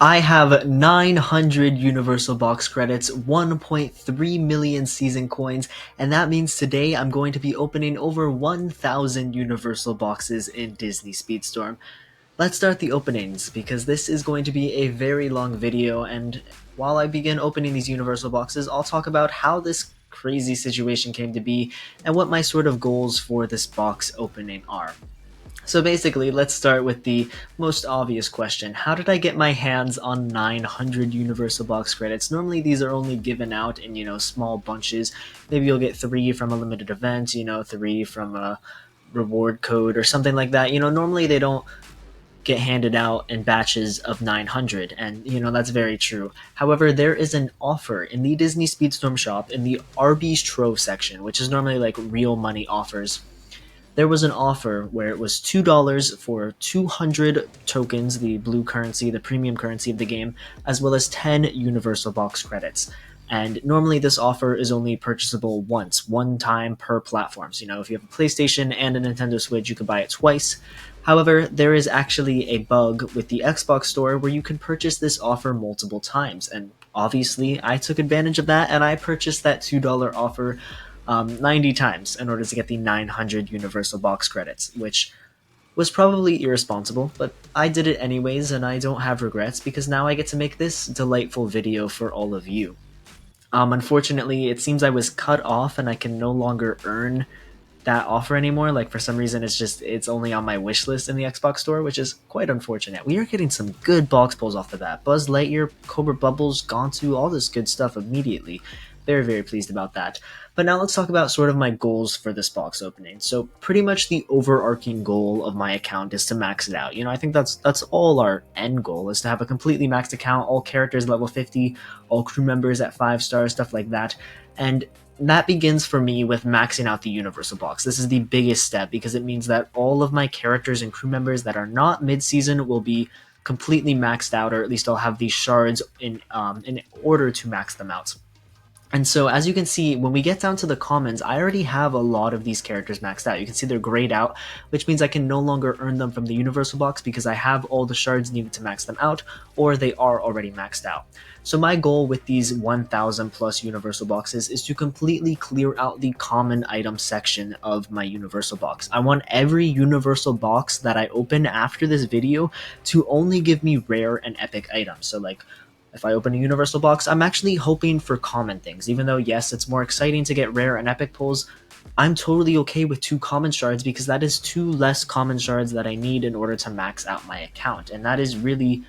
I have 900 Universal Box credits, 1.3 million season coins, and that means today I'm going to be opening over 1,000 Universal Boxes in Disney Speedstorm. Let's start the openings, because this is going to be a very long video, and while I begin opening these Universal Boxes, I'll talk about how this crazy situation came to be and what my sort of goals for this box opening are. So basically, let's start with the most obvious question. How did I get my hands on 900 Universal Box credits? Normally these are only given out in, small bunches. Maybe you'll get 3 from a limited event, 3 from a reward code or something like that. Normally they don't get handed out in batches of 900, and that's very true. However, there is an offer in the Disney Speedstorm shop in the Arby's Trove section, which is normally like real money offers. There was an offer where it was $2 for 200 tokens, the blue currency, the premium currency of the game, as well as 10 Universal Box credits. And normally this offer is only purchasable once, one time per platform. So, if you have a PlayStation and a Nintendo Switch, you can buy it twice. However, there is actually a bug with the Xbox store where you can purchase this offer multiple times. And obviously, I took advantage of that and I purchased that $2 offer 90 times in order to get the 900 Universal Box credits, which was probably irresponsible, but I did it anyways, and I don't have regrets because now I get to make this delightful video for all of you. Unfortunately, it seems I was cut off and I can no longer earn that offer anymore. Like, for some reason, it's only on my wish list in the Xbox store, which is quite unfortunate. We are getting some good box pulls off the bat. Buzz Lightyear, Cobra Bubbles, Gontu, all this good stuff immediately. Very, very pleased about that. But now let's talk about sort of my goals for this box opening. So pretty much the overarching goal of my account is to max it out. I think that's all our end goal, is to have a completely maxed account, all characters level 50, all crew members at 5 stars, stuff like that. And that begins for me with maxing out the Universal Box. This is the biggest step because it means that all of my characters and crew members that are not mid-season will be completely maxed out, or at least I'll have these shards in order to max them out. And so, as you can see, when we get down to the commons, I already have a lot of these characters maxed out. You can see they're grayed out, which means I can no longer earn them from the Universal Box because I have all the shards needed to max them out, or they are already maxed out. So my goal with these 1,000 plus Universal Boxes is to completely clear out the common item section of my Universal Box. I want every Universal Box that I open after this video to only give me rare and epic items. So like, if I open a Universal Box, I'm actually hoping for common things. Even though, yes, it's more exciting to get rare and epic pulls, I'm totally okay with 2 common shards because that is 2 less common shards that I need in order to max out my account. And that is really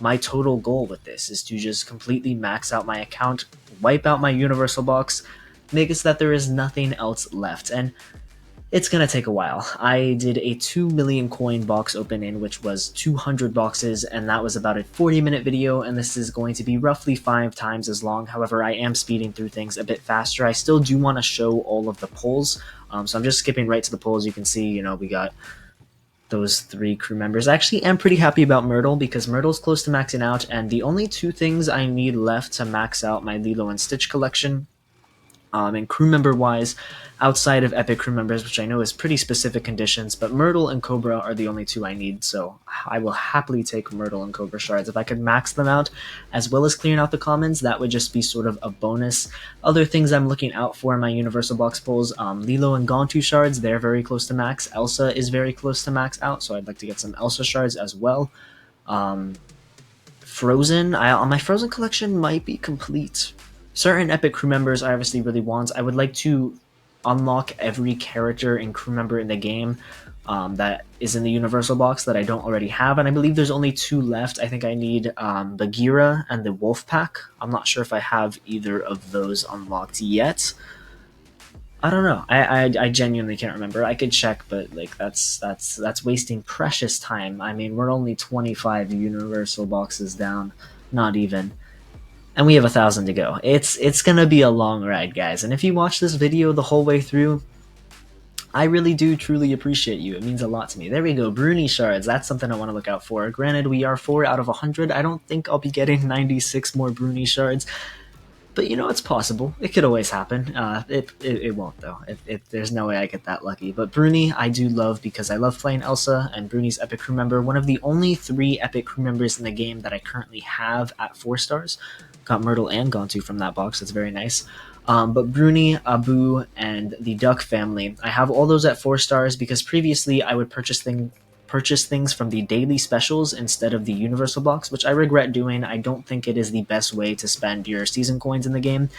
my total goal with this, is to just completely max out my account, wipe out my Universal Box, make it so that there is nothing else left. And it's gonna take a while. I did a 2 million coin box opening, which was 200 boxes, and that was about a 40-minute video, and this is going to be roughly 5 times as long. However, I am speeding through things a bit faster. I still do want to show all of the pulls, so I'm just skipping right to the pulls. You can see, we got those 3 crew members. I actually am pretty happy about Myrtle because Myrtle's close to maxing out, and the only 2 things I need left to max out my Lilo and Stitch collection, and crew member wise, outside of epic crew members, which I know is pretty specific conditions, but Myrtle and Cobra are the only 2 I need, so I will happily take Myrtle and Cobra shards. If I could max them out as well as clearing out the commons, that would just be sort of a bonus. Other things I'm looking out for in my Universal Box pulls, Lilo and Gontu shards, they're very close to max. Elsa is very close to max out, so I'd like to get some Elsa shards as well. Frozen, my Frozen collection might be complete. Certain epic crew members I obviously really want. I would like to unlock every character and crew member in the game that is in the Universal Box that I don't already have, and I believe there's only 2 left. I think I need Bagheera and the Wolf Pack. I'm not sure if I have either of those unlocked yet. I don't know. I genuinely can't remember. I could check, but like that's wasting precious time. I mean, we're only 25 Universal Boxes down, not even. And we have 1,000 to go. It's gonna be a long ride, guys. And if you watch this video the whole way through, I really do truly appreciate you. It means a lot to me. There we go, Bruni shards. That's something I want to look out for. Granted, we are 4 out of 100. I don't think I'll be getting 96 more Bruni shards, But it's possible. It could always happen. It won't though. There's no way I get that lucky. But Bruni, I do love because I love playing Elsa, and Bruni's epic crew member. One of the only 3 epic crew members in the game that I currently have at 4 stars. Got Myrtle and Gontu from that box. That's very nice. But Bruni, Abu, and the Duck family, I have all those at 4 stars because previously I would purchase things from the daily specials instead of the universal box, which I regret doing. I don't think it is the best way to spend your season coins in the game.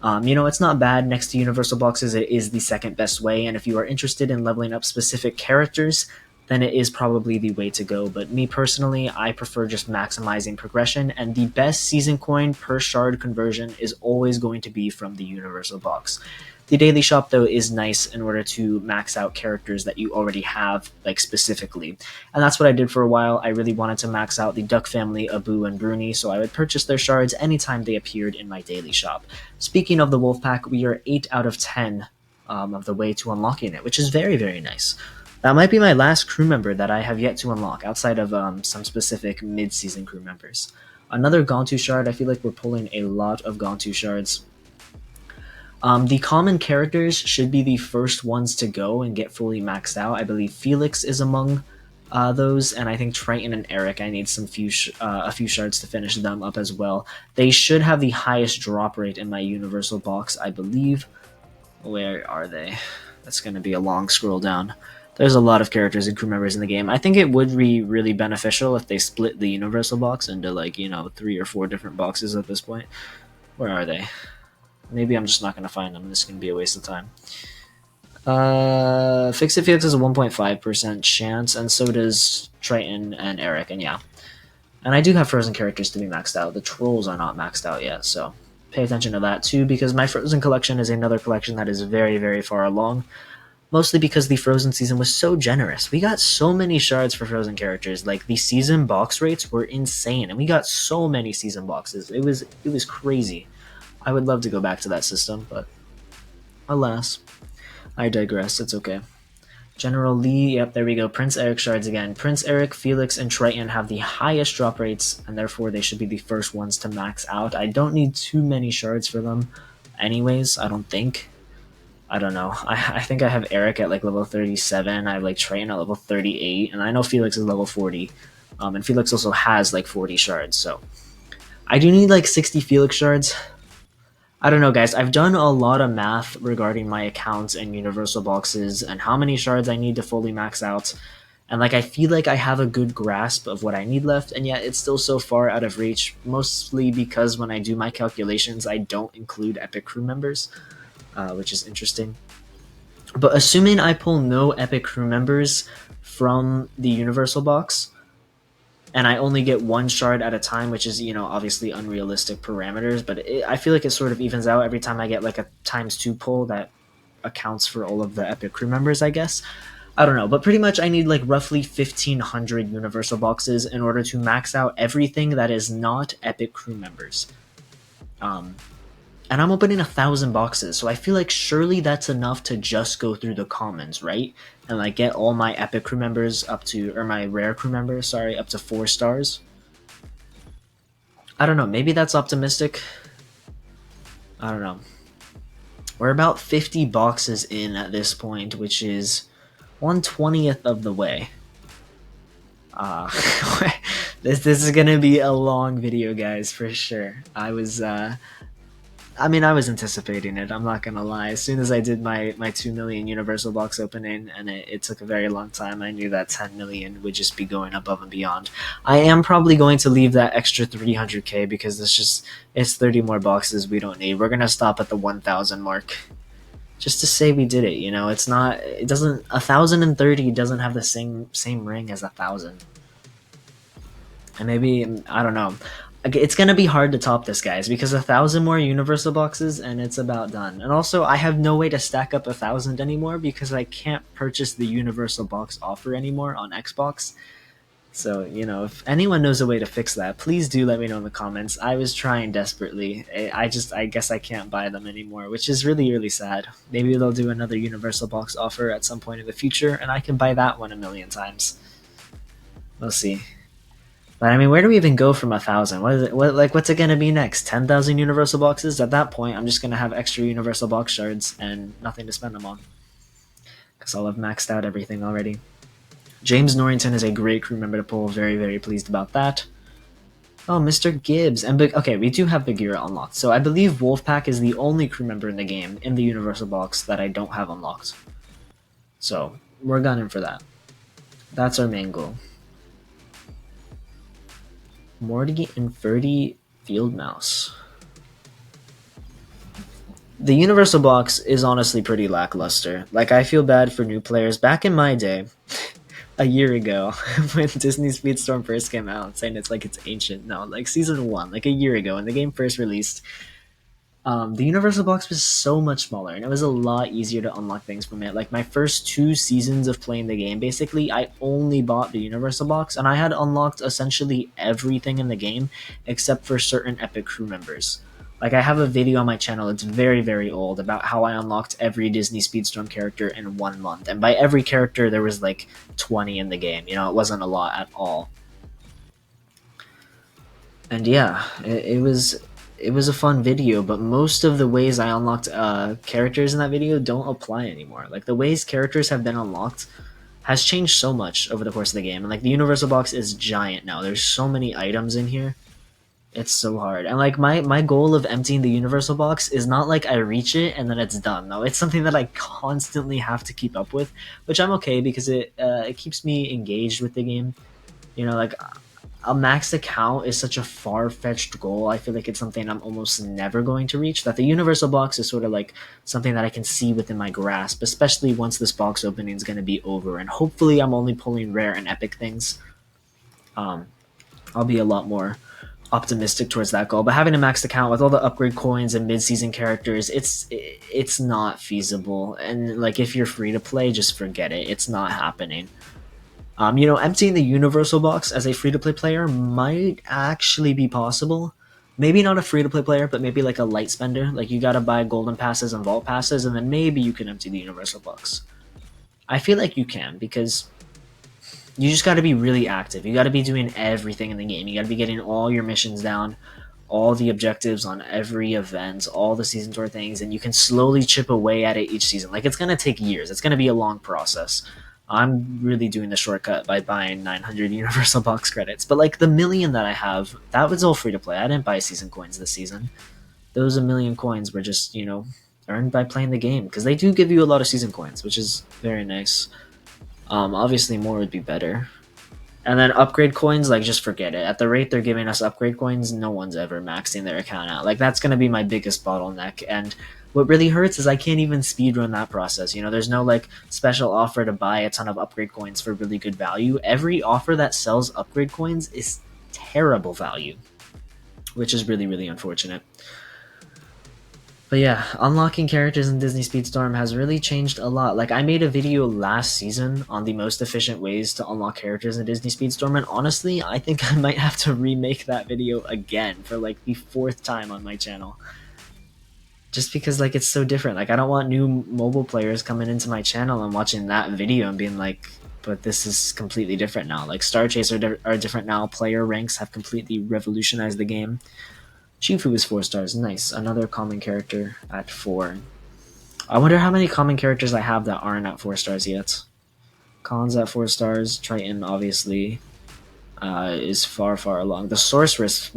It's not bad. Next to universal boxes, it is the second best way, and if you are interested in leveling up specific characters, then it is probably the way to go. But me personally, I prefer just maximizing progression, and the best season coin per shard conversion is always going to be from the universal box. The daily shop, though, is nice in order to max out characters that you already have, like, specifically. And that's what I did for a while. I really wanted to max out the Duck family, Abu and Bruni, so I would purchase their shards anytime they appeared in my daily shop. Speaking of the wolf pack, we are 8 out of 10 of the way to unlocking it, which is very, very nice. That might be my last crew member that I have yet to unlock, outside of some specific mid-season crew members. Another Gontu shard. I feel like we're pulling a lot of Gontu shards. The common characters should be the first ones to go and get fully maxed out. I believe Felix is among those, and I think Triton and Eric, I need a few shards to finish them up as well. They should have the highest drop rate in my universal box, I believe. Where are they? That's going to be a long scroll down. There's a lot of characters and crew members in the game. I think it would be really beneficial if they split the universal box into 3 or 4 different boxes at this point. Where are they? Maybe I'm just not going to find them. This is going to be a waste of time. Fix-It Felix has a 1.5% chance, and so does Triton and Eric, and yeah. And I do have Frozen characters to be maxed out. The Trolls are not maxed out yet, so pay attention to that too, because my Frozen collection is another collection that is very, very far along. Mostly because the Frozen season was so generous. We got so many shards for Frozen characters. Like, the season box rates were insane, and we got so many season boxes. It was crazy. I would love to go back to that system, but alas, I digress. It's okay. General Lee, yep, there we go. Prince Eric shards again. Prince Eric, Felix, and Triton have the highest drop rates, and therefore they should be the first ones to max out. I don't need too many shards for them anyways, I don't think. I don't know. I think I have Eric at level 37. I have Triton at level 38, and I know Felix is level 40. And Felix also has 40 shards, so I do need 60 Felix shards. I don't know, guys. I've done a lot of math regarding my accounts and universal boxes and how many shards I need to fully max out. And I feel like I have a good grasp of what I need left, and yet it's still so far out of reach, mostly because when I do my calculations, I don't include epic crew members. Which is interesting. But assuming I pull no epic crew members from the universal box, and I only get 1 shard at a time, which is, obviously unrealistic parameters, but I feel like it sort of evens out every time I get a ×2 pull that accounts for all of the epic crew members, I guess. I don't know, but pretty much I need roughly 1,500 universal boxes in order to max out everything that is not epic crew members. And I'm opening 1,000 boxes, so I feel like surely that's enough to just go through the commons, right? And get all my epic crew members or my rare crew members, up to 4 stars. I don't know, maybe that's optimistic. I don't know. We're about 50 boxes in at this point, which is 1/20th of the way. This is gonna be a long video, guys, for sure. I was anticipating it, I'm not gonna lie. As soon as I did my 2 million universal box opening, and it took a very long time, I knew that 10 million would just be going above and beyond. I am probably going to leave that extra 300k because it's 30 more boxes we don't need. We're gonna stop at the 1,000 mark. Just to say we did it, it's not, 1,030 doesn't have the same ring as 1,000. And maybe, I don't know. It's going to be hard to top this, guys, because 1,000 more universal boxes and it's about done. And also, I have no way to stack up 1,000 anymore because I can't purchase the universal box offer anymore on Xbox. So, if anyone knows a way to fix that, please do let me know in the comments. I was trying desperately. I guess I can't buy them anymore, which is really, really sad. Maybe they'll do another universal box offer at some point in the future, and I can buy that one 1,000,000 times. We'll see. But I mean, where do we even go from 1,000? What is it? What's it gonna be next? 10,000 universal boxes? At that point, I'm just gonna have extra universal box shards and nothing to spend them on because I'll have maxed out everything already. James Norrington is a great crew member to pull. Very, very pleased about that. Oh, Mr. Gibbs. And okay, we do have Bagheera unlocked. So I believe Wolfpack is the only crew member in the game in the universal box that I don't have unlocked. So we're gunning for that. That's our main goal. Morty and Ferdy Field Mouse. The universal box is honestly pretty lackluster. Like, I feel bad for new players. Back in my day, a year ago, when Disney Speedstorm first came out, saying it's like it's ancient. No, like season 1, like a year ago, when the game first released, the universal box was so much smaller and it was a lot easier to unlock things from it. Like my first 2 seasons of playing the game, basically I only bought the universal box and I had unlocked essentially everything in the game except for certain epic crew members. Like I have a video on my channel, it's very, very old, about how I unlocked every Disney Speedstorm character in 1 month. And by every character there was like 20 in the game. You know, it wasn't a lot at all. And yeah, it was a fun video, but most of the ways I unlocked characters in that video don't apply anymore. Like the ways characters have been unlocked has changed so much over the course of the game. And like the universal box is giant now. There's so many items in here. It's so hard. And like my goal of emptying the universal box is not like I reach it and then it's done. No, it's something that I constantly have to keep up with, which I'm okay because it keeps me engaged with the game. You know, like a max account is such a far-fetched goal. I feel like it's something I'm almost never going to reach. That the universal box is sort of like something that I can see within my grasp, especially once this box opening is going to be over. And hopefully I'm only pulling rare and epic things. I'll be a lot more optimistic towards that goal. But having a maxed account with all the upgrade coins and mid-season characters, it's not feasible. And like if you're free to play, just forget it. It's not happening. You know, emptying the universal box as a free-to-play player might actually be possible. Maybe not a free-to-play player, but maybe like a light spender. Like you gotta buy golden passes and vault passes, and then maybe you can empty the universal box. I feel like you can, because you just gotta be really active. You gotta be doing everything in the game. You gotta be getting all your missions down, all the objectives on every event, all the season tour things, and you can slowly chip away at it each season. Like it's gonna take years. It's gonna be a long process. I'm really doing the shortcut by buying 900 universal box credits. But like the million that I have, that was all free to play. I didn't buy season coins this season. Those a million coins were just, you know, earned by playing the game, because they do give you a lot of season coins, which is very nice. Obviously more would be better. And then upgrade coins, like just forget it. At the rate they're giving us upgrade coins, no one's ever maxing their account out. Like that's going to be my biggest bottleneck. And what really hurts is I can't even speedrun that process. You know, there's no like special offer to buy a ton of upgrade coins for really good value. Every offer that sells upgrade coins is terrible value, which is really, really unfortunate. But yeah, unlocking characters in Disney Speedstorm has really changed a lot. Like, I made a video last season on the most efficient ways to unlock characters in Disney Speedstorm, and honestly, I think I might have to remake that video again for like the 4th time on my channel. Just because like it's so different. Like I don't want new mobile players coming into my channel and watching that video and being like, but this is completely different now. Like Star Chase are different now. Player ranks have completely revolutionized the game. Chifu is 4 stars. Nice. Another common character at 4. I wonder how many common characters I have that aren't at 4 stars yet. Khan's at 4 stars. Triton, obviously, is far, far along. The Sorceress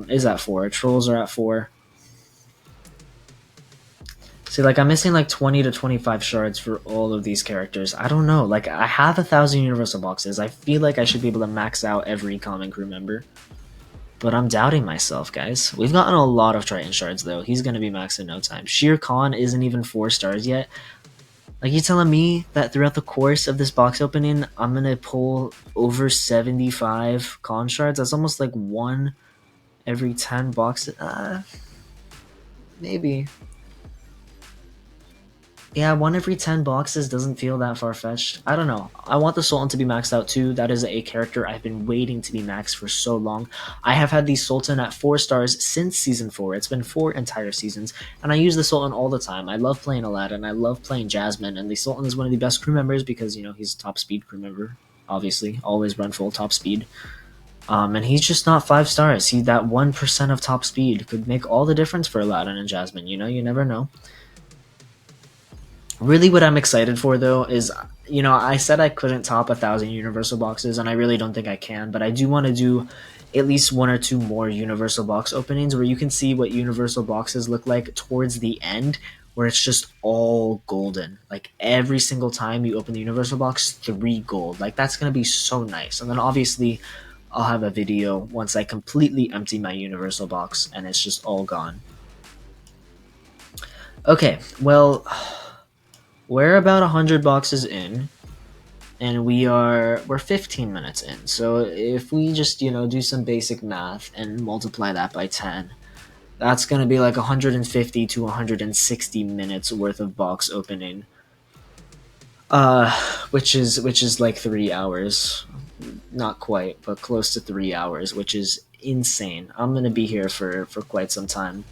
is at 4. Trolls are at 4. See, like, I'm missing like 20 to 25 shards for all of these characters. I don't know. Like, I have 1,000 universal boxes. I feel like I should be able to max out every common crew member. But I'm doubting myself, guys. We've gotten a lot of Triton shards, though. He's going to be maxed in no time. Shere Khan isn't even 4 stars yet. Like, you telling me that throughout the course of this box opening, I'm going to pull over 75 Khan shards? That's almost like 1 every 10 boxes. Maybe. Yeah, 1 every 10 boxes doesn't feel that far-fetched. I don't know. I want the Sultan to be maxed out too. That is a character I've been waiting to be maxed for so long. I have had the Sultan at 4 stars since Season 4. It's been 4 entire seasons, and I use the Sultan all the time. I love playing Aladdin. I love playing Jasmine, and the Sultan is one of the best crew members because, you know, he's a top speed crew member, obviously. Always run full top speed. And he's just not 5 stars. He that 1% of top speed could make all the difference for Aladdin and Jasmine. You know, you never know. Really, what I'm excited for though is, I said I couldn't top 1,000 Universal boxes, and I really don't think I can. But I do want to do at least one or two more Universal box openings where you can see what Universal boxes look like towards the end, where it's just all golden. Like every single time you open the Universal box, 3 gold. Like that's gonna be so nice. And then obviously, I'll have a video once I completely empty my Universal box and it's just all gone. Okay, well, we're about 100 boxes in, and we're 15 minutes in. So if we just, do some basic math and multiply that by 10, that's going to be like 150 to 160 minutes worth of box opening. Which is like 3 hours. Not quite, but close to 3 hours, which is insane. I'm going to be here for quite some time.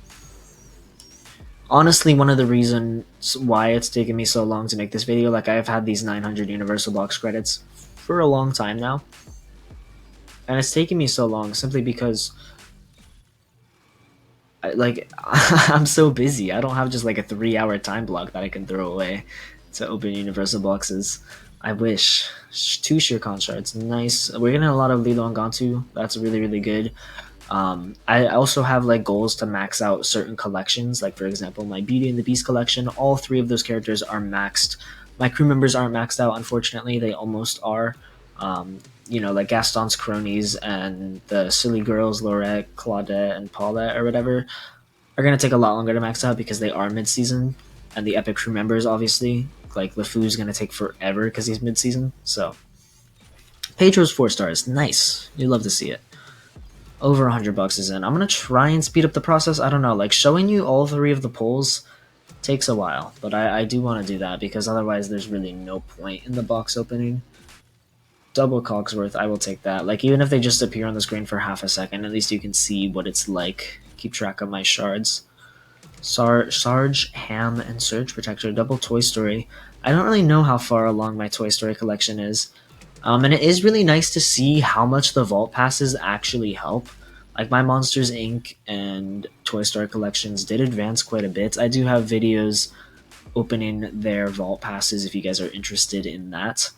Honestly, one of the reasons why it's taken me so long to make this video, like I've had these 900 Universal Box credits for a long time now, and it's taken me so long simply because, I'm so busy. I don't have just like a 3-hour time block that I can throw away to open Universal Boxes. I wish. 2 Shirkan shards, nice. We're getting a lot of Lilo and Gantu. That's really, really good. I also have like goals to max out certain collections, like for example my Beauty and the Beast collection. All 3 of those characters are maxed. My crew members aren't maxed out, unfortunately. They almost are. Like Gaston's cronies and the silly girls Laurette, Claudette, and Paulette or whatever are going to take a lot longer to max out because they are mid-season, and the epic crew members obviously, like LeFou's going to take forever because he's mid-season. So Pedro's 4 stars, nice. You love to see it. Over 100 bucks is in. I'm gonna try and speed up the process. I don't know, like showing you all 3 of the polls takes a while, but I do want to do that because otherwise there's really no point in the box opening. Double Cogsworth, I will take that. Like even if they just appear on the screen for half a second, at least you can see what it's like. Keep track of my shards. Sarge, Ham, and Surge Protector. Double Toy Story. I don't really know how far along my Toy Story collection is. And it is really nice to see how much the vault passes actually help. Like my Monsters Inc. and Toy Story collections did advance quite a bit. I do have videos opening their vault passes if you guys are interested in that.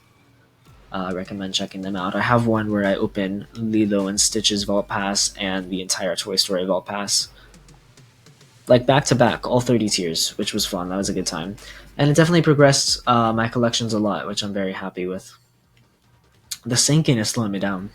I recommend checking them out. I have one where I open Lilo and Stitch's vault pass and the entire Toy Story vault pass. Like back to back, all 30 tiers, which was fun. That was a good time. And it definitely progressed my collections a lot, which I'm very happy with. The syncing is slowing me down.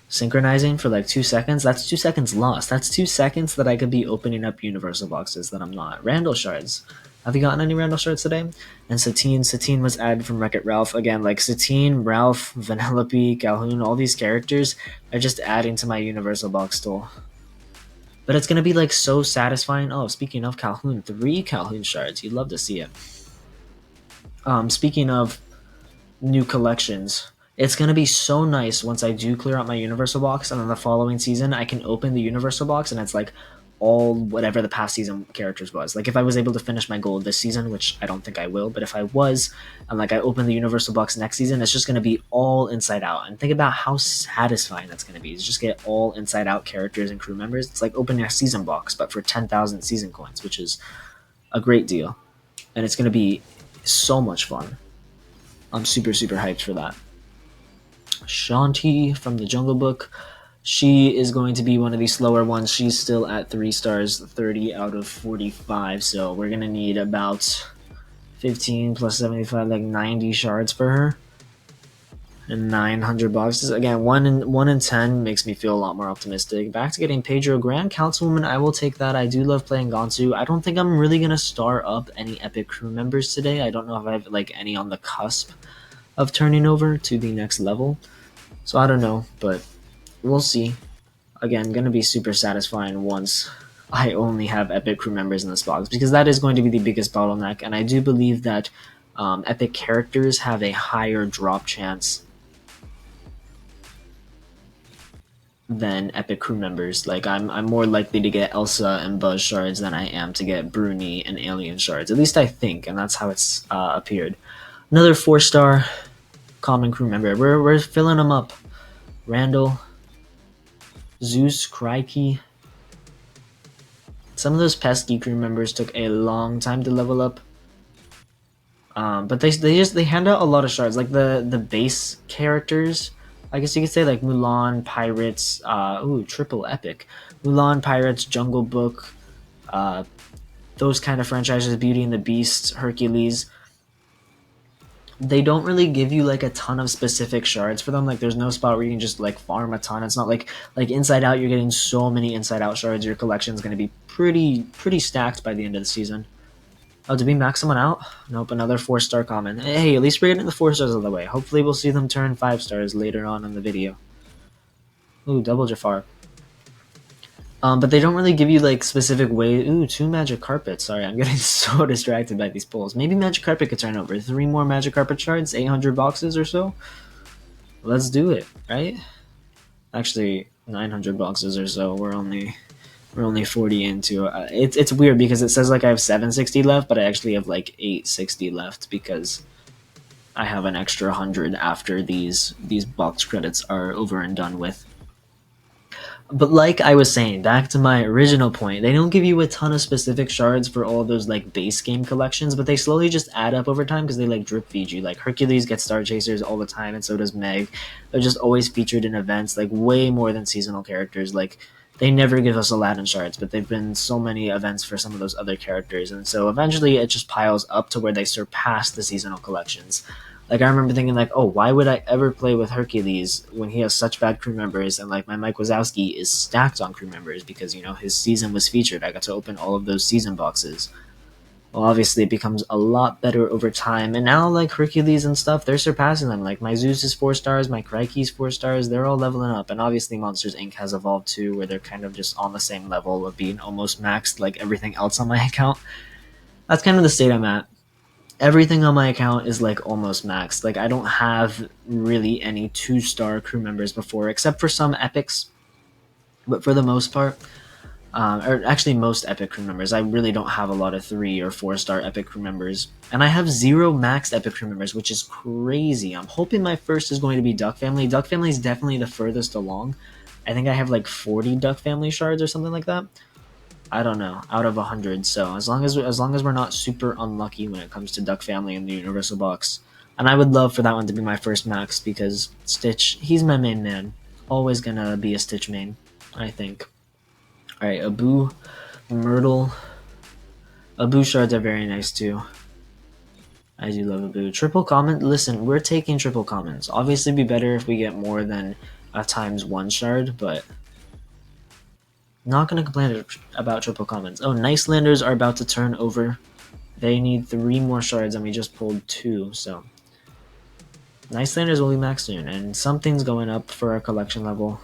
Synchronizing for like 2 seconds, that's 2 seconds lost. That's 2 seconds that I could be opening up Universal boxes that I'm not. Randall shards. Have you gotten any Randall shards today? And Satine was added from Wreck-It Ralph. Again, like Satine, Ralph, Vanellope, Calhoun, all these characters are just adding to my Universal box stall. But it's going to be like so satisfying. Oh, speaking of Calhoun, 3 Calhoun shards. You'd love to see it. Speaking of new collections, it's going to be so nice once I do clear out my Universal box, and then the following season I can open the Universal box and it's like all whatever the past season characters was. Like if I was able to finish my goal this season, which I don't think I will, but if I was, and like I open the Universal box next season, it's just going to be all inside out. And think about how satisfying that's going to be. It's just get all inside out characters and crew members. It's like opening a season box, but for 10,000 season coins, which is a great deal. And it's going to be so much fun. I'm super, super hyped for that. Shanti from the Jungle Book. She is going to be one of these slower ones. She's still at 3 stars, 30 out of 45. So we're going to need about 15 plus 75, like 90 shards for her. And 900 boxes. Again, 1 in 10 makes me feel a lot more optimistic. Back to getting Pedro. Grand Councilwoman, I will take that. I do love playing Gantu. I don't think I'm really going to star up any epic crew members today. I don't know if I have like any on the cusp of turning over to the next level. So I don't know, but we'll see. Again, going to be super satisfying once I only have epic crew members in this box, because that is going to be the biggest bottleneck, and I do believe that epic characters have a higher drop chance than epic crew members. Like I'm more likely to get Elsa and Buzz shards than I am to get Bruni and Alien shards. At least I think, and that's how it's appeared. Another 4-star common crew member. We're filling them up. Randall, Zeus, Crikey. Some of those pesky crew members took a long time to level up. But they hand out a lot of shards, like the base characters. I guess you could say like Mulan, Pirates, triple epic, Mulan, Pirates, Jungle Book, uh, those kind of franchises, Beauty and the Beast, Hercules. They don't really give you like a ton of specific shards for them. Like there's no spot where you can just like farm a ton. It's not like Inside Out. You're getting so many Inside Out shards. Your collection is going to be pretty stacked by the end of the season. Oh, did we max someone out? Nope, another 4-star common. Hey, at least we're getting the 4 stars out of the way. Hopefully we'll see them turn 5 stars later on in the video. Ooh, double Jafar. But they don't really give you like specific ways. Ooh, 2 magic carpets. Sorry, I'm getting so distracted by these pulls. Maybe magic carpet could turn over. 3 more magic carpet shards, 800 boxes or so. Let's do it, right? Actually, 900 boxes or so. We're only 40 into it's weird because it says like I have 760 left, but I actually have like 860 left because I have an extra 100 after these box credits are over and done with. But like I was saying, back to my original point, they don't give you a ton of specific shards for all those like base game collections, but they slowly just add up over time because they like drip feed you. Like Hercules gets Star Chasers all the time, and so does Meg. They're just always featured in events, like way more than seasonal characters. Like they never give us Aladdin shards, but they've been so many events for some of those other characters, and so eventually it just piles up to where they surpass the seasonal collections. Like I remember thinking like, oh, why would I ever play with Hercules when he has such bad crew members, and like my Mike Wazowski is stacked on crew members because his season was featured. I got to open all of those season boxes. Well, obviously it becomes a lot better over time, and now like Hercules and stuff, they're surpassing them. Like my Zeus is 4 stars, my Crikey's 4 stars. They're all leveling up, and obviously Monsters Inc. has evolved too, where they're kind of just on the same level of being almost maxed like everything else on my account. That's kind of the state I'm at. Everything on my account is like almost maxed. Like I don't have really any 2-star crew members before, except for some epics. But for the most part, or actually most epic crew members, I really don't have a lot of 3 or 4-star epic crew members. And I have 0 maxed epic crew members, which is crazy. I'm hoping my first is going to be Duck Family. Duck Family is definitely the furthest along. I think I have like 40 Duck Family shards or something like that. I don't know, out of 100. So as long as we're not super unlucky when it comes to Duck Family in the Universal Box, and I would love for that one to be my first max because Stitch, he's my main man. Always gonna be a Stitch main, I think. All right, Abu, Myrtle. Abu shards are very nice too. I do love Abu. Triple common. Listen, we're taking triple commons. Obviously, it'd be better if we get more than a ×1 shard, but. Not going to complain about triple commons. Oh, Nicelanders are about to turn over. They need 3 more shards, and we just pulled 2, so... Nicelanders will be maxed soon, and something's going up for our collection level.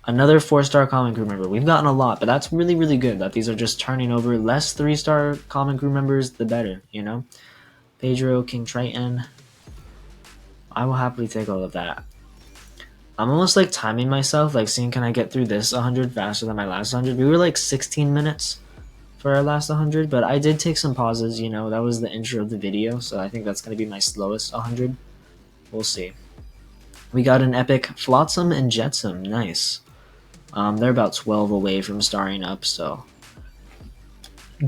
Another 4-star common crew member. We've gotten a lot, but that's really, really good that these are just turning over. Less 3-star common crew members, the better, Pedro, King Triton. I will happily take all of that. I'm almost like timing myself, like seeing can I get through this 100 faster than my last 100. We were like 16 minutes for our last 100, but I did take some pauses, that was the intro of the video, so I think that's going to be my slowest 100. We'll see. We got an epic Flotsam and Jetsam, nice. They're about 12 away from starring up, so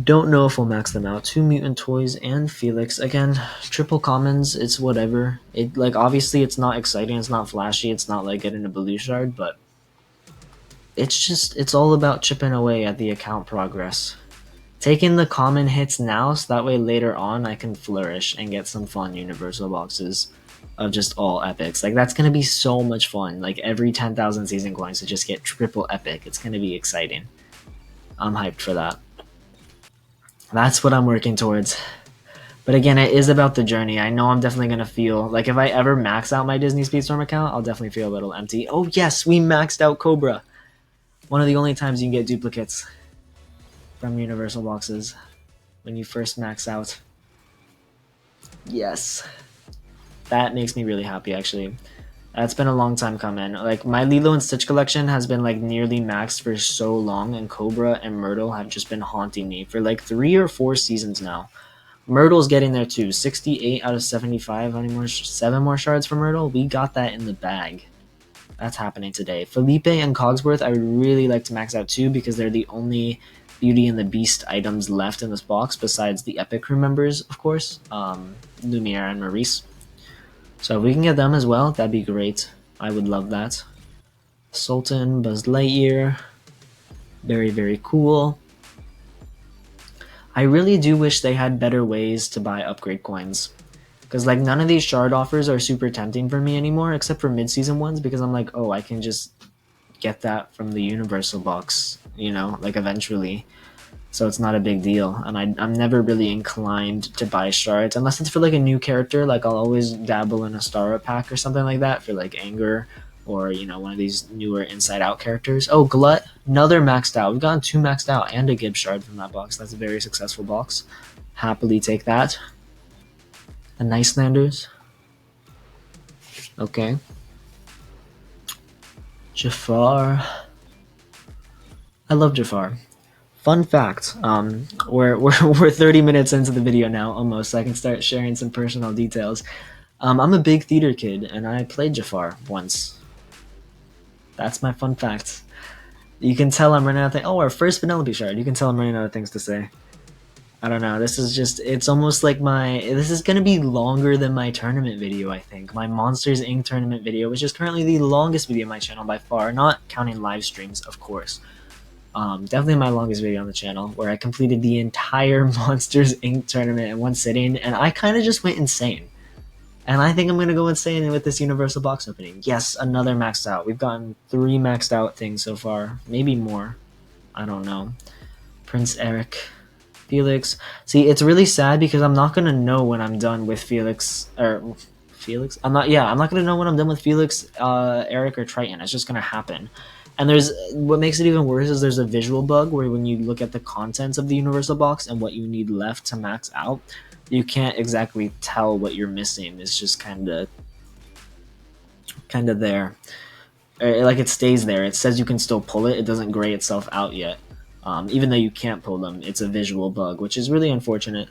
don't know if we'll max them out. 2 mutant toys and Felix. Again, triple commons, it's whatever. It like obviously it's not exciting, it's not flashy, it's not like getting a blue shard, but it's all about chipping away at the account progress. Taking the common hits now so that way later on I can flourish and get some fun universal boxes of just all epics. Like that's gonna be so much fun. Like every 10,000 season coins to just get triple epic. It's gonna be exciting. I'm hyped for that. That's what I'm working towards. But again, it is about the journey. I know I'm definitely going to feel... Like, if I ever max out my Disney Speedstorm account, I'll definitely feel a little empty. Oh, yes! We maxed out Cobra! One of the only times you can get duplicates from Universal boxes. When you first max out. Yes. That makes me really happy, actually. That's been a long time coming. Like, my Lilo and Stitch collection has been, like, nearly maxed for so long, and Cobra and Myrtle have just been haunting me for, like, 3 or 4 seasons now. Myrtle's getting there, too. 68 out of 75. How many more? 7 more shards for Myrtle? We got that in the bag. That's happening today. Felipe and Cogsworth, I would really like to max out too because they're the only Beauty and the Beast items left in this box besides the Epic crew members, of course, Lumiere and Maurice. So if we can get them as well, that'd be great. I would love that. Sultan, Buzz Lightyear, very, very cool. I really do wish they had better ways to buy upgrade coins. Because like none of these shard offers are super tempting for me anymore, except for mid-season ones, because I'm like, oh, I can just get that from the universal box, you know, like eventually. So it's not a big deal, and I'm never really inclined to buy shards unless it's for like a new character. Like I'll always dabble in a star pack or something like that for like Anger, or you know, one of these newer Inside Out characters. Oh, Glut, another maxed out. We've gotten 2 maxed out and a Gib shard from that box. That's a very successful box. Happily take that. The Nicelanders. Okay. Jafar. I love Jafar. Fun fact, we're 30 minutes into the video now, almost, so I can start sharing some personal details. I'm a big theater kid, and I played Jafar once. That's my fun fact. You can tell I'm running out of things. Oh, our first Penelope shard. You can tell I'm running out of things to say. I don't know, this is just, it's almost like this is gonna be longer than my tournament video, I think. My Monsters Inc. tournament video, which is currently the longest video on my channel by far, not counting live streams, of course. Definitely my longest video on the channel, where I completed the entire Monsters Inc. tournament in one sitting, and I kind of just went insane. And I think I'm going to go insane with this Universal box opening. Yes, another maxed out. We've gotten 3 maxed out things so far. Maybe more. I don't know. Prince Eric. Felix. See, it's really sad because I'm not going to know when I'm done with Felix. Or Felix? I'm not going to know when I'm done with Felix, Eric, or Triton. It's just going to happen. And what makes it even worse is there's a visual bug where when you look at the contents of the Universal box and what you need left to max out, you can't exactly tell what you're missing. It's just kind of there. Like it stays there. It says you can still pull it. It doesn't gray itself out yet. Even though you can't pull them, it's a visual bug, which is really unfortunate.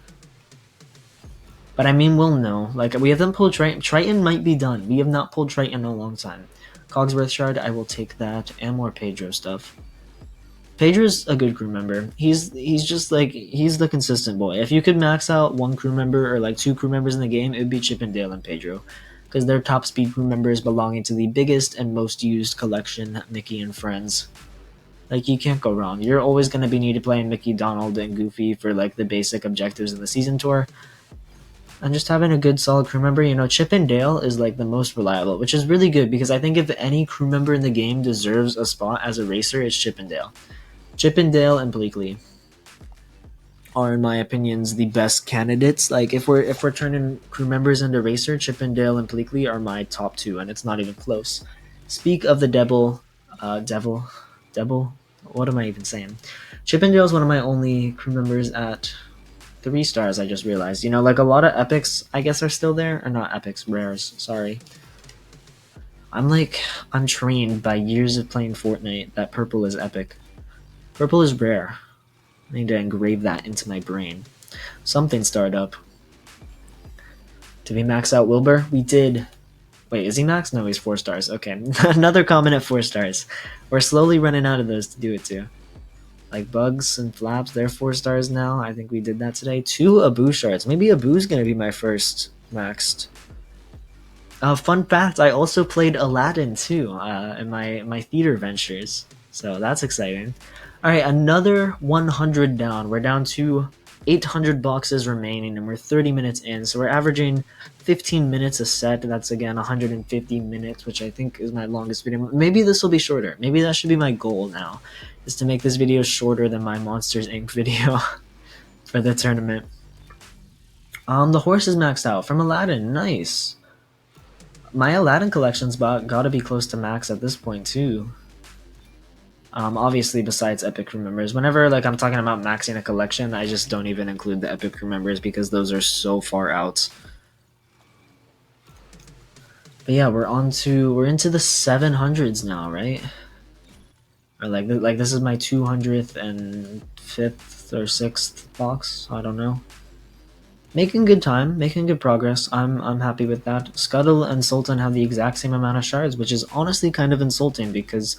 But I mean, we'll know. Like, we haven't pulled Triton. Triton might be done. We have not pulled Triton in a long time. Cogsworth shard, I will take that, and more Pedro stuff. Pedro's a good crew member. He's just like, he's the consistent boy. If you could max out 1 crew member or like 2 crew members in the game, it would be Chip and Dale and Pedro, because they're top speed crew members belonging to the biggest and most used collection, Mickey and Friends. Like, you can't go wrong. You're always going to be needed playing Mickey, Donald, and Goofy for like the basic objectives in the season tour. And just having a good solid crew member, you know, Chip and Dale is like the most reliable, which is really good because I think if any crew member in the game deserves a spot as a racer, it's Chip and Dale. Chip and Dale and Bleakley are, in my opinions, the best candidates. Like if we're turning crew members into racer, Chip and Dale and Bleakley are my top 2, and it's not even close. Speak of the devil. What am I even saying? Chip and Dale is one of my only crew members at 3 stars, I just realized. You know, like a lot of epics, I guess, are still there. Or not epics, rares, sorry. I'm like untrained by years of playing Fortnite that purple is epic. Purple is rare. I need to engrave that into my brain. Something started up. Did we max out Wilbur? We did. Wait, is he max? No, he's 4 stars. Okay, another comment at 4 stars. We're slowly running out of those to do it too. Like Bugs and Flaps, they're 4 stars now. I think we did that today. 2 Abu shards. Maybe Abu's gonna be my first maxed. Fun fact, I also played Aladdin too in my theater ventures. So that's exciting. Alright, another 100 down. We're down to 800 boxes remaining and we're 30 minutes in. So we're averaging 15 minutes a set. That's again 150 minutes, which I think is my longest video. Maybe this will be shorter. Maybe that should be my goal now, is to make this video shorter than my Monsters Inc. video for the tournament. The horse is maxed out from Aladdin. Nice. My Aladdin collection's gotta be close to max at this point too. Obviously, besides epic crew members, whenever like I'm talking about maxing a collection, I just don't even include the epic crew members because those are so far out. But yeah, we're into the 700s now, right? Or like this is my 200th and 5th or 6th box. I don't know. Making good time, making good progress. I'm happy with that. Scuttle and Sultan have the exact same amount of shards, which is honestly kind of insulting because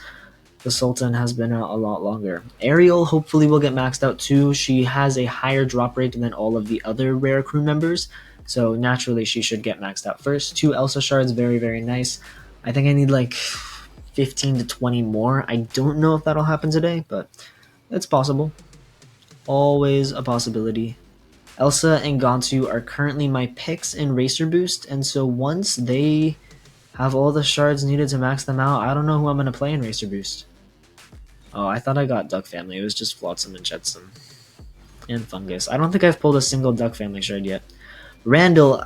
the Sultan has been out a lot longer. Ariel hopefully will get maxed out too. She has a higher drop rate than all of the other rare crew members, so naturally she should get maxed out first. Two Elsa shards, very, very nice. I think I need like 15 to 20 more. I don't know if that'll happen today, but it's possible. Always a possibility. Elsa and Gantu are currently my picks in Racer Boost, and so once they have all the shards needed to max them out, I don't know who I'm going to play in Racer Boost. Oh, I thought I got Duck Family. It was just Flotsam and Jetsam. And Fungus. I don't think I've pulled a single Duck Family shard yet. Randall,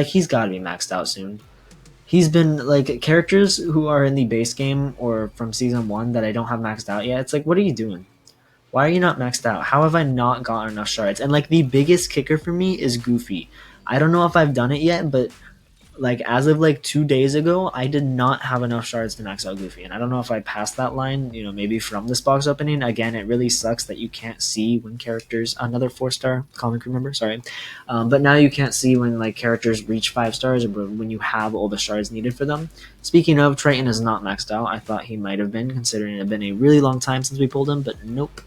he's gotta be maxed out soon. He's been, characters who are in the base game or from Season 1 that I don't have maxed out yet, it's like, what are you doing? Why are you not maxed out? How have I not gotten enough shards? And, the biggest kicker for me is Goofy. I don't know if I've done it yet, but as of 2 days ago, I did not have enough shards to max out Goofy, and I don't know if I passed that line, maybe from this box opening. Again, it really sucks that you can't see when characters, another 4-star comic remember, sorry, but now you can't see when characters reach 5 stars or when you have all the shards needed for them. Speaking of, Triton is not maxed out. I thought he might have been, considering it had been a really long time since we pulled him, but nope.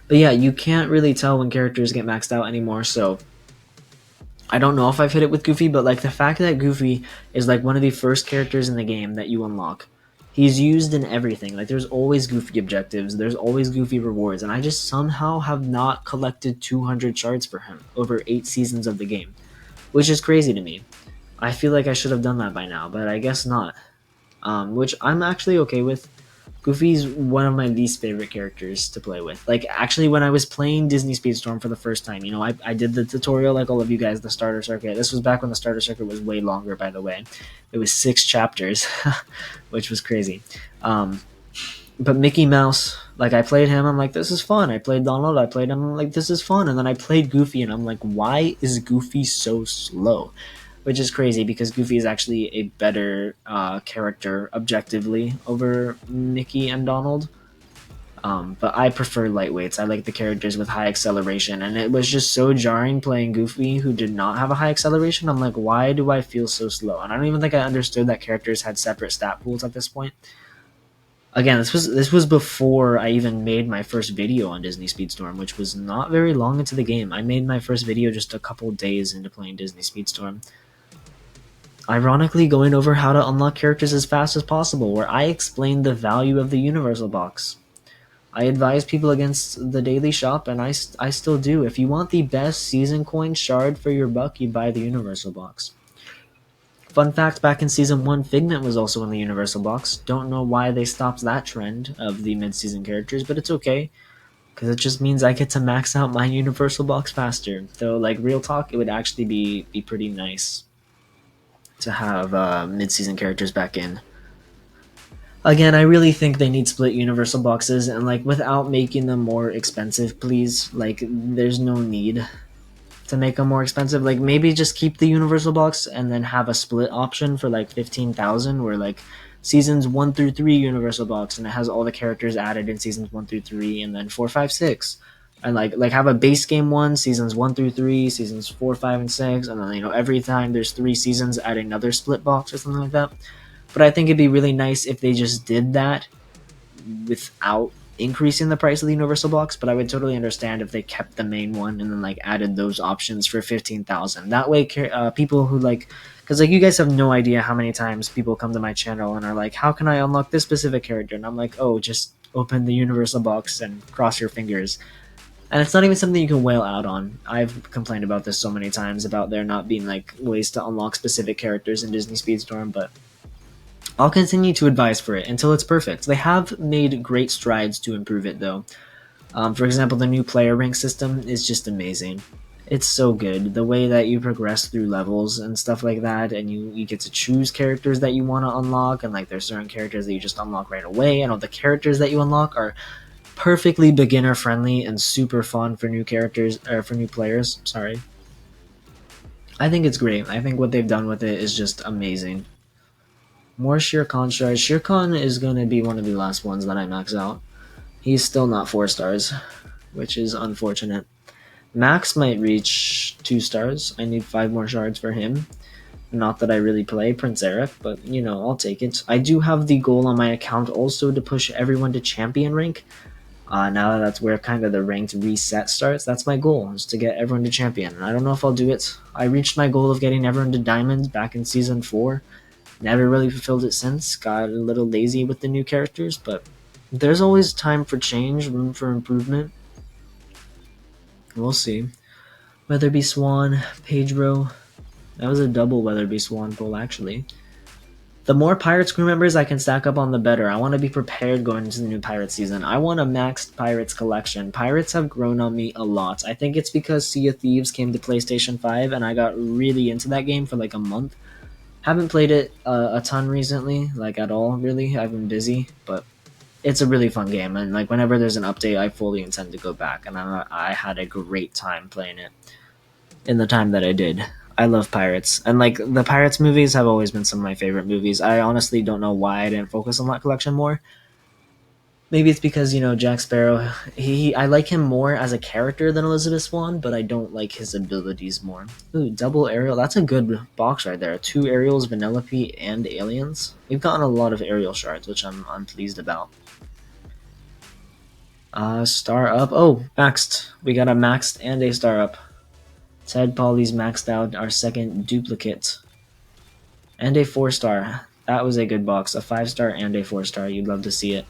But yeah, you can't really tell when characters get maxed out anymore, so I don't know if I've hit it with Goofy, but the fact that Goofy is one of the first characters in the game that you unlock. He's used in everything. There's always Goofy objectives, there's always Goofy rewards, and I just somehow have not collected 200 shards for him over 8 seasons of the game, which is crazy to me. I feel like I should have done that by now, but I guess not. Which I'm actually okay with. Goofy's one of my least favorite characters to play with. Actually, when I was playing Disney Speedstorm for the first time, I did the tutorial like all of you guys, the starter circuit. This was back when the starter circuit was way longer, by the way. It was 6 chapters, which was crazy. But Mickey Mouse, I played him, I'm like, this is fun. I played Donald, I played him, I'm like, this is fun. And then I played Goofy, and I'm like, why is Goofy so slow? Which is crazy because Goofy is actually a better character objectively over Mickey and Donald. But I prefer lightweights. I like the characters with high acceleration, and it was just so jarring playing Goofy who did not have a high acceleration. I'm like, why do I feel so slow? And I don't even think I understood that characters had separate stat pools at this point. Again, this was before I even made my first video on Disney Speedstorm, which was not very long into the game. I made my first video just a couple days into playing Disney Speedstorm. Ironically, going over how to unlock characters as fast as possible, where I explained the value of the Universal Box. I advise people against the daily shop, and I still do. If you want the best season coin shard for your buck, you buy the Universal Box. Fun fact, back in Season 1, Figment was also in the Universal Box. Don't know why they stopped that trend of the mid-season characters, but it's okay, because it just means I get to max out my Universal Box faster. Though, real talk, it would actually be pretty nice to have mid-season characters back in. Again, I really think they need split Universal Boxes, and without making them more expensive, please. There's no need to make them more expensive. Maybe just keep the Universal Box and then have a split option for 15,000, where seasons 1 through 3 Universal Box, and it has all the characters added in seasons 1 through 3, and then 4, 5, 6. And have a base game one, seasons 1 through 3, seasons 4, 5, and 6, and then every time there's 3 seasons, add another split box or something like that. But I think it'd be really nice if they just did that without increasing the price of the Universal Box. But I would totally understand if they kept the main one and then added those options for 15,000. That way, people who because you guys have no idea how many times people come to my channel and are like, how can I unlock this specific character? And I'm like, oh, just open the Universal Box and cross your fingers. And it's not even something you can wail out on. I've complained about this so many times, about there not being ways to unlock specific characters in Disney Speedstorm, but I'll continue to advise for it until it's perfect. They have made great strides to improve it, though. For example, the new player rank system is just amazing. It's so good. The way that you progress through levels and stuff like that, and you get to choose characters that you want to unlock, and there's certain characters that you just unlock right away, and all the characters that you unlock are perfectly beginner friendly and super fun for new characters, or for new players. Sorry. I think it's great. I think what they've done with it is just amazing. More Shere Khan shards. Shere Khan is going to be one of the last ones that I max out. He's still not 4 stars, which is unfortunate. Max might reach 2 stars. I need 5 more shards for him. Not that I really play Prince Eric, but you know, I'll take it. I do have the goal on my account also to push everyone to champion rank. Now that that's where kind of the ranked reset starts, that's my goal, is to get everyone to champion. And I don't know if I'll do it. I reached my goal of getting everyone to diamonds back in season 4. Never really fulfilled it since. Got a little lazy with the new characters, but there's always time for change, room for improvement. We'll see. Weatherby Swan, Pedro. That was a double Weatherby Swan pull, actually. The more Pirates crew members I can stack up on, the better. I want to be prepared going into the new Pirates season. I want a maxed Pirates collection. Pirates have grown on me a lot. I think it's because Sea of Thieves came to PlayStation 5 and I got really into that game for like a month. Haven't played it a ton recently, like at all, really. I've been busy, but it's a really fun game. And like whenever there's an update, I fully intend to go back. And I had a great time playing it in the time that I did. I love Pirates, and like the Pirates movies have always been some of my favorite movies. I honestly don't know why I didn't focus on that collection more. Maybe it's because Jack Sparrow. I like him more as a character than Elizabeth Swann, but I don't like his abilities more. Ooh, double Ariel. That's a good box right there. 2 Ariels, Vanellope, and Aliens. We've gotten a lot of Ariel shards, which I'm pleased about. Star up. Oh, maxed. We got a maxed and a star up. Ted Polly's maxed out our second duplicate. And a 4-star. That was a good box. A 5-star and a 4-star. You'd love to see it.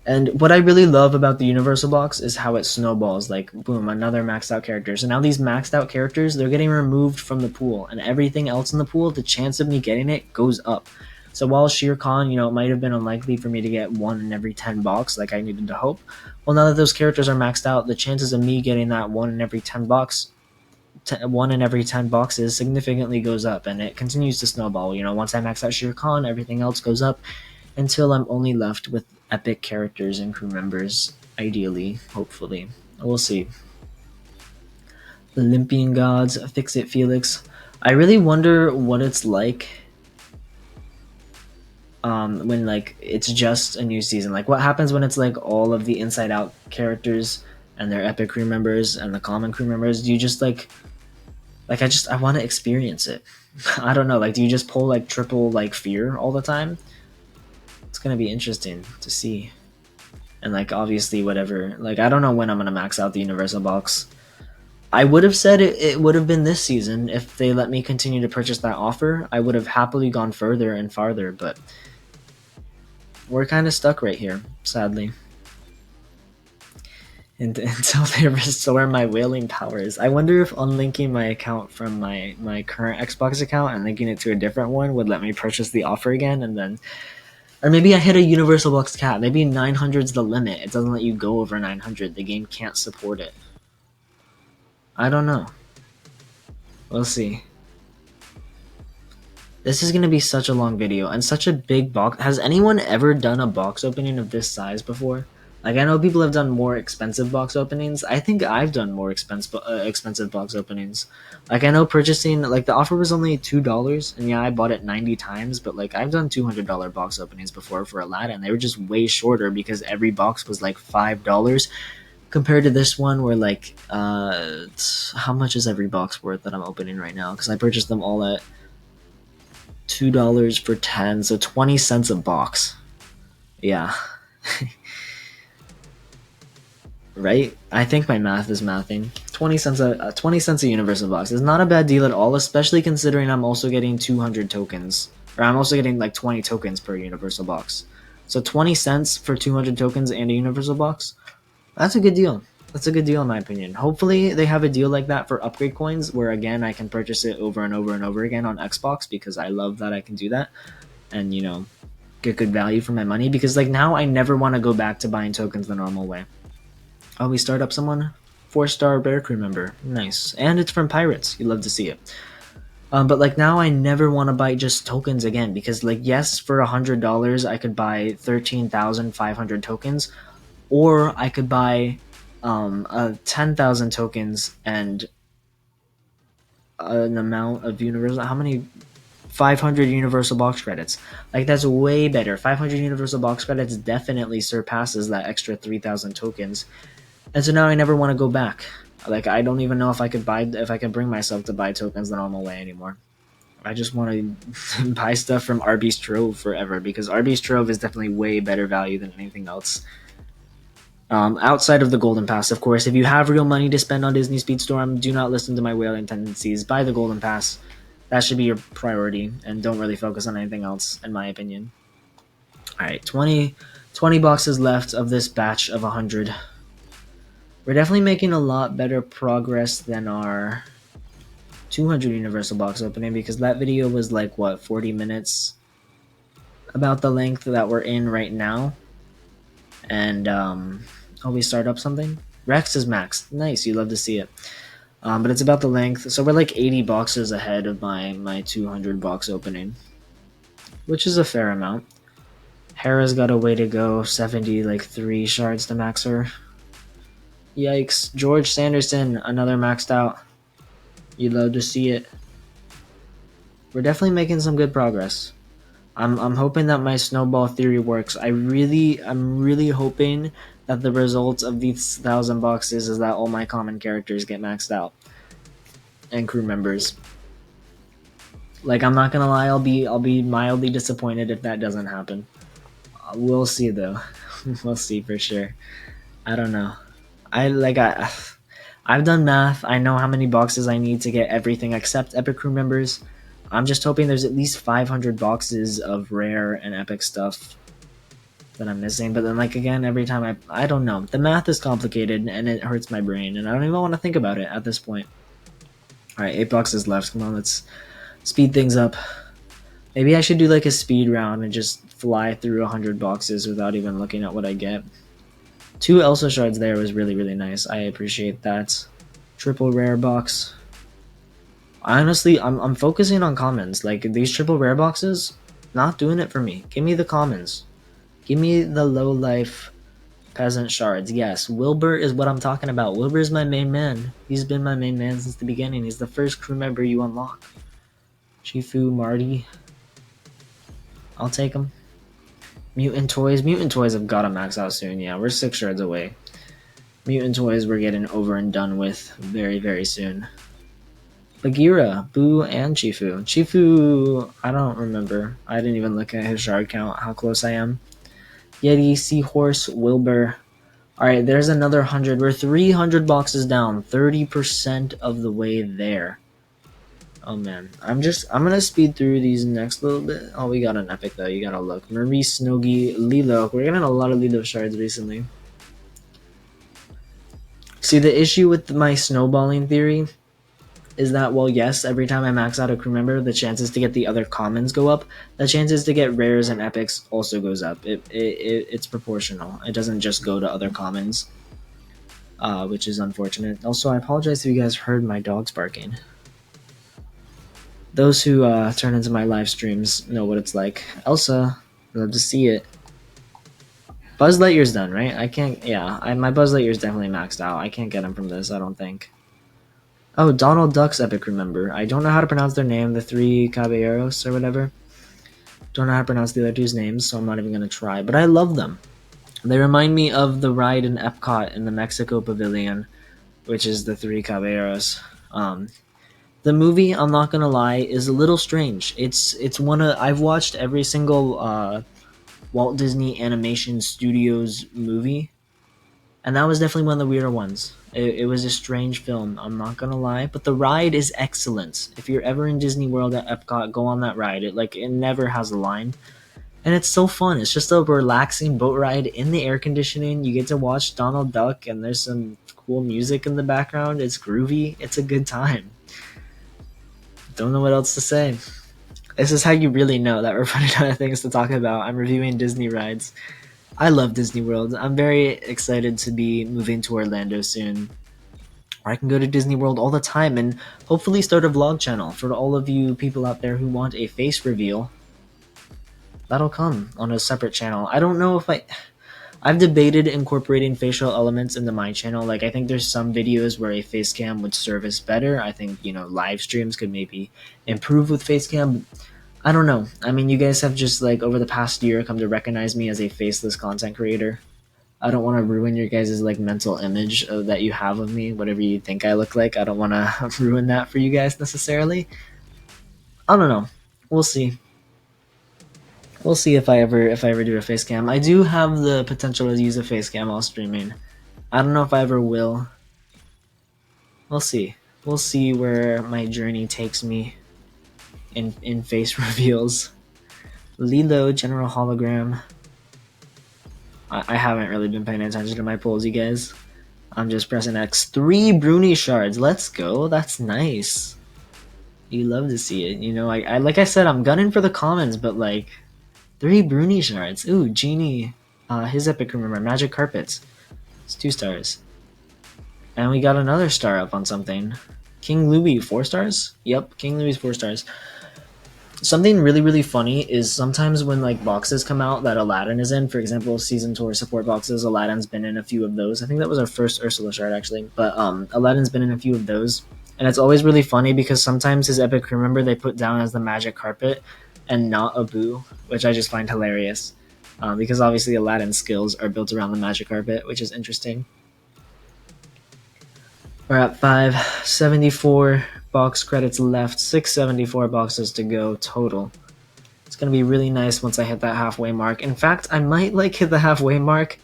And what I really love about the Universal Box is how it snowballs. Like, boom, another maxed out character. So now these maxed out characters, they're getting removed from the pool. And everything else in the pool, the chance of me getting it goes up. So while Shere Khan, it might have been unlikely for me to get 1 in every 10 box like I needed to hope. Well, now that those characters are maxed out, the chances of me getting that 1 in every 10 box 1 in every 10 boxes significantly goes up, and it continues to snowball. Once I max out Shere Khan, everything else goes up until I'm only left with epic characters and crew members, ideally, hopefully. We'll see. Olympian Gods, Fix It Felix. I really wonder what it's like when like it's just a new season. Like what happens when it's like all of the Inside Out characters and their epic crew members and the common crew members? Do you just like I want to experience it. I don't know. Like, do you just pull like triple like fear all the time? It's gonna be interesting to see. And like obviously whatever. Like I don't know when I'm gonna max out the Universal Box. I would have said it would have been this season if they let me continue to purchase that offer. I would have happily gone further and farther, but we're kind of stuck right here, sadly. And until they restore my whaling powers. I wonder if unlinking my account from my current Xbox account and linking it to a different one would let me purchase the offer again, and then, or maybe I hit a Universal Box cap. Maybe 900 is the limit. It doesn't let you go over 900. The game can't support it. I don't know. We'll see. This is going to be such a long video and such a big box. Has anyone ever done a box opening of this size before? Like, I know people have done more expensive box openings. I think I've done more expensive box openings. Like, I know purchasing, like, the offer was only $2, and yeah, I bought it 90 times, but, like, I've done $200 box openings before for Aladdin. They were just way shorter because every box was, like, $5, compared to this one where, like, how much is every box worth that I'm opening right now? Because I purchased them all at $2 for 10, so 20 cents a box. Yeah. Right? I think my math is mathing. 20 cents a Universal Box is not a bad deal at all, especially considering I'm also getting 200 tokens. Or I'm also getting like 20 tokens per Universal Box. So 20 cents for 200 tokens and a Universal Box? That's a good deal. That's a good deal in my opinion. Hopefully they have a deal like that for upgrade coins where again I can purchase it over and over and over again on Xbox because I love that I can do that. And get good value for my money because like now I never want to go back to buying tokens the normal way. Oh, we start up someone? 4-star bear crew member. Nice. And it's from Pirates. You love to see it. But like now I never want to buy just tokens again because like yes, for $100 I could buy 13,500 tokens, or I could buy 10,000 tokens and an amount of universal. How many? 500 Universal Box credits. Like that's way better. 500 Universal Box credits definitely surpasses that extra 3,000 tokens. And so now I never want to go back. Like, I don't even know if I could bring myself to buy tokens the normal way anymore. I just want to buy stuff from Arby's Trove forever, because Arby's Trove is definitely way better value than anything else. Outside of the Golden Pass, of course, if you have real money to spend on Disney Speedstorm, do not listen to my whaling tendencies. Buy the Golden Pass. That should be your priority, and don't really focus on anything else, in my opinion. Alright, 20 boxes left of this batch of 100. We're definitely making a lot better progress than our 200 Universal Box opening, because that video was like, what, 40 minutes? About the length that we're in right now. And, we start up something? Rex is maxed. Nice, you love to see it. But it's about the length. So we're like 80 boxes ahead of my 200 box opening, which is a fair amount. Hera's got a way to go. 70, like 3 shards to max her. Yikes. George Sanderson, another maxed out. You love to see it. We're definitely making some good progress. I'm hoping that my snowball theory works. I'm really hoping that the result of these 1,000 boxes is that all my common characters get maxed out. And crew members. Like, I'm not gonna lie, I'll be mildly disappointed if that doesn't happen. We'll see though. We'll see for sure. I don't know. I've done math. I know how many boxes I need to get everything except epic crew members. I'm just hoping there's at least 500 boxes of rare and epic stuff that I'm missing. But then, like, again, every time I don't know. The math is complicated and it hurts my brain, and I don't even want to think about it at this point. Alright, 8 boxes left. Come on, let's speed things up. Maybe I should do like a speed round and just fly through 100 boxes without even looking at what I get. 2 Elsa shards there was really, really nice. I appreciate that. Triple rare box. Honestly, I'm focusing on commons. Like, these triple rare boxes, not doing it for me. Give me the commons. Give me the low life peasant shards. Yes, Wilbur is what I'm talking about. Wilbur is my main man. He's been my main man since the beginning. He's the first crew member you unlock. Shifu, Marty. I'll take him. Mutant Toys. Mutant Toys have got to max out soon. Yeah, we're 6 shards away. Mutant Toys we're getting over and done with very, very soon. Bagheera, Boo, and Chifu. Chifu, I don't remember. I didn't even look at his shard count, how close I am. Yeti, Seahorse, Wilbur. Alright, there's another 100. We're 300 boxes down. 30% of the way there. Oh man. I'm gonna speed through these next little bit. Oh, we got an epic though. You gotta look. Maurice, Snogi, Lilo. We're getting a lot of Lilo shards recently. See, the issue with my snowballing theory is that, well, yes, every time I max out a crew member, the chances to get the other commons go up. The chances to get rares and epics also goes up. It's proportional. It doesn't just go to other commons, which is unfortunate. Also, I apologize if you guys heard my dogs barking. Those who turn into my live streams know what it's like. Elsa, love to see it. Buzz Lightyear's done, right? I can't, yeah, my Buzz Lightyear's definitely maxed out. I can't get him from this, I don't think. Oh, Donald Duck's epic remember. I don't know how to pronounce their name, the 3 Caballeros or whatever. Don't know how to pronounce the other 2's names, so I'm not even going to try. But I love them. They remind me of the ride in Epcot in the Mexico Pavilion, which is the 3 Caballeros. The movie, I'm not going to lie, is a little strange. It's one of... I've watched every single Walt Disney Animation Studios movie, and that was definitely one of the weirder ones. It was a strange film, I'm not gonna lie, but the ride is excellent. If you're ever in Disney World at Epcot, go on that ride. It never has a line, and it's so fun. It's just a relaxing boat ride in the air conditioning. You get to watch Donald Duck, and there's some cool music in the background. It's groovy. It's a good time. Don't know what else to say. This is how you really know that we're running out of things to talk about. I'm reviewing Disney rides. I love Disney World. I'm very excited to be moving to Orlando soon, where I can go to Disney World all the time and hopefully start a vlog channel for all of you people out there who want a face reveal. That'll come on a separate channel. I don't know if I've debated incorporating facial elements into my channel. Like, I think there's some videos where a face cam would service better. I think, live streams could maybe improve with face cam. I don't know. I mean, you guys have just, like, over the past year come to recognize me as a faceless content creator. I don't want to ruin your guys' like mental image that you have of me, whatever you think I look like. I don't want to ruin that for you guys necessarily. I don't know. We'll see. We'll see if I ever do a face cam. I do have the potential to use a face cam while streaming. I don't know if I ever will. We'll see. We'll see where my journey takes me in face reveals. Lilo, General Hologram. I haven't really been paying attention to my polls, you guys. I'm just pressing X. 3 Bruni shards. Let's go. That's nice. You love to see it. You know, I like I said, I'm gunning for the commons, but like 3 Bruni shards. Ooh, Genie. His epic remember. Magic carpets. It's 2 stars. And we got another star up on something. King Louis, 4 stars? Yep, King Louis 4 stars. Something really funny is sometimes when like boxes come out that Aladdin is in, for example, season tour support boxes, Aladdin's been in a few of those. I think that was our first Ursula shard actually, but Aladdin's been in a few of those, and it's always really funny because sometimes his epic remember they put down as the magic carpet and not Abu, which I just find hilarious, because obviously Aladdin's skills are built around the magic carpet, which is interesting. We're at 574 box credits left, 674 boxes to go total. It's going to be really nice once I hit that halfway mark. In fact, I might like hit the halfway mark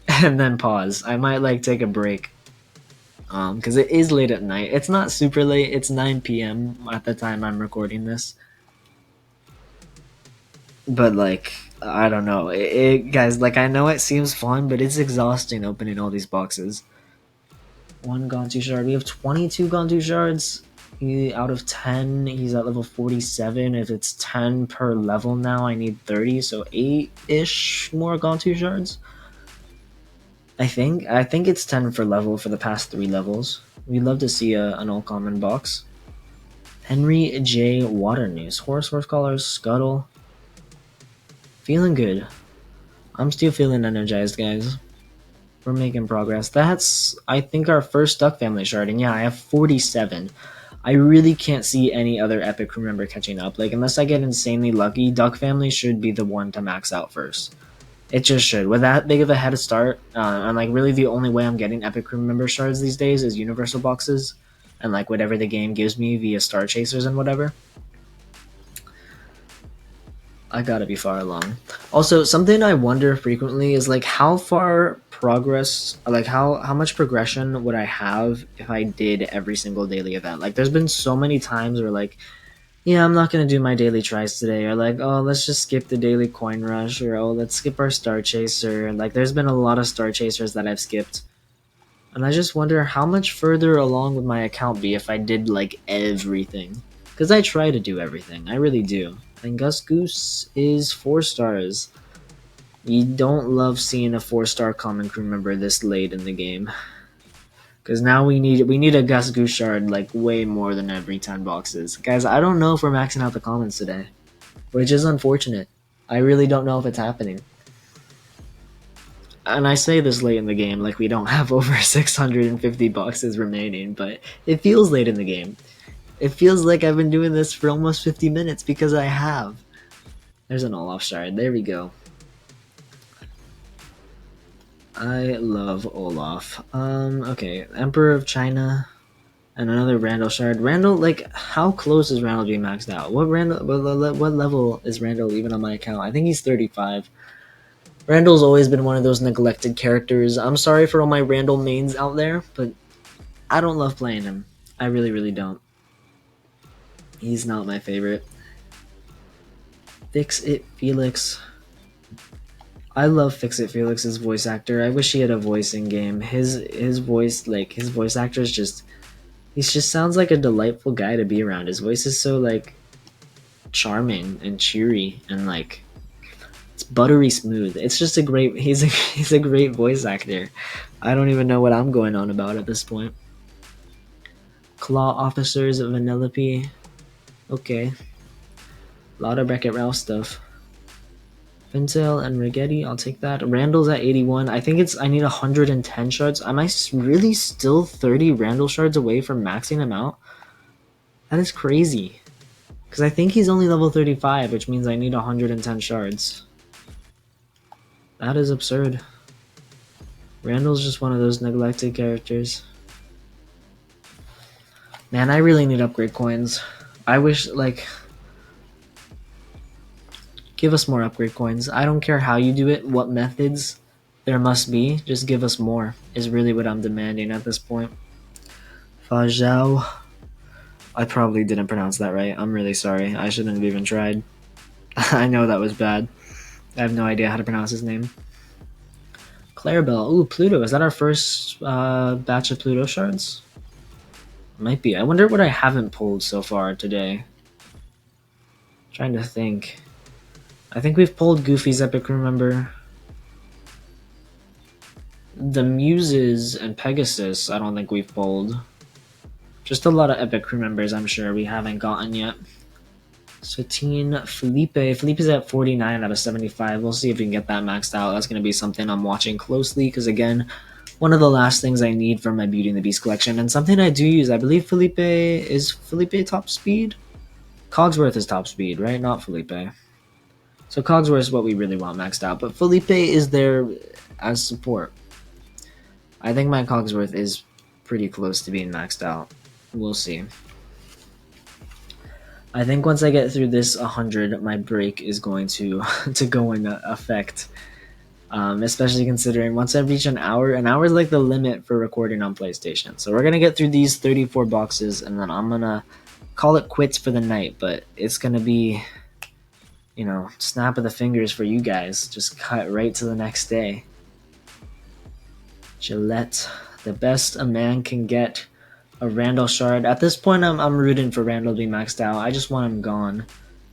and then pause. I might like take a break because it is late at night. It's not super late. It's 9 p.m. at the time I'm recording this. But like, I don't know. Guys, like I know it seems fun, but it's exhausting opening all these boxes. 1 Gontu shard. We have 22 Gontu shards. Out of 10, he's at level 47. If it's 10 per level now, I need 30, so 8-ish more Gontu shards. I think it's 10 per level for the past 3 levels. We'd love to see an all-common box. Henry J. Waternews. Horse Collars, Scuttle. Feeling good. I'm still feeling energized, guys. We're making progress. That's, I think, our first Duck Family shard, and yeah, I have 47. I really can't see any other epic crew member catching up. Like, unless I get insanely lucky, Duck Family should be the one to max out first. It just should. With that big of a head start, and like really the only way I'm getting epic crew member shards these days is universal boxes, and like whatever the game gives me via star chasers and whatever. I gotta be far along. Also, something I wonder frequently is like how far progress, like how much progression would I have if I did every single daily event? Like there's been so many times where like, yeah, I'm not gonna do my daily tries today, or like, oh, let's just skip the daily coin rush, or oh, let's skip our star chaser. Like there's been a lot of star chasers that I've skipped. And I just wonder how much further along would my account be if I did like everything. Because I try to do everything, I really do. And Gus Goose is 4 stars. You don't love seeing a 4-star common crew member this late in the game. Because now we need a Gus Goose shard like way more than every 10 boxes. Guys, I don't know if we're maxing out the commons today. Which is unfortunate. I really don't know if it's happening. And I say this late in the game like we don't have over 650 boxes remaining, but it feels late in the game. It feels like I've been doing this for almost 50 minutes because I have. There's an Olaf shard. There we go. I love Olaf. Okay. Emperor of China. And another Randall shard. Randall, like, how close is Randall being maxed out? What level is Randall even on my account? I think he's 35. Randall's always been one of those neglected characters. I'm sorry for all my Randall mains out there, but I don't love playing him. I really don't. He's not my favorite. Fix It Felix. I love Fix It Felix's voice actor. I wish he had a voice in game. His voice, like his voice actor is just, he just sounds like a delightful guy to be around. His voice is so like charming and cheery and like it's buttery smooth. It's just a great, he's a great voice actor. I don't even know what I'm going on about at this point. Claw Officers of Vanellope. Okay. A lot of Beckett Ralph stuff. Fintail and Rigetti, I'll take that. Randall's at 81. I think I need 110 shards. Am I really still 30 Randall shards away from maxing him out? That is crazy. Because I think he's only level 35, which means I need 110 shards. That is absurd. Randall's just one of those neglected characters. Man, I really need upgrade coins. I wish, like, give us more upgrade coins. I don't care how you do it, what methods there must be, just give us more, is really what I'm demanding at this point. Fajao. I probably didn't pronounce that right. I'm really sorry. I shouldn't have even tried. I know that was bad. I have no idea how to pronounce his name. Clarabelle. Ooh, Pluto. Is that our first batch of Pluto shards? Might be. I wonder what I haven't pulled so far today. Trying to think. I think we've pulled Goofy's Epic Remember. The Muses and Pegasus, I don't think we've pulled. Just a lot of Epic Remembers, I'm sure we haven't gotten yet. Satine, Felipe. Felipe's at 49 out of 75. We'll see if we can get that maxed out. That's going to be something I'm watching closely because, again, one of the last things I need for my Beauty and the Beast collection, and something I do use. I believe Felipe is top speed? Cogsworth is top speed, right? Not Felipe. So Cogsworth is what we really want maxed out, but Felipe is there as support. I think my Cogsworth is pretty close to being maxed out. We'll see. I think once I get through this 100, my break is going to go in effect. Especially considering once I reach an hour is like the limit for recording on PlayStation. So we're gonna get through these 34 boxes, and then I'm gonna call it quits for the night. But it's gonna be, snap of the fingers for you guys. Just cut right to the next day. Gillette, the best a man can get. A Randall shard. At this point, I'm rooting for Randall to be maxed out. I just want him gone.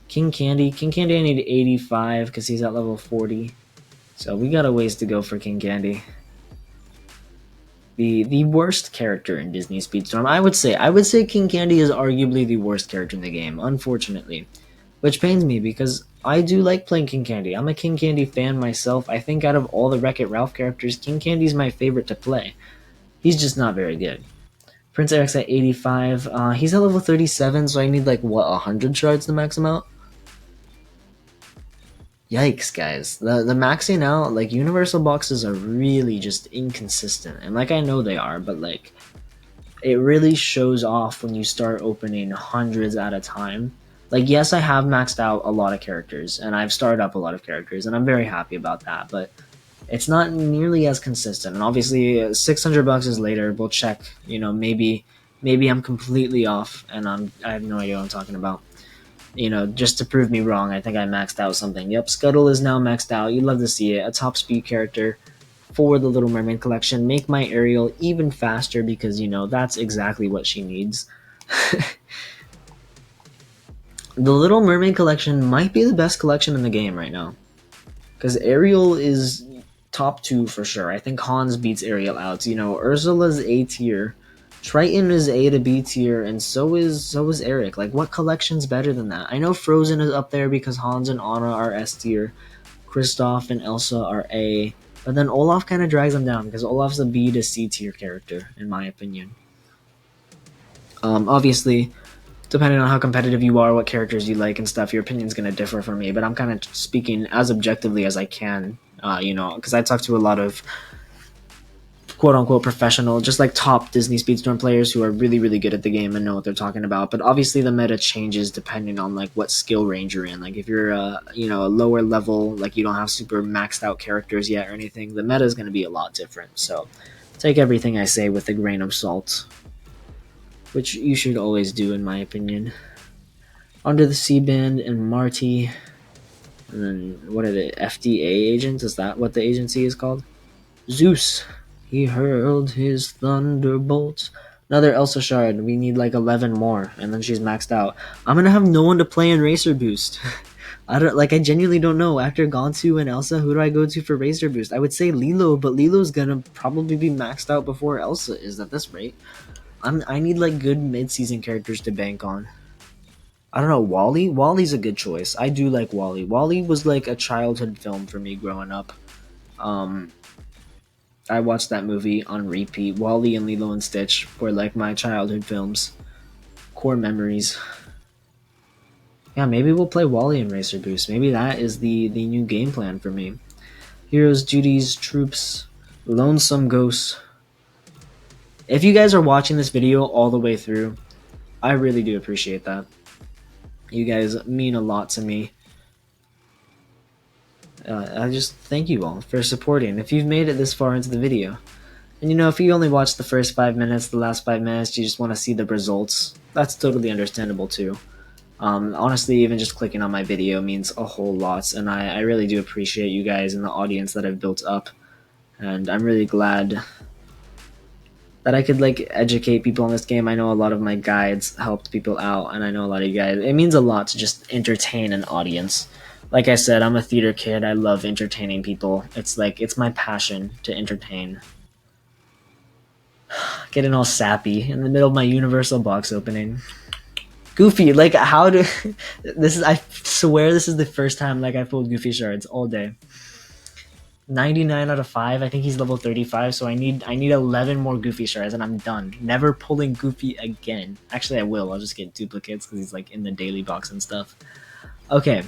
King Candy. King Candy I need 85 because he's at level 40. So we got a ways to go for King Candy. The worst character in Disney Speedstorm. I would say King Candy is arguably the worst character in the game, unfortunately. Which pains me because I do like playing King Candy. I'm a King Candy fan myself. I think out of all the Wreck-It Ralph characters, King Candy's my favorite to play. He's just not very good. Prince Eric's at 85. He's at level 37, so I need 100 shards to max him out? Yikes, guys. The maxing out, universal boxes are really just inconsistent. And I know they are, but it really shows off when you start opening hundreds at a time. Yes, I have maxed out a lot of characters, and I've started up a lot of characters, and I'm very happy about that, but it's not nearly as consistent. And obviously, 600 boxes later, we'll check. Maybe I'm completely off, and I have no idea what I'm talking about. Just to prove me wrong, I think I maxed out something. Yep, Scuttle is now maxed out. You'd love to see it. A top speed character for the Little Mermaid collection. Make my Ariel even faster because that's exactly what she needs. The Little Mermaid collection might be the best collection in the game right now because Ariel is top 2 for sure. I think Hans beats Ariel out. Ursula's A tier, Triton is A to B tier, and so is Eric. What collection's better than that? I know Frozen is up there because Hans and Anna are S tier, Kristoff and Elsa are A, but then Olaf kind of drags them down because Olaf's a B to C tier character in my opinion. Obviously, depending on how competitive you are, what characters you like and stuff, your opinion's going to differ from me, but I'm kind of speaking as objectively as I can. Because I talk to a lot of quote-unquote professional, just top Disney Speedstorm players who are really, really good at the game and know what they're talking about. But obviously the meta changes depending on what skill range you're in. If you're a lower level, you don't have super maxed out characters yet or anything, the meta is going to be a lot different. So take everything I say with a grain of salt, which you should always do in my opinion. Under the Sea Band and Marty. And then, what are the FDA agents? Is that what the agency is called? Zeus. He hurled his thunderbolts. Another Elsa shard. We need 11 more, and then she's maxed out. I'm gonna have no one to play in Racer Boost. I genuinely don't know. After Gontu and Elsa, who do I go to for Racer Boost? I would say Lilo, but Lilo's gonna probably be maxed out before Elsa is at this rate. I need good mid-season characters to bank on. I don't know, Wall-E? Wall-E's a good choice. I do like Wall-E. Wall-E was a childhood film for me growing up. I watched that movie on repeat. Wall-E and Lilo and Stitch were my childhood films. Core memories. Yeah, maybe we'll play Wall-E in Racer Boost. Maybe that is the new game plan for me. Heroes, duties, troops. Lonesome Ghost. If you guys are watching this video all the way through, I really do appreciate that. You guys mean a lot to me. I just thank you all for supporting. If you've made it this far into the video, and if you only watch the first 5 minutes, the last 5 minutes, you just want to see the results, that's totally understandable too. Honestly, even just clicking on my video means a whole lot, and I really do appreciate you guys and the audience that I've built up, and I'm really glad that I could educate people on this game. I know a lot of my guides helped people out, and I know a lot of you guys. It means a lot to just entertain an audience. Like I said, I'm a theater kid. I love entertaining people. It's my passion to entertain. Getting all sappy in the middle of my Universal box opening. Goofy, how do this is? I swear this is the first time I pulled Goofy shards all day. 99 out of 5. I think he's level 35, so I need 11 more Goofy shards and I'm done. Never pulling Goofy again. Actually, I will. I'll just get duplicates because he's in the daily box and stuff. Okay,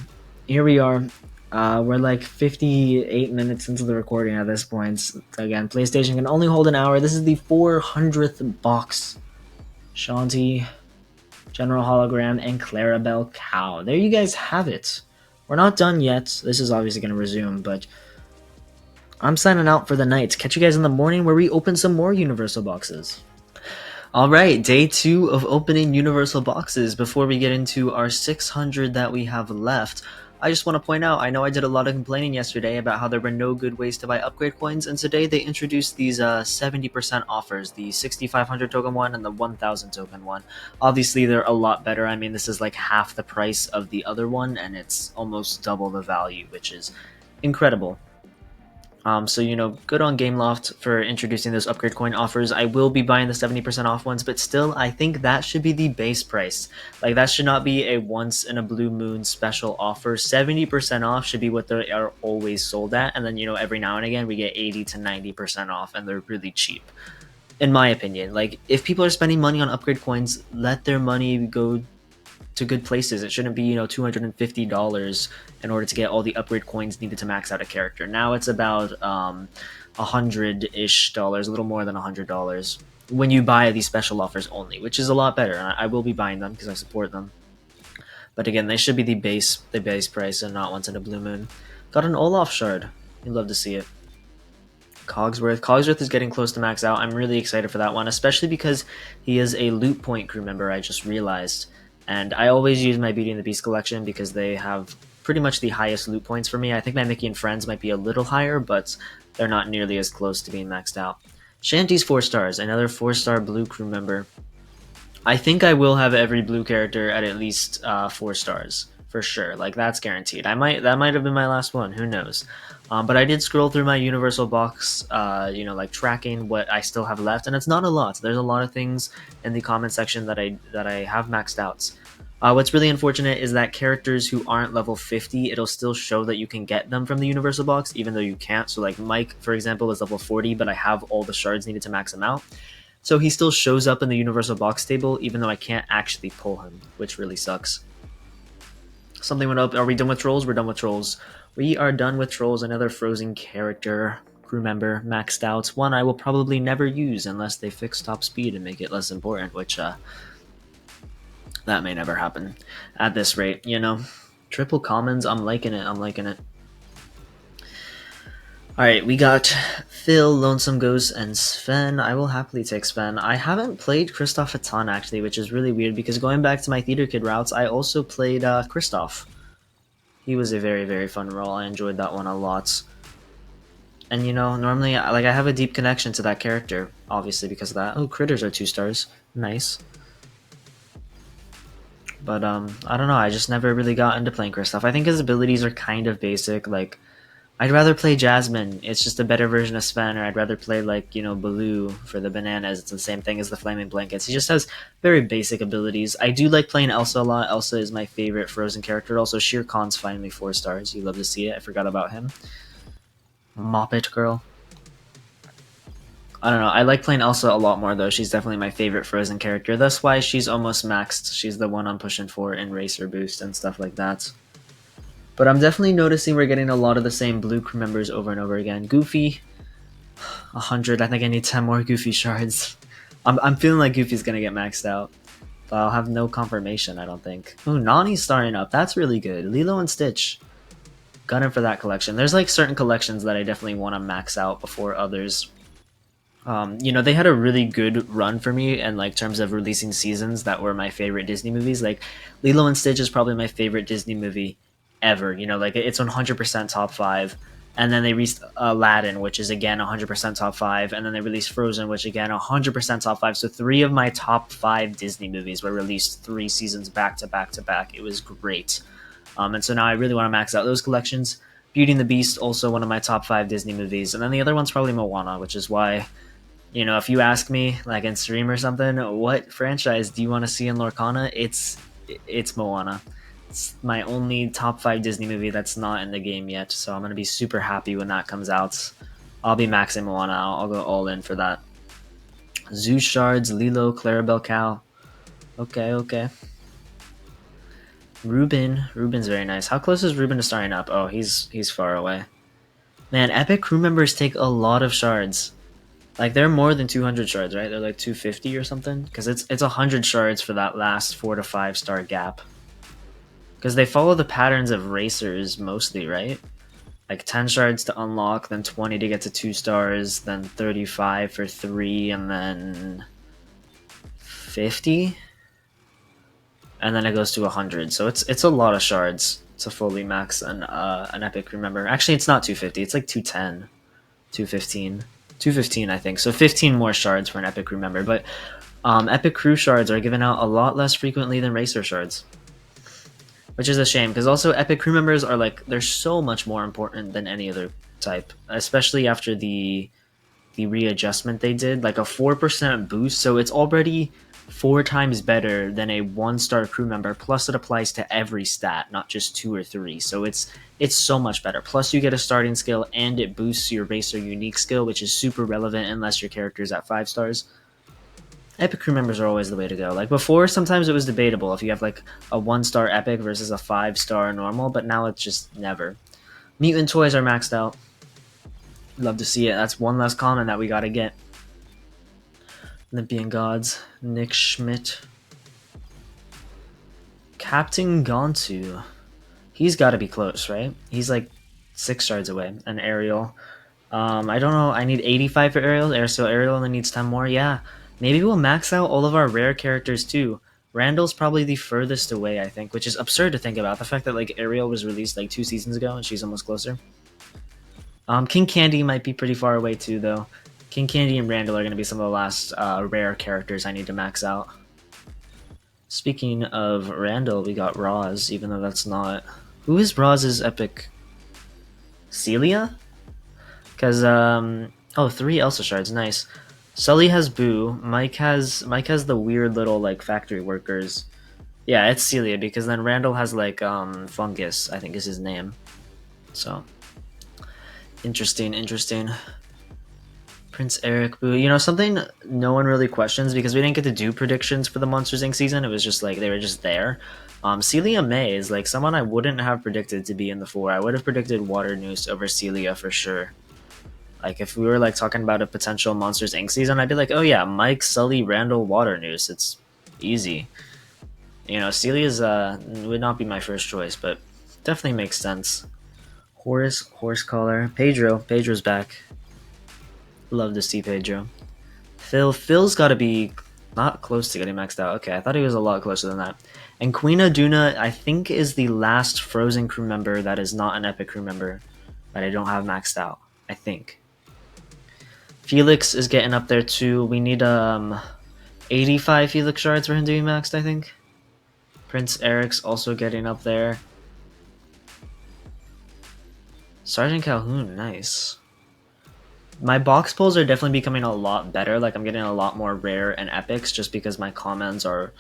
here we are. We're 58 minutes into the recording at this point. Again, PlayStation can only hold an hour. This is the 400th box. Shanti, General Hologram, and Clarabelle Cow. There you guys have it. We're not done yet. This is obviously going to resume, but I'm signing out for the night. Catch you guys in the morning where we open some more Universal boxes. Alright, day 2 of opening Universal boxes. Before we get into our 600 that we have left, I just want to point out, I know I did a lot of complaining yesterday about how there were no good ways to buy upgrade coins, and today they introduced these 70% offers, the 6,500 token one and the 1,000 token one. Obviously, they're a lot better. I mean, this is half the price of the other one, and it's almost double the value, which is incredible. So, good on Gameloft for introducing those upgrade coin offers. I will be buying the 70% off ones, but still, I think that should be the base price. That should not be a once-in-a-blue moon special offer. 70% off should be what they are always sold at, and then, every now and again, we get 80 to 90% off, and they're really cheap. In my opinion, if people are spending money on upgrade coins, let their money go to good places. It shouldn't be, $250 in order to get all the upgrade coins needed to max out a character. Now it's about $100-ish, a little more than $100 when you buy these special offers only, which is a lot better. And I will be buying them because I support them. But again, they should be the base price and not once in a blue moon. Got an Olaf shard. You'd love to see it. Cogsworth is getting close to max out. I'm really excited for that one, especially because he is a loot point crew member, I just realized. And I always use my Beauty and the Beast collection because they have pretty much the highest loot points for me. I think my Mickey and Friends might be a little higher, but they're not nearly as close to being maxed out. Shanty's 4 stars, another 4-star blue crew member. I think I will have every blue character at least 4 stars, for sure. That's guaranteed. That might have been my last one, who knows. But I did scroll through my Universal box, tracking what I still have left, and it's not a lot. There's a lot of things in the comment section that I have maxed out. What's really unfortunate is that characters who aren't level 50, it'll still show that you can get them from the Universal box, even though you can't. So Mike, for example, is level 40, but I have all the shards needed to max him out. So he still shows up in the Universal box table, even though I can't actually pull him, which really sucks. Something went up. Are we done with trolls? We're done with trolls. We are done with trolls. Another frozen character, crew member, maxed out. One I will probably never use unless they fix top speed and make it less important, which that may never happen at this rate, Triple commons, I'm liking it. Alright, we got Phil, Lonesome Ghost, and Sven. I will happily take Sven. I haven't played Kristoff a ton, actually, which is really weird, because going back to my Theater Kid routes, I also played Kristoff. He was a very, very fun role. I enjoyed that one a lot. And, normally, I have a deep connection to that character, obviously, because of that. Oh, Critters are 2 stars. Nice. But, I don't know, I just never really got into playing Kristoff. I think his abilities are kind of basic, I'd rather play Jasmine, it's just a better version of Sven, or I'd rather play, Baloo for the bananas, it's the same thing as the Flaming Blankets. He just has very basic abilities. I do like playing Elsa a lot. Elsa is my favorite Frozen character. Also, Shere Khan's finally 4 stars. You love to see it. I forgot about him. Moppet Girl. I don't know, I like playing Elsa a lot more though. She's definitely my favorite Frozen character. That's why she's almost maxed. She's the one I'm pushing for in Racer Boost and stuff like that. But I'm definitely noticing we're getting a lot of the same blue crew members over and over again. Goofy. 100. I think I need 10 more Goofy shards. I'm feeling like Goofy's gonna get maxed out. But I'll have no confirmation, I don't think. Ooh, Nani's starting up. That's really good. Lilo and Stitch. Gunning for that collection. There's like certain collections that I definitely want to max out before others. You know, they had a really good run for me in like terms of releasing seasons that were my favorite Disney movies. Like Lilo and Stitch is probably my favorite Disney movie ever. You know, like it's 100% top five. And then they released Aladdin, which is again 100% top five. And then they released Frozen, which again 100% top five. So three of my top five Disney movies were released 3 seasons back to back to back. It was great. And so now I really want to max out those collections. Beauty and the Beast, also one of my top five Disney movies. And then the other one's probably Moana, which is why, you know, if you ask me, like in stream or something, what franchise do you want to see in Lorcana? It's Moana. It's my only top five Disney movie that's not in the game yet, so I'm gonna be super happy when that comes out. I'll be maxing Moana. I'll go all in for that. Zoo Shards, Lilo, Clarabelle Cow. Okay, okay. Ruben's very nice. How close is Ruben to starting up? Oh, he's far away. Man, epic crew members take a lot of shards. Like they're more than 200 shards, right? They're like 250 or something, because it's 100 shards for that last 4 to 5 star gap. Because they follow the patterns of racers mostly, right? Like 10 shards to unlock, then 20 to get to 2 stars, then 35 for 3, and then 50, and then it goes to 100. So it's a lot of shards to fully max an epic crew member. Actually, it's not 250. It's like 210, 215. 215, I think. So 15 more shards for an epic crew member. But epic crew shards are given out a lot less frequently than racer shards, which is a shame, because also epic crew members are like, they're so much more important than any other type, especially after the readjustment they did, like a 4% boost. So it's already 4 times better than a 1-star crew member, plus it applies to every stat, not just 2 or 3. So it's so much better. Plus you get a starting skill, and it boosts your racer unique skill, which is super relevant unless your character's at 5 stars. Epic crew members are always the way to go. Like before, sometimes it was debatable if you have like a 1-star epic versus a 5-star normal, but now it's just never. Mutant toys are maxed out. Love to see it. That's one less common that we gotta get. Olympian Gods, Nick Schmidt. Captain Gontu. He's gotta be close, right? He's like 6 shards away. And Ariel. I don't know. I need 85 for Ariel. So Ariel only needs 10 more. Yeah. Maybe we'll max out all of our rare characters too. Randall's probably the furthest away, I think, which is absurd to think about. The fact that like Ariel was released like 2 seasons ago and she's almost closer. King Candy might be pretty far away too, though. King Candy and Randall are going to be some of the last rare characters I need to max out. Speaking of Randall, we got Roz, even though that's not... Who is Roz's epic? Celia? Because, oh, 3 Elsa shards, nice. Sully has Boo. Mike has the weird little, like, factory workers. Yeah, it's Celia, because then Randall has, like, Fungus, I think is his name. So... Interesting. Prince Eric, Boo. You know, something no one really questions, because we didn't get to do predictions for the Monsters Inc. season. It was just like, they were just there. Celia May is like someone I wouldn't have predicted to be in the 4. I would have predicted Water Noose over Celia for sure. Like, if we were like talking about a potential Monsters Inc. season, I'd be like, oh yeah, Mike, Sully, Randall, Water Noose. It's easy. You know, Celia's would not be my first choice, but definitely makes sense. Horsecollar. Pedro's back. Love to see Pedro. Phil's got to be not close to getting maxed out. Okay, I thought he was a lot closer than that. And Queen Aduna, I think, is the last Frozen crew member that is not an epic crew member that I don't have maxed out. I think. Felix is getting up there too. We need 85 Felix shards for him to be maxed, I think. Prince Eric's also getting up there. Sergeant Calhoun, nice. My box pulls are definitely becoming a lot better. Like, I'm getting a lot more rare and epics just because my commons are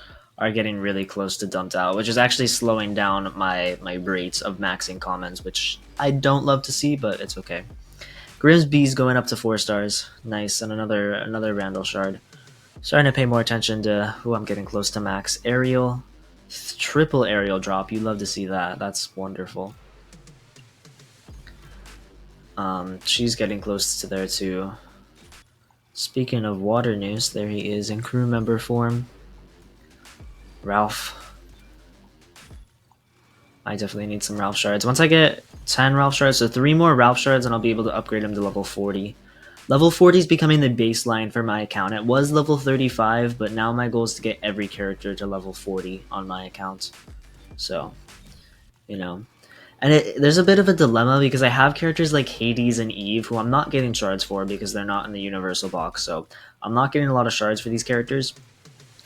getting really close to dumped out, which is actually slowing down my rates of maxing commons, which I don't love to see, but it's okay. Grimsby's going up to 4 stars. Nice, and another Randall shard. Starting to pay more attention to who I'm getting close to max. Ariel, triple Ariel drop. You love to see that. That's wonderful. She's getting close to there too. Speaking of water news, there he is in crew member form. Ralph. I definitely need some Ralph shards. Once I get 10 Ralph shards, so 3 more Ralph shards, and I'll be able to upgrade him to level 40. Level 40 is becoming the baseline for my account. It was level 35, but now my goal is to get every character to level 40 on my account. So, you know. And there's a bit of a dilemma because I have characters like Hades and Eve who I'm not getting shards for because they're not in the universal box. So I'm not getting a lot of shards for these characters.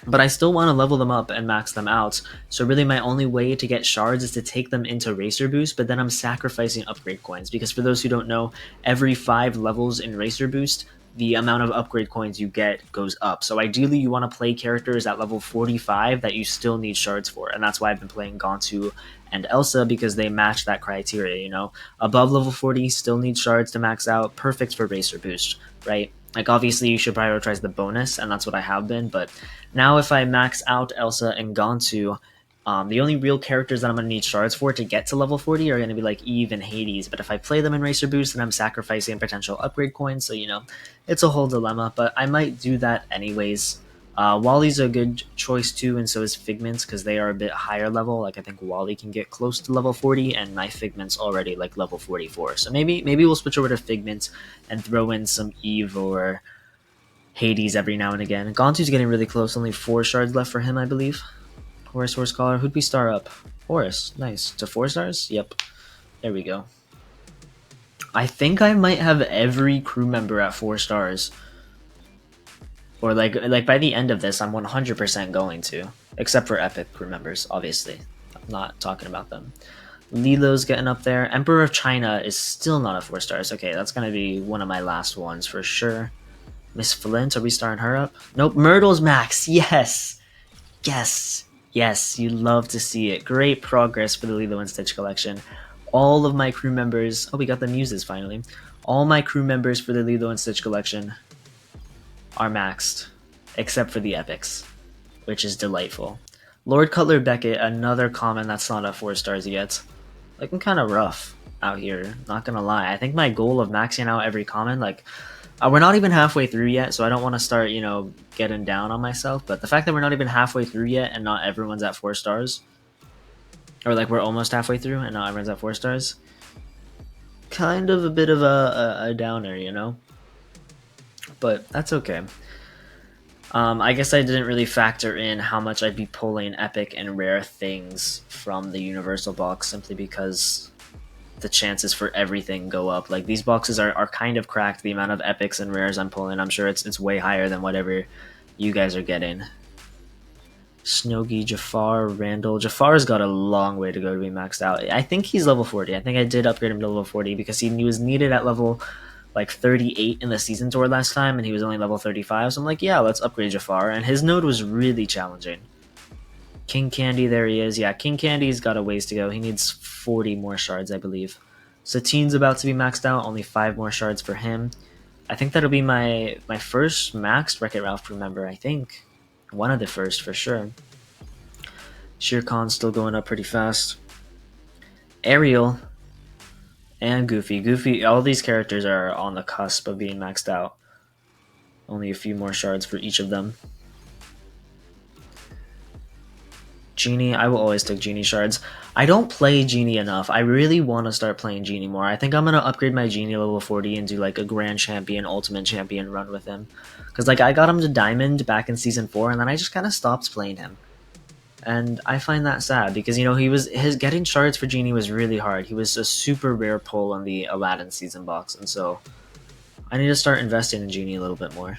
But I still want to level them up and max them out. So really my only way to get shards is to take them into Racer Boost, but then I'm sacrificing upgrade coins. Because for those who don't know, every 5 levels in Racer Boost, the amount of upgrade coins you get goes up. So ideally you want to play characters at level 45 that you still need shards for. And that's why I've been playing Gontu and Elsa, because they match that criteria, you know. Above level 40, still need shards to max out, perfect for Racer Boost, right? Like obviously you should prioritize the bonus, and that's what I have been, but now if I max out Elsa and Gontu, the only real characters that I'm going to need shards for to get to level 40 are going to be like Eve and Hades, but if I play them in Racer Boost, then I'm sacrificing potential upgrade coins, so you know, it's a whole dilemma, but I might do that anyways. Wally's a good choice too, and so is Figments, because they are a bit higher level. Like I think Wally can get close to level 40, and my Figment's already like level 44. So maybe we'll switch over to Figment and throw in some Eve or Hades every now and again. Gontu's getting really close, only 4 shards left for him, I believe. Horus Caller, who'd we star up? Horus, nice. To 4 stars? Yep. There we go. I think I might have every crew member at 4 stars. Or like by the end of this, I'm 100% going to. Except for epic crew members, obviously. I'm not talking about them. Lilo's getting up there. Emperor of China is still not at 4 stars. Okay, that's going to be one of my last ones for sure. Miss Flint, are we starting her up? Nope, Myrtle's max. Yes! Yes! Yes, you love to see it. Great progress for the Lilo and Stitch collection. All of my crew members... Oh, we got the muses finally. All my crew members for the Lilo and Stitch collection are maxed, except for the epics, which is delightful. Lord Cutler Beckett, another common that's not at 4 stars yet. Looking kind of rough out here, not gonna lie. I think my goal of maxing out every common, like, we're not even halfway through yet, so I don't want to start, you know, getting down on myself, but the fact that we're not even halfway through yet and not everyone's at 4 stars, or like we're almost halfway through and not everyone's at 4 stars, kind of a bit of a downer, you know? But that's okay. I guess I didn't really factor in how much I'd be pulling epic and rare things from the universal box, simply because the chances for everything go up. Like, these boxes are kind of cracked. The amount of epics and rares I'm pulling, I'm sure it's way higher than whatever you guys are getting. Snogi, Jafar, Randall. Jafar's got a long way to go to be maxed out. I think he's level 40. I think I did upgrade him to level 40 because he was needed at level like 38 in the season tour last time, and he was only level 35. So I'm like, yeah, let's upgrade Jafar. And his node was really challenging. King Candy, there he is. Yeah, King Candy's got a ways to go. He needs 40 more shards, I believe. Satine's about to be maxed out. Only 5 more shards for him. I think that'll be my first maxed Wreck-It Ralph crew member, I think. One of the first, for sure. Shere Khan's still going up pretty fast. Ariel and Goofy. Goofy, all these characters are on the cusp of being maxed out. Only a few more shards for each of them. Genie, I will always take Genie shards. I don't play Genie enough. I really want to start playing Genie more. I think I'm going to upgrade my Genie level 40 and do like a Grand Champion, Ultimate Champion run with him. Because like I got him to Diamond back in Season 4 and then I just kind of stopped playing him. And I find that sad because, you know, his getting shards for Genie was really hard. He was a super rare pull on the Aladdin season box, and so I need to start investing in Genie a little bit more.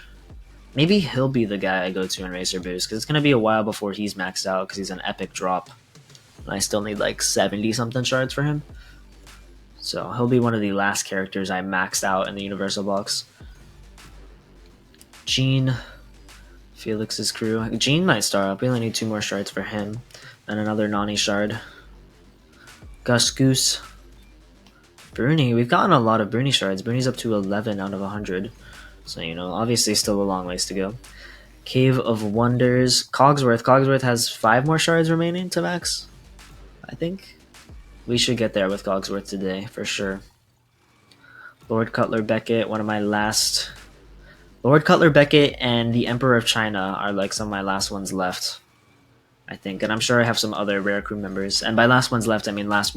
Maybe he'll be the guy I go to in Racer Boost, because it's going to be a while before he's maxed out because he's an epic drop. And I still need like 70-something shards for him. So he'll be one of the last characters I maxed out in the Universal box. Gene... Felix's crew. Gene might star up. We only need 2 more shards for him. And another Nani shard. Gus Goose. Bruni. We've gotten a lot of Bruni shards. Bruni's up to 11 out of 100. So, you know, obviously still a long ways to go. Cave of Wonders. Cogsworth. Cogsworth has 5 more shards remaining to max, I think. We should get there with Cogsworth today, for sure. Lord Cutler Beckett, one of my last Lord Cutler Beckett and the Emperor of China are like some of my last ones left, I think, and I'm sure I have some other rare crew members. And by last ones left, I mean last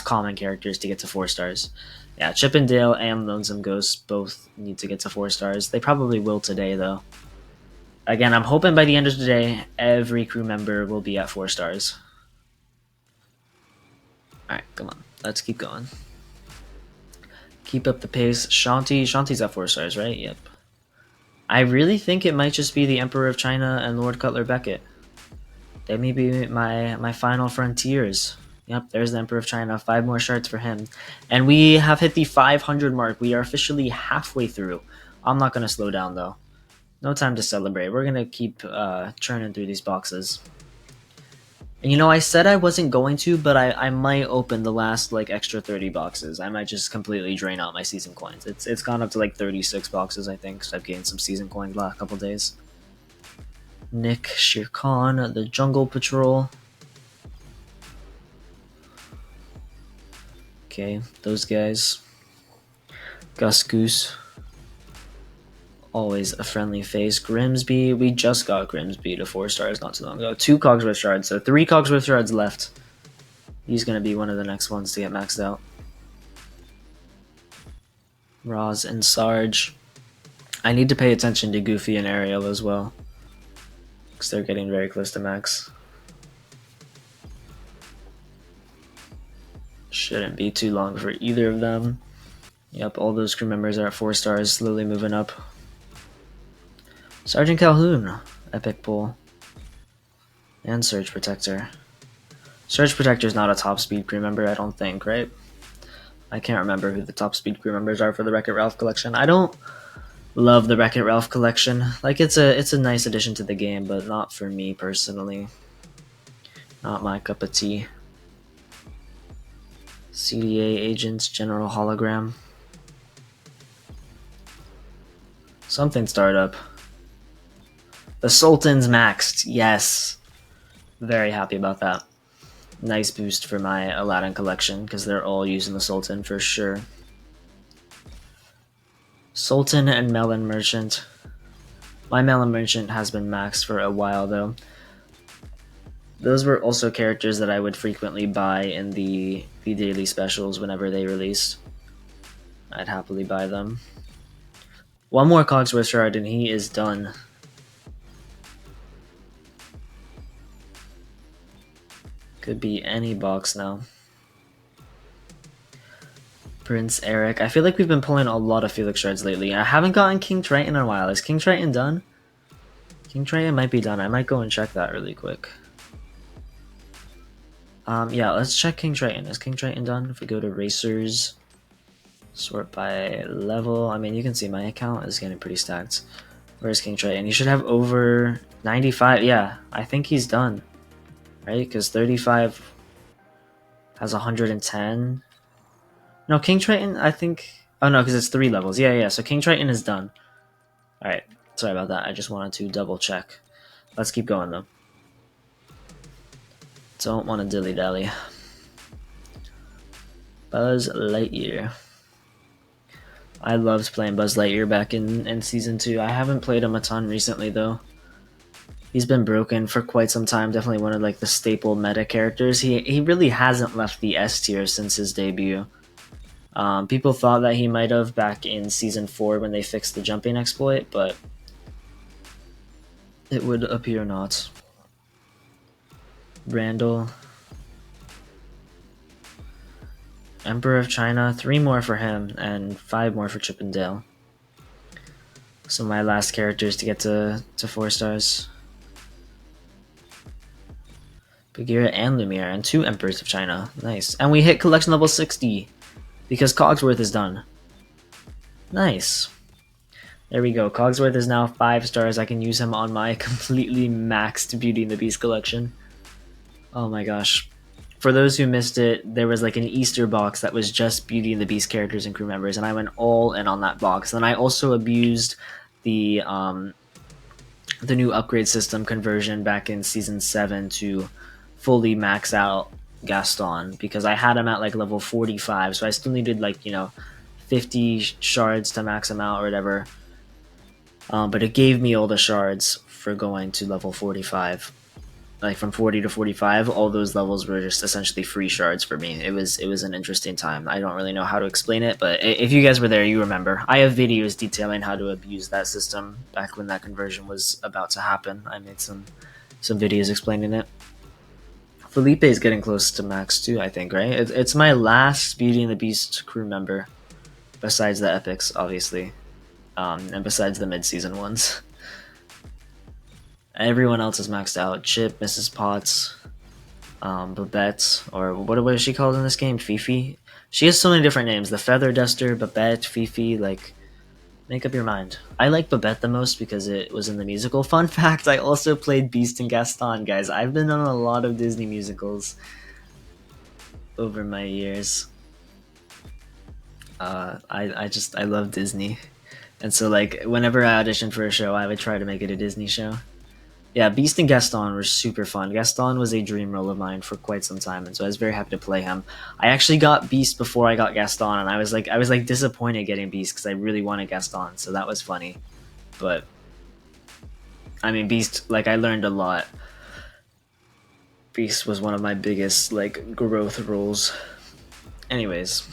common characters to get to 4 stars. Yeah, Chip and Dale and Lonesome Ghost both need to get to 4 stars. They probably will today, though. Again, I'm hoping by the end of today, every crew member will be at 4 stars. Alright, come on. Let's keep going. Keep up the pace. Shanti's at 4 stars, right? Yep. I really think it might just be the Emperor of China and Lord Cutler Beckett. They may be my final frontiers. Yep, there's the Emperor of China. 5 more shards for him. And we have hit the 500 mark. We are officially halfway through. I'm not going to slow down, though. No time to celebrate. We're going to keep churning through these boxes. And you know, I said I wasn't going to, but I might open the last like extra 30 boxes. I might just completely drain out my season coins. It's gone up to like 36 boxes, I think, so I've gained some season coins the last couple days. Nick, Shere Khan, the Jungle Patrol. Okay, those guys. Gus Goose. Always a friendly face. Grimsby, we just got Grimsby to 4 stars not too long ago. 2 Cogsworth shards, so 3 Cogsworth shards left. He's going to be one of the next ones to get maxed out. Roz and Sarge. I need to pay attention to Goofy and Ariel as well, because they're getting very close to max. Shouldn't be too long for either of them. Yep, all those crew members are at 4 stars, slowly moving up. Sergeant Calhoun, epic pull. And Surge Protector. Surge Protector is not a top speed crew member, I don't think, right? I can't remember who the top speed crew members are for the Wreck-It Ralph collection. I don't love the Wreck-It Ralph collection. Like, it's a nice addition to the game, but not for me personally. Not my cup of tea. CDA Agents, General Hologram. Something startup. The Sultan's maxed, yes. Very happy about that. Nice boost for my Aladdin collection, because they're all using the Sultan for sure. Sultan and Melon Merchant. My Melon Merchant has been maxed for a while, though. Those were also characters that I would frequently buy in the daily specials whenever they released. I'd happily buy them. 1 more Cogsworth shard and he is done. Could be any box now. Prince Eric. I feel like we've been pulling a lot of Felix shards lately. I haven't gotten King Triton in a while. Is King Triton done? King Triton might be done. I might go and check that really quick. Yeah, let's check King Triton. Is King Triton done? If we go to Racers, sort by level. I mean, you can see my account is getting pretty stacked. Where's King Triton? He should have over 95. Yeah, I think he's done. Right? Because 35 has 110. No, King Triton, I think... Oh, no, because it's 3 levels. Yeah, so King Triton is done. Alright, sorry about that. I just wanted to double check. Let's keep going, though. Don't want to dilly-dally. Buzz Lightyear. I loved playing Buzz Lightyear back in Season 2. I haven't played him a ton recently, though. He's been broken for quite some time. Definitely one of like the staple meta characters. He really hasn't left the S tier since his debut. People thought that he might have back in Season 4 when they fixed the jumping exploit, but it would appear not. Randall. Emperor of China. 3 more for him, and 5 more for Chip and Dale. So my last characters to get to 4 stars. Bagheera and Lumiere, and 2 Emperors of China. Nice. And we hit collection level 60, because Cogsworth is done. Nice. There we go. Cogsworth is now 5 stars. I can use him on my completely maxed Beauty and the Beast collection. Oh my gosh. For those who missed it, there was like an Easter box that was just Beauty and the Beast characters and crew members, and I went all in on that box. Then I also abused the new upgrade system conversion back in Season 7 to fully max out Gaston, because I had him at like level 45, so I still needed like, 50 shards to max him out or whatever. But it gave me all the shards for going to level 45. Like from 40 to 45, all those levels were just essentially free shards for me. It was an interesting time. I don't really know how to explain it, but if you guys were there, you remember. I have videos detailing how to abuse that system back when that conversion was about to happen. I made some videos explaining it. Felipe is getting close to max too, I think, right? It's my last Beauty and the Beast crew member, besides the epics, obviously, and besides the mid-season ones. Everyone else is maxed out. Chip, Mrs. Potts, Babette, or what is she called in this game? Fifi. She has so many different names. The Feather Duster, Babette, Fifi. Like, make up your mind. I like Babette the most because it was in the musical. Fun fact: I also played Beast and Gaston, guys. I've been on a lot of Disney musicals over my years. I love Disney, and so like whenever I auditioned for a show, I would try to make it a Disney show. Yeah, Beast and Gaston were super fun. Gaston was a dream role of mine for quite some time, and so I was very happy to play him. I actually got Beast before I got Gaston, and I was like disappointed getting Beast because I really wanted Gaston, so that was funny. But I mean, Beast, like I learned a lot. Beast was one of my biggest like growth roles. Anyways,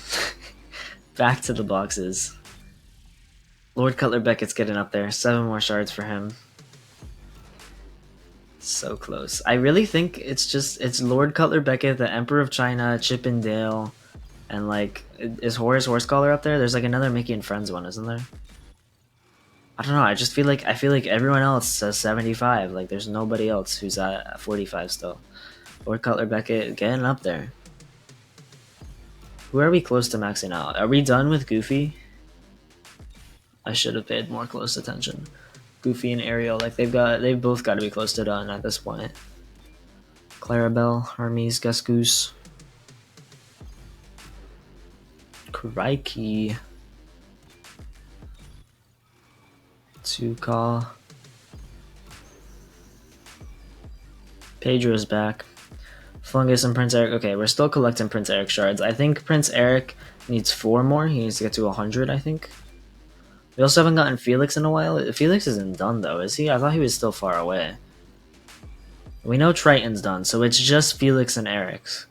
back to the boxes. Lord Cutler Beckett's getting up there. 7 more shards for him. So close. I really think it's Lord Cutler Beckett, the Emperor of China, Chip and Dale, and like is Horace Horsecollar up there? There's like another Mickey and Friends one, isn't there? I don't know. I feel like everyone else says 75. Like there's nobody else who's at 45 still. Lord Cutler Beckett getting up there. Who are we close to maxing out? Are we done with Goofy? I should have paid more close attention. Goofy and Ariel, like they've both got to be close to done at this point. Clarabelle, Hermes, Gus Goose. Crikey. Tuca. Pedro's back. Fungus and Prince Eric. Okay, we're still collecting Prince Eric shards. I think Prince Eric needs 4 more. He needs to get to 100, I think. We also haven't gotten Felix in a while. Felix isn't done though, is he? I thought he was still far away. We know Triton's done, so it's just Felix and Eric's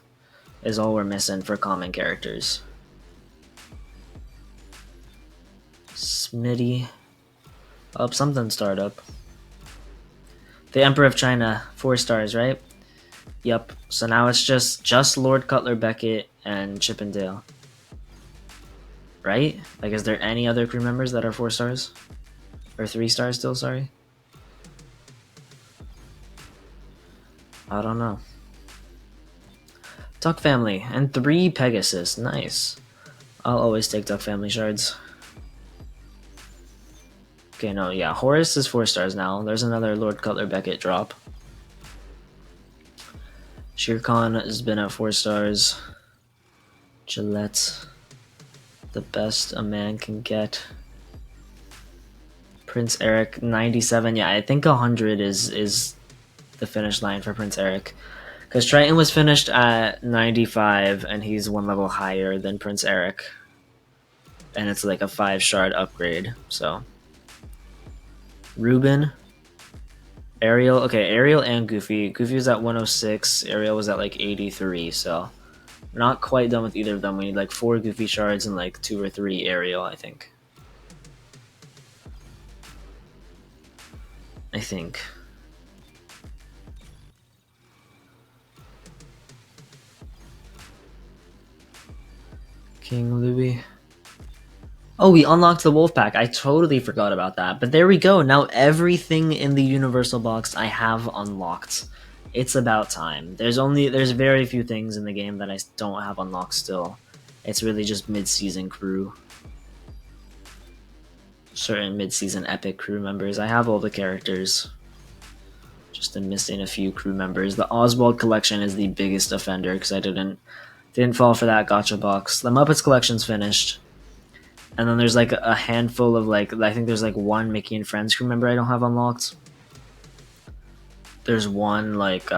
is all we're missing for common characters. Smitty. Oh, something startup. The Emperor of China, 4 stars, right? Yep. So now it's just Lord Cutler Beckett and Chip and Dale. Right? Like, is there any other crew members that are 4 stars? Or 3 stars still, sorry? I don't know. Duck Family and 3 Pegasus. Nice. I'll always take Duck Family shards. Okay, no, yeah. Horace is 4 stars now. There's another Lord Cutler Beckett drop. Shere Khan has been at 4 stars. Gillette. The best a man can get. Prince Eric, 97. Yeah, I think 100 is the finish line for Prince Eric. Because Triton was finished at 95, and he's 1 level higher than Prince Eric. And it's like a 5 shard upgrade, so. Ruben. Ariel. Okay, Ariel and Goofy. Goofy was at 106. Ariel was at like 83, so. Not quite done with either of them. We need like 4 Goofy shards and like 2 or 3 Ariel, I think. King Louis. Oh, we unlocked the wolf pack. I totally forgot about that. But there we go. Now everything in the Universal box I have unlocked. It's about time. There's very few things in the game that I don't have unlocked still. It's really just mid-season crew. Certain mid-season epic crew members. I have all the characters. Just am missing a few crew members. The Oswald collection is the biggest offender because I didn't fall for that gotcha box. The Muppets collection's finished. And then there's like a handful of like, I think there's like 1 Mickey and Friends crew member I don't have unlocked. There's 1 like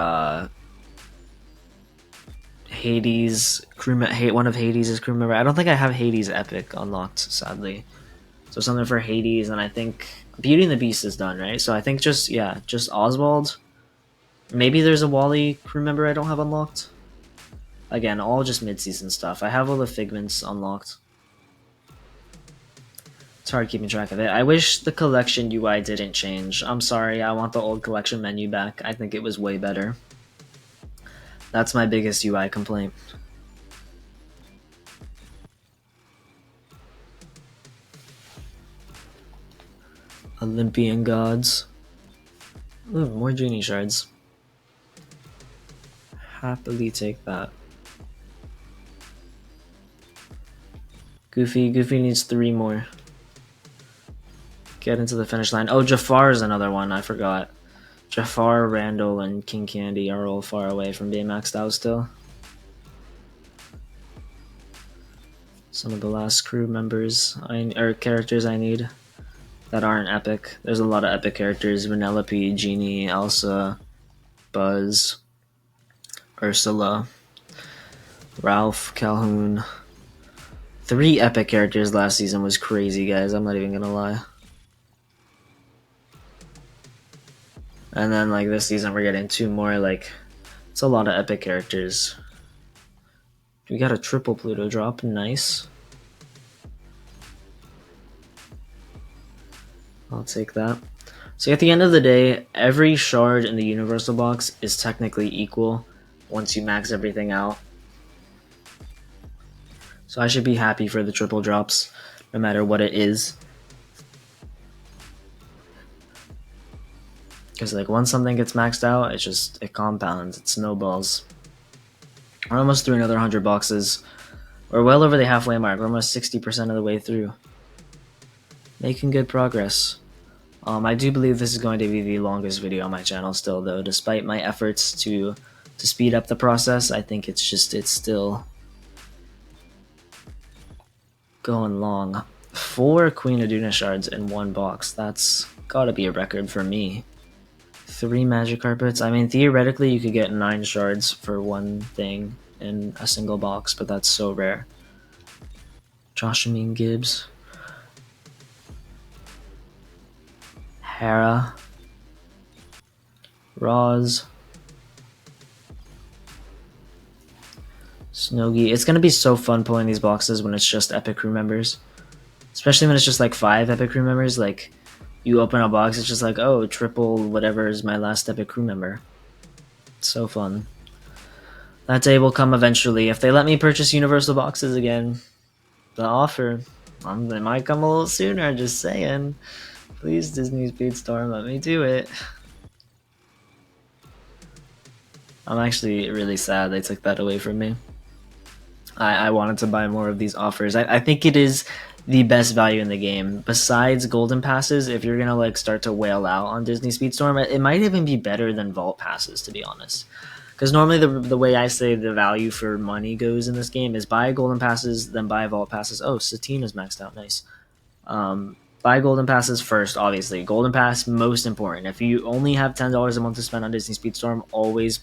Hades one of Hades' crew member. I don't think I have Hades Epic unlocked, sadly. So something for Hades, and I think Beauty and the Beast is done, right? So I think just, yeah, just Oswald. Maybe there's a Wally crew member I don't have unlocked. Again, all just mid-season stuff. I have all the figments unlocked. It's hard keeping track of it. I wish the collection UI didn't change. I'm sorry, I want the old collection menu back. I think it was way better. That's my biggest UI complaint. Olympian gods. Ooh, more genie shards. Happily take that. Goofy needs 3 more. Get into the finish line. Oh, Jafar is another one. I forgot. Jafar, Randall, and King Candy are all far away from being maxed out still. Some of the last crew members or characters I need that aren't epic. There's a lot of epic characters: Vanellope, Genie, Elsa, Buzz, Ursula, Ralph, Calhoun. 3 epic characters last season was crazy, guys. I'm not even gonna lie. And then like this season we're getting 2 more. Like, it's a lot of epic characters. We got a triple Pluto drop, nice. I'll take that. So at the end of the day, every shard in the Universal Box is technically equal once you max everything out. So I should be happy for the triple drops, no matter what it is. Because like once something gets maxed out, it compounds, it snowballs. We're almost through another 100 boxes. We're well over the halfway mark. We're almost 60% of the way through. Making good progress. I do believe this is going to be the longest video on my channel still, though. Despite my efforts to speed up the process, I think it's still going long. 4 Queen Aduna shards in 1 box. That's gotta be a record for me. 3 magic carpets. I mean, theoretically, you could get 9 shards for 1 thing in a single box, but that's so rare. Joshamine Gibbs. Hera. Roz. Snogi. It's gonna be so fun pulling these boxes when it's just epic crew members. Especially when it's just like 5 epic crew members. Like, you open a box, it's just like, oh, triple whatever is my last epic crew member. It's so fun. That day will come eventually. If they let me purchase Universal boxes again, the offer, it might come a little sooner, just saying. Please, Disney Speedstorm, let me do it. I'm actually really sad they took that away from me. I wanted to buy more of these offers. I think it is the best value in the game. Besides golden passes, if you're gonna like start to whale out on Disney Speedstorm, it might even be better than vault passes, to be honest. Because normally the way I say the value for money goes in this game is buy golden passes, then buy vault passes. Oh, Satina's maxed out, nice. Buy golden passes first, obviously. Golden pass, most important. If you only have $10 a month to spend on Disney Speedstorm, always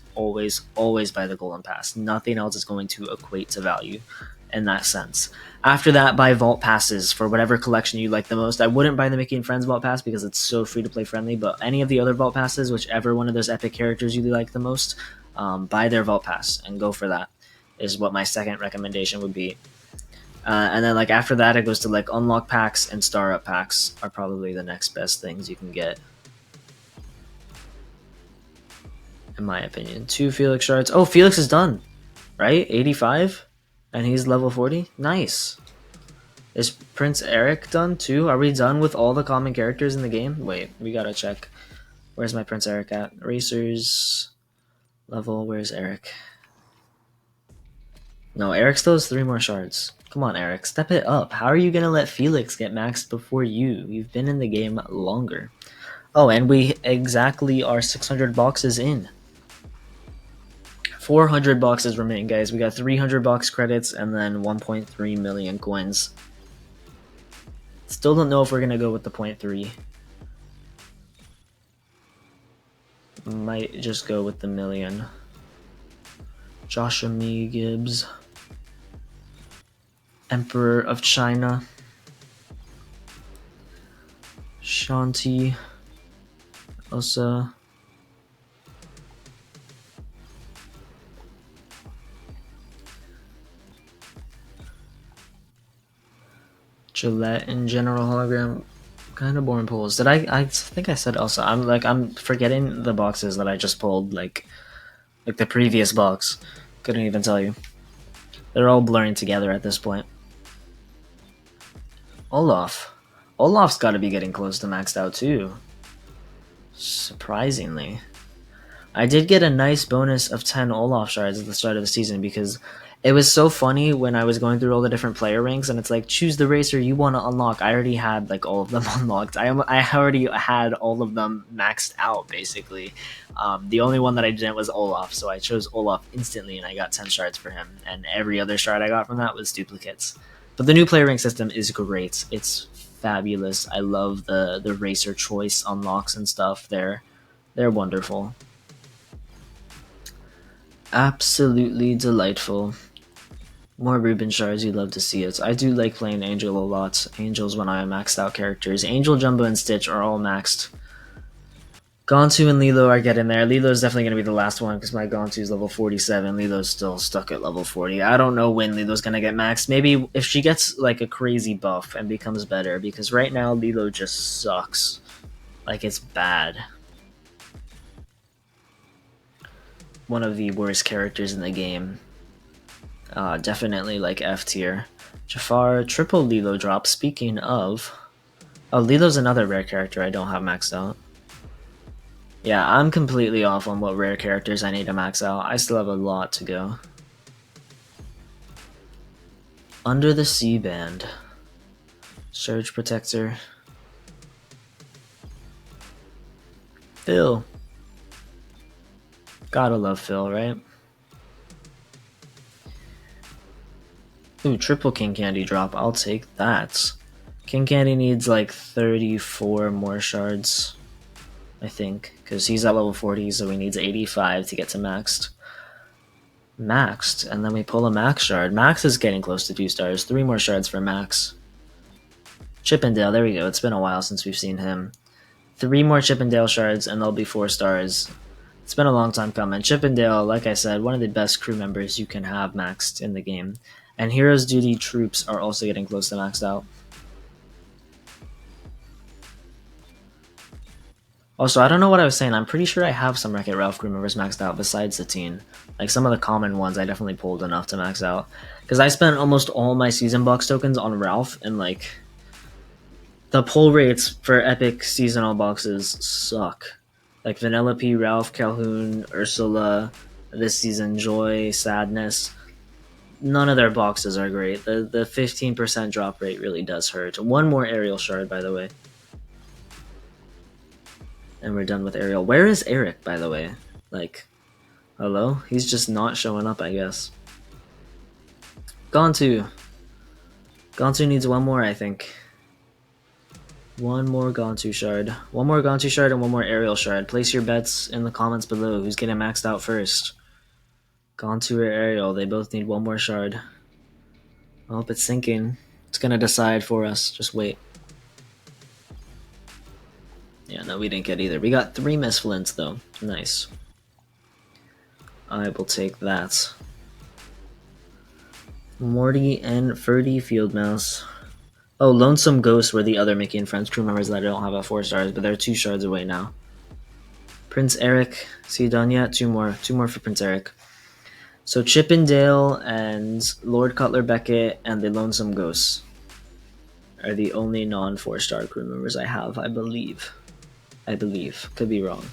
buy the golden pass. Nothing else is going to equate to value in that sense. After that, buy vault passes for whatever collection you like the most. I wouldn't buy the Mickey and Friends vault pass because it's so free to play friendly, but any of the other vault passes, whichever one of those epic characters you like the most, buy their vault pass and go for that, is what my second recommendation would be. And then like after that, it goes to like unlock packs and star up packs are probably the next best things you can get, in my opinion. 2 Felix shards. Oh, Felix is done, right? 85, and he's level 40. Nice. Is Prince Eric done too? Are we done with all the common characters in the game? Wait, we gotta check. Where's my Prince Eric at? Racers level. Where's Eric? No, Eric still has 3 more shards. Come on, Eric, step it up. How are you gonna let Felix get maxed before you? You've been in the game longer. Oh, and we exactly are 600 boxes in. 400 boxes remain, guys. We got 300 box credits and then 1.3 million coins. Still don't know if we're gonna go with the 0.3. Might just go with the million. Joshua Gibbs. Emperor of China. Shanti, Elsa. Gillette in general hologram. Kind of boring pulls. Did I think I said Elsa. I'm forgetting the boxes that I just pulled, like the previous box. Couldn't even tell you. They're all blurring together at this point. Olaf. Olaf's got to be getting close to maxed out too. Surprisingly. I did get a nice bonus of 10 Olaf shards at the start of the season because it was so funny when I was going through all the different player ranks and it's like, choose the racer you want to unlock. I already had like all of them unlocked. I already had all of them maxed out basically. The only one that I didn't was Olaf, so I chose Olaf instantly and I got 10 shards for him. And every other shard I got from that was duplicates. But the new player rank system is great. It's fabulous. I love the racer choice unlocks and stuff. They're wonderful. Absolutely delightful. More Reuben shards, you'd love to see it. I do like playing Angel a lot. Angels when I am maxed out characters. Angel, Jumbo, and Stitch are all maxed. Gontu and Lilo are getting there. Lilo's definitely going to be the last one because my Gontu's level 47. Lilo's still stuck at level 40. I don't know when Lilo's going to get maxed. Maybe if she gets like a crazy buff and becomes better, because right now Lilo just sucks. Like, it's bad. One of the worst characters in the game. Definitely like F tier. Jafar, triple Lilo drop. Speaking of... Oh, Lilo's another rare character I don't have maxed out. Yeah, I'm completely off on what rare characters I need to max out. I still have a lot to go. Under the Sea Band. Surge Protector. Phil. Gotta love Phil, right? Ooh, triple King Candy drop. I'll take that. King Candy needs like 34 more shards, I think, because he's at level 40, so he needs 85 to get to maxed. Maxed, and then we pull a max shard. Max is getting close to 2 stars. 3 more shards for Max. Chippendale, there we go. It's been a while since we've seen him. 3 more Chippendale shards, and they'll be 4 stars. It's been a long time coming. Chippendale, like I said, one of the best crew members you can have maxed in the game. And Heroes Duty troops are also getting close to maxed out. Also, I don't know what I was saying. I'm pretty sure I have some Wreck-It Ralph crew members maxed out besides Satine. Like, some of the common ones I definitely pulled enough to max out. Because I spent almost all my season box tokens on Ralph, and like, the pull rates for epic seasonal boxes suck. Like Vanellope, Ralph, Calhoun, Ursula, this season Joy, Sadness. None of their boxes are great. The 15% drop rate really does hurt. 1 more Ariel shard, by the way. And we're done with Ariel. Where is Eric, by the way? Like, hello? He's just not showing up, I guess. Gontu. Gontu needs 1 more, I think. 1 more Gontu shard. 1 more Gontu shard and 1 more Ariel shard. Place your bets in the comments below. Who's getting maxed out first? Gontu or Ariel? They both need 1 more shard. I hope it's sinking. It's gonna decide for us. Just wait. Yeah, no, we didn't get either. We got 3 Miss Flints, though. Nice. I will take that. Morty and Ferdy Field Mouse. Oh, Lonesome Ghosts were the other Mickey and Friends crew members that I don't have at 4 stars, but they're 2 shards away now. Prince Eric. Is he done yet? 2 more. 2 more for Prince Eric. So Chippendale and Lord Cutler Beckett and the Lonesome Ghosts are the only non-4-star crew members I have, I believe. I believe. Could be wrong.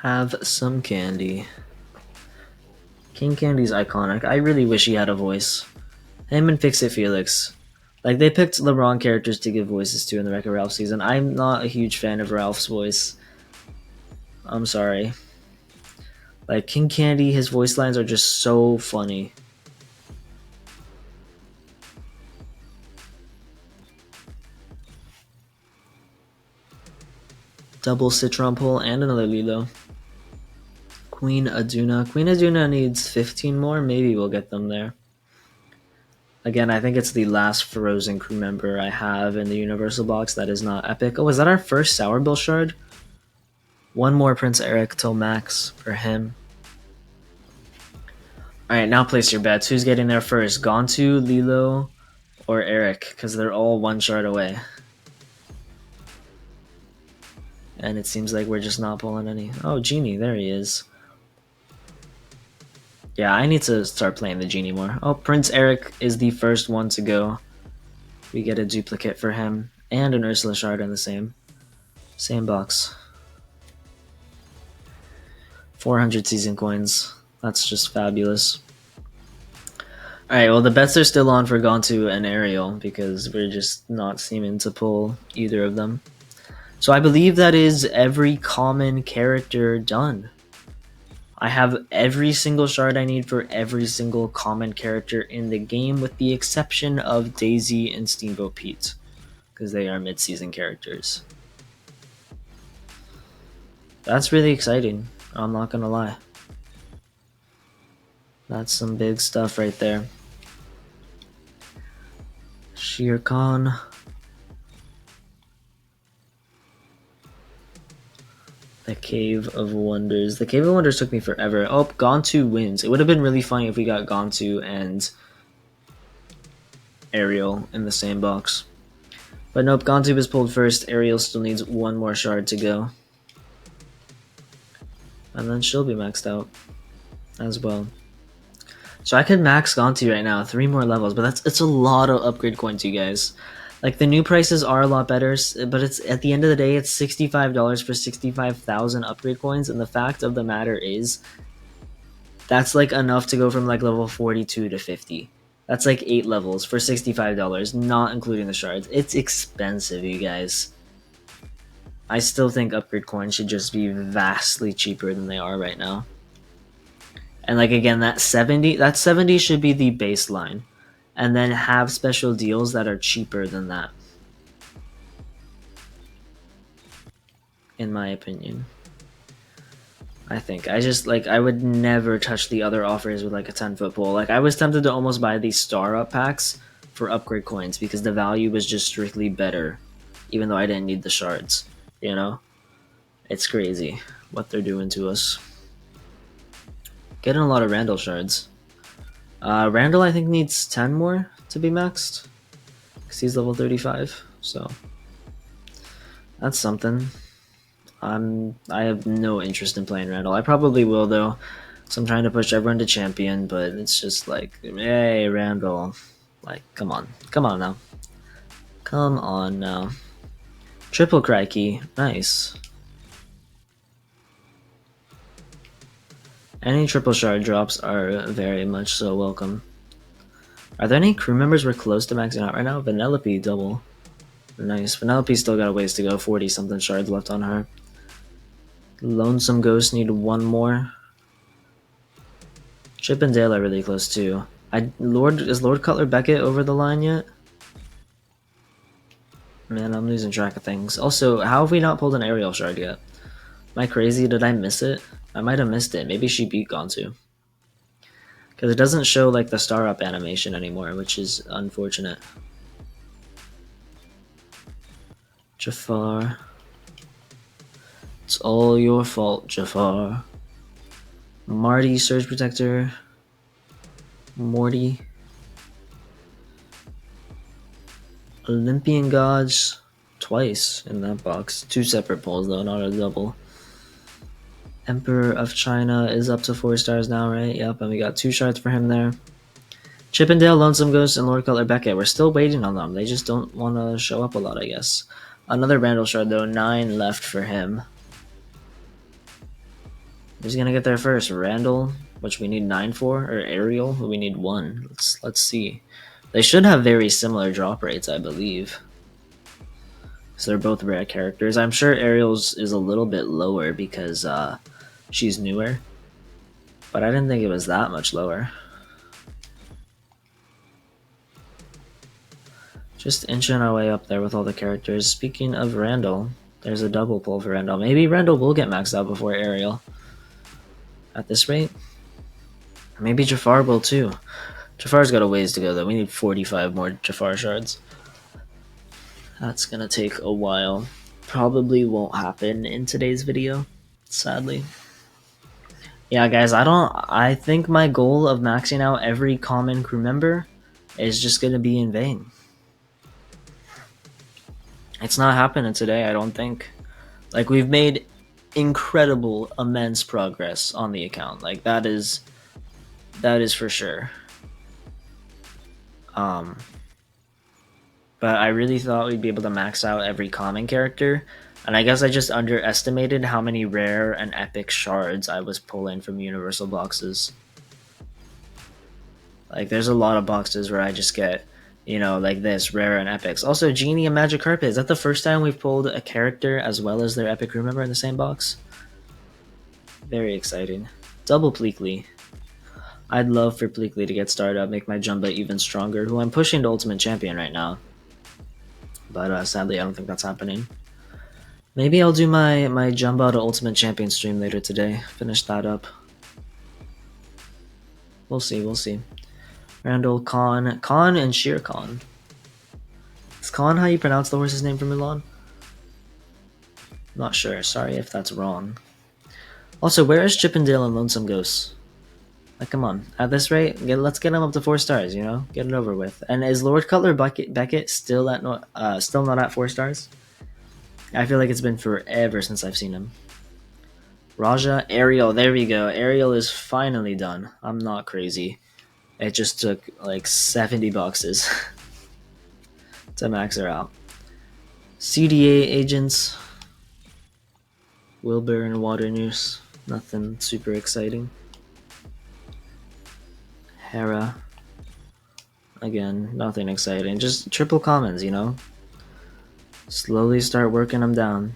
Have some candy. King Candy's iconic. I really wish he had a voice. Him and Fix It Felix. Like, they picked the wrong characters to give voices to in the Wreck-It Ralph season. I'm not a huge fan of Ralph's voice. I'm sorry. Like, King Candy, his voice lines are just so funny. Double Citron Pull and another Lilo. Queen Aduna. Queen Aduna needs 15 more. Maybe we'll get them there. Again, I think it's the last Frozen crew member I have in the Universal box that is not epic. Oh, is that our first Sour Bill shard? One more Prince Eric till max for him. Alright, now place your bets. Who's getting there first? Gontu, Lilo, or Eric? Because they're all one shard away. And it seems like we're just not pulling any. Oh, Genie, there he is. Yeah, I need to start playing the Genie more. Oh, Prince Eric is the first one to go. We get a duplicate for him. And an Ursula shard in the same box. 400 season coins. That's just fabulous. Alright, well the bets are still on for Gontu and Ariel because we're just not seeming to pull either of them. So I believe that is every common character done. I have every single shard I need for every single common character in the game with the exception of Daisy and Steamboat Pete because they are mid-season characters. That's really exciting, I'm not gonna lie. That's some big stuff right there. Shere Khan. The Cave of Wonders. The Cave of Wonders took me forever. Oh, Gontu wins. It would have been really funny if we got Gontu and Ariel in the same box. But nope, Gontu is pulled first. Ariel still needs one more shard to go. And then she'll be maxed out as well. So I could max Gontu right now, 3 more levels, but it's a lot of upgrade coins, you guys. Like the new prices are a lot better, but it's at the end of the day, it's $65 for 65,000 upgrade coins, and the fact of the matter is, that's like enough to go from like level 42 to 50. That's like 8 levels for $65, not including the shards. It's expensive, you guys. I still think upgrade coins should just be vastly cheaper than they are right now. And like again, that 70 should be the baseline. And then have special deals that are cheaper than that. In my opinion. I think. I would never touch the other offers with like a 10-foot pole. Like I was tempted to almost buy these star up packs for upgrade coins because the value was just strictly better. Even though I didn't need the shards. You know? It's crazy what they're doing to us. Getting a lot of Randall shards. Randall, I think, needs 10 more to be maxed. Because he's level 35, so... That's something. I have no interest in playing Randall. I probably will, though. So I'm trying to push everyone to champion, but it's just like, hey, Randall. Like, come on. Come on now. Come on now. Triple Crikey. Nice. Any triple shard drops are very much so welcome. Are there any crew members we're close to maxing out right now? Vanellope double. Nice. Vanellope's still got a ways to go. 40 something shards left on her. Lonesome Ghost need one more. Chip and Dale are really close too. Is Lord Cutler Beckett over the line yet? Man, I'm losing track of things. Also, how have we not pulled an Ariel shard yet? Am I crazy? Did I miss it? I might have missed it. Maybe she beat Gontu. Because it doesn't show like the star up animation anymore, which is unfortunate. Jafar. It's all your fault, Jafar. Marty, Surge Protector. Morty. Olympian Gods. Twice in that box. 2 separate pulls though, not a double. Emperor of China is up to 4 stars now, right? Yep, and we got 2 shards for him there. Chippendale, Lonesome Ghost, and Lord Cutler Beckett. We're still waiting on them. They just don't want to show up a lot, I guess. Another Randall shard though, 9 left for him. Who's gonna get there first? Randall, which we need 9 for, or Ariel, who we need 1. Let's see. They should have very similar drop rates, I believe. So they're both rare characters. I'm sure Ariel's is a little bit lower because she's newer. But I didn't think it was that much lower. Just inching our way up there with all the characters. Speaking of Randall, there's a double pull for Randall. Maybe Randall will get maxed out before Ariel. At this rate. Maybe Jafar will too. Jafar's got a ways to go though. We need 45 more Jafar shards. That's gonna take a while. Probably won't happen in today's video, sadly. Yeah, guys, I think my goal of maxing out every common crew member is just gonna be in vain. It's not happening today, I don't think. Like, we've made incredible, immense progress on the account. Like, that is for sure. But I really thought we'd be able to max out every common character, and I guess I just underestimated how many rare and epic shards I was pulling from universal boxes. Like, there's a lot of boxes where I just get, you know, like this, rare and epics. Also, Genie and Magic Carpet. Is that the first time we've pulled a character as well as their epic crew member in the same box? Very exciting. Double Pleakley. I'd love for Pleakley to get started up, make my Jumba even stronger, who I'm pushing to Ultimate Champion right now. But sadly, I don't think that's happening. Maybe I'll do my Jumba to Ultimate Champion stream later today. Finish that up. We'll see, we'll see. Randall, Khan and Shere Khan. Is Khan how you pronounce the horse's name from Mulan? Not sure, sorry if that's wrong. Also, where is Chippendale and Lonesome Ghost? Like, come on. At this rate, let's get him up to 4 stars, you know? Get it over with. And is Lord Cutler Beckett still not at 4 stars? I feel like it's been forever since I've seen him. Raja, Ariel, there we go. Ariel is finally done. I'm not crazy. It just took like 70 boxes to max her out. CDA agents. Wilbur and Water Noose. Nothing super exciting. Hera. Again, nothing exciting. Just triple commons, you know? Slowly start working them down.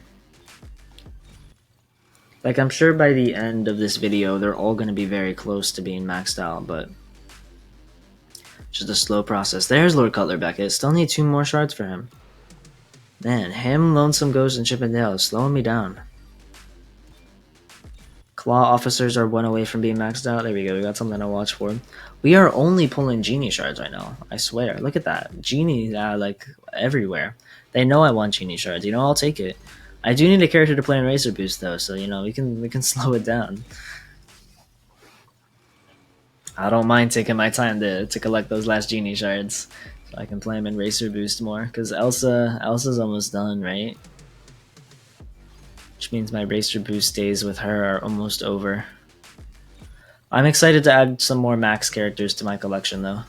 Like, I'm sure by the end of this video, they're all going to be very close to being maxed out, but just a slow process. There's Lord Cutler Beckett. Still need 2 more shards for him. Man, him, Lonesome Ghost, and Chippendale is slowing me down. Claw officers are 1 away from being maxed out. There we go. We got something to watch for. We are only pulling Genie shards right now. I swear. Look at that. Genie, like, everywhere. They know I want Genie shards. You know, I'll take it. I do need a character to play in Racer Boost, though, so, you know, we can slow it down. I don't mind taking my time to collect those last Genie shards, so I can play them in Racer Boost more, because Elsa's almost done, right? Which means my Racer Boost days with her are almost over. I'm excited to add some more max characters to my collection, though.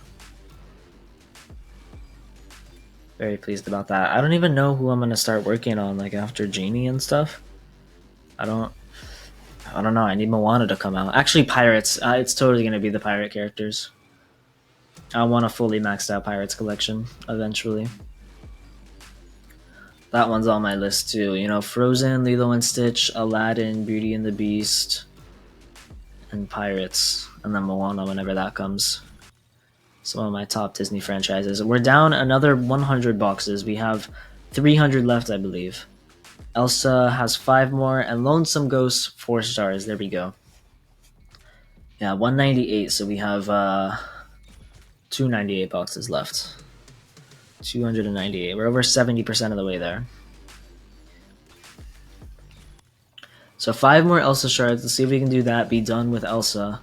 Very pleased about that. I don't even know who I'm going to start working on, like, after Genie and stuff. I don't know. I need Moana to come out. Actually, Pirates. It's totally going to be the pirate characters. I want a fully maxed out Pirates collection, eventually. That one's on my list, too. You know, Frozen, Lilo and Stitch, Aladdin, Beauty and the Beast, and Pirates. And then Moana whenever that comes. Some of my top Disney franchises. We're down another 100 boxes. We have 300 left, I believe. Elsa has 5 more, and Lonesome Ghost 4 stars. There we go. Yeah, 198. So we have 298 boxes left. 298. We're over 70% of the way there. So 5 more Elsa shards. Let's see if we can do that. Be done with Elsa.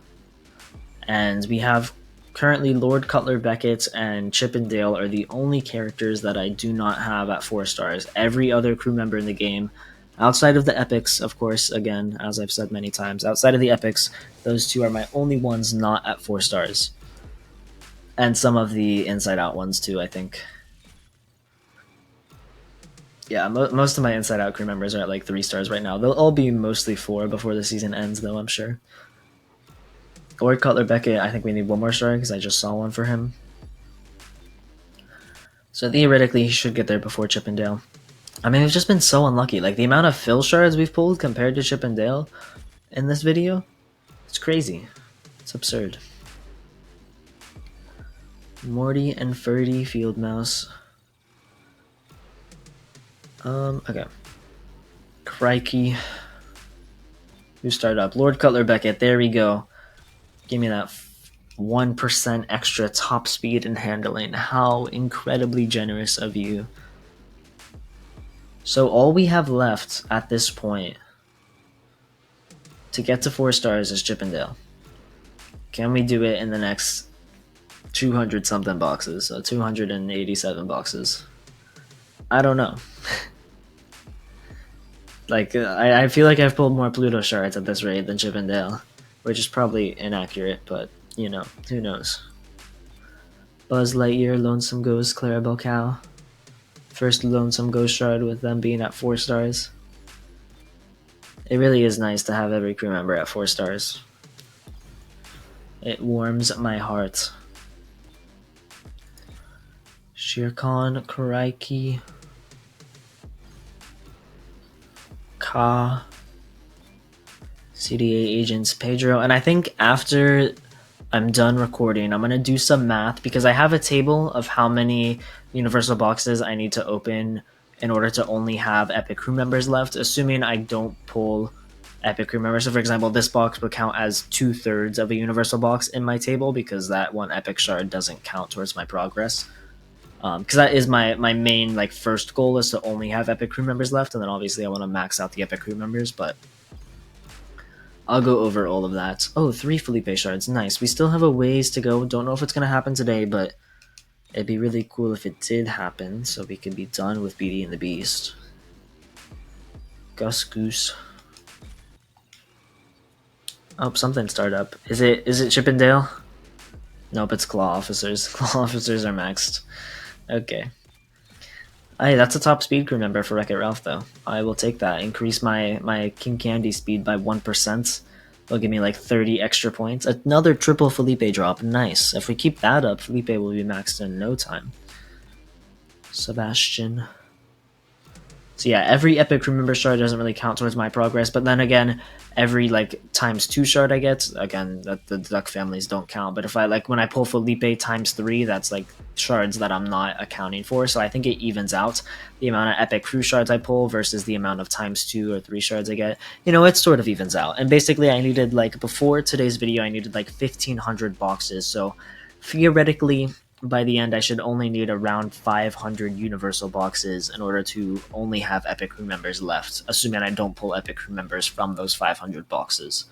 And we have currently Lord Cutler Beckett and Chippendale are the only characters that I do not have at 4 stars. Every other crew member in the game, outside of the epics, of course, again, as I've said many times, outside of the epics, those 2 are my only ones not at 4 stars. And some of the Inside Out ones too, I think. Yeah, most of my Inside Out crew members are at like 3 stars right now. They'll all be mostly 4 before the season ends, though, I'm sure. Lord Cutler Beckett, I think we need 1 more star because I just saw one for him. So theoretically, he should get there before Chippendale. I mean, we've just been so unlucky. Like, the amount of fill shards we've pulled compared to Chippendale in this video, it's crazy. It's absurd. Morty and Ferdy Field Mouse. Okay. Crikey. Who started up? Lord Cutler Beckett, there we go. Give me that 1% extra top speed and handling. How incredibly generous of you. So all we have left at this point to get to 4 stars is Chippendale. Can we do it in the next 200 something boxes? So 287 boxes. I don't know. Like, I feel like I've pulled more Pluto shards at this rate than Chippendale, which is probably inaccurate, but, you know, who knows. Buzz Lightyear, Lonesome Ghost, Clarabelle Cow. First Lonesome Ghost shard with them being at 4 stars. It really is nice to have every crew member at 4 stars. It warms my heart. Shere Khan, Karaiki, Ka, CDA agents, Pedro, and I think after I'm done recording, I'm gonna do some math because I have a table of how many universal boxes I need to open in order to only have epic crew members left, assuming I don't pull epic crew members. So for example, this box would count as 2/3 of a universal box in my table because that one epic shard doesn't count towards my progress. Because that is my main like first goal is to only have epic crew members left, and then obviously I want to max out the epic crew members, but I'll go over all of that. Oh, 3 Felipe shards, nice. We still have a ways to go. Don't know if it's gonna happen today, but it'd be really cool if it did happen, so we could be done with Beauty and the Beast. Gus Goose. Oh, something started up. Is it Chippendale? Nope, it's Claw Officers. Claw Officers are maxed. Okay. Hey, that's a top speed crew member for Wreck-It Ralph, though. I will take that. Increase my King Candy speed by 1%. It'll give me like 30 extra points. Another triple Felipe drop. Nice. If we keep that up, Felipe will be maxed in no time. Sebastian. So yeah, every epic crew member shard doesn't really count towards my progress, but then again, every like ×2 shard I get, again, that the duck families don't count. But if I like when I pull Felipe ×3, that's like shards that I'm not accounting for. So I think it evens out the amount of epic crew shards I pull versus the amount of ×2 or 3 shards I get. You know, it sort of evens out. And basically I needed like before today's video, I needed like 1,500 boxes. So theoretically, by the end, I should only need around 500 universal boxes in order to only have epic crew members left, assuming I don't pull epic crew members from those 500 boxes.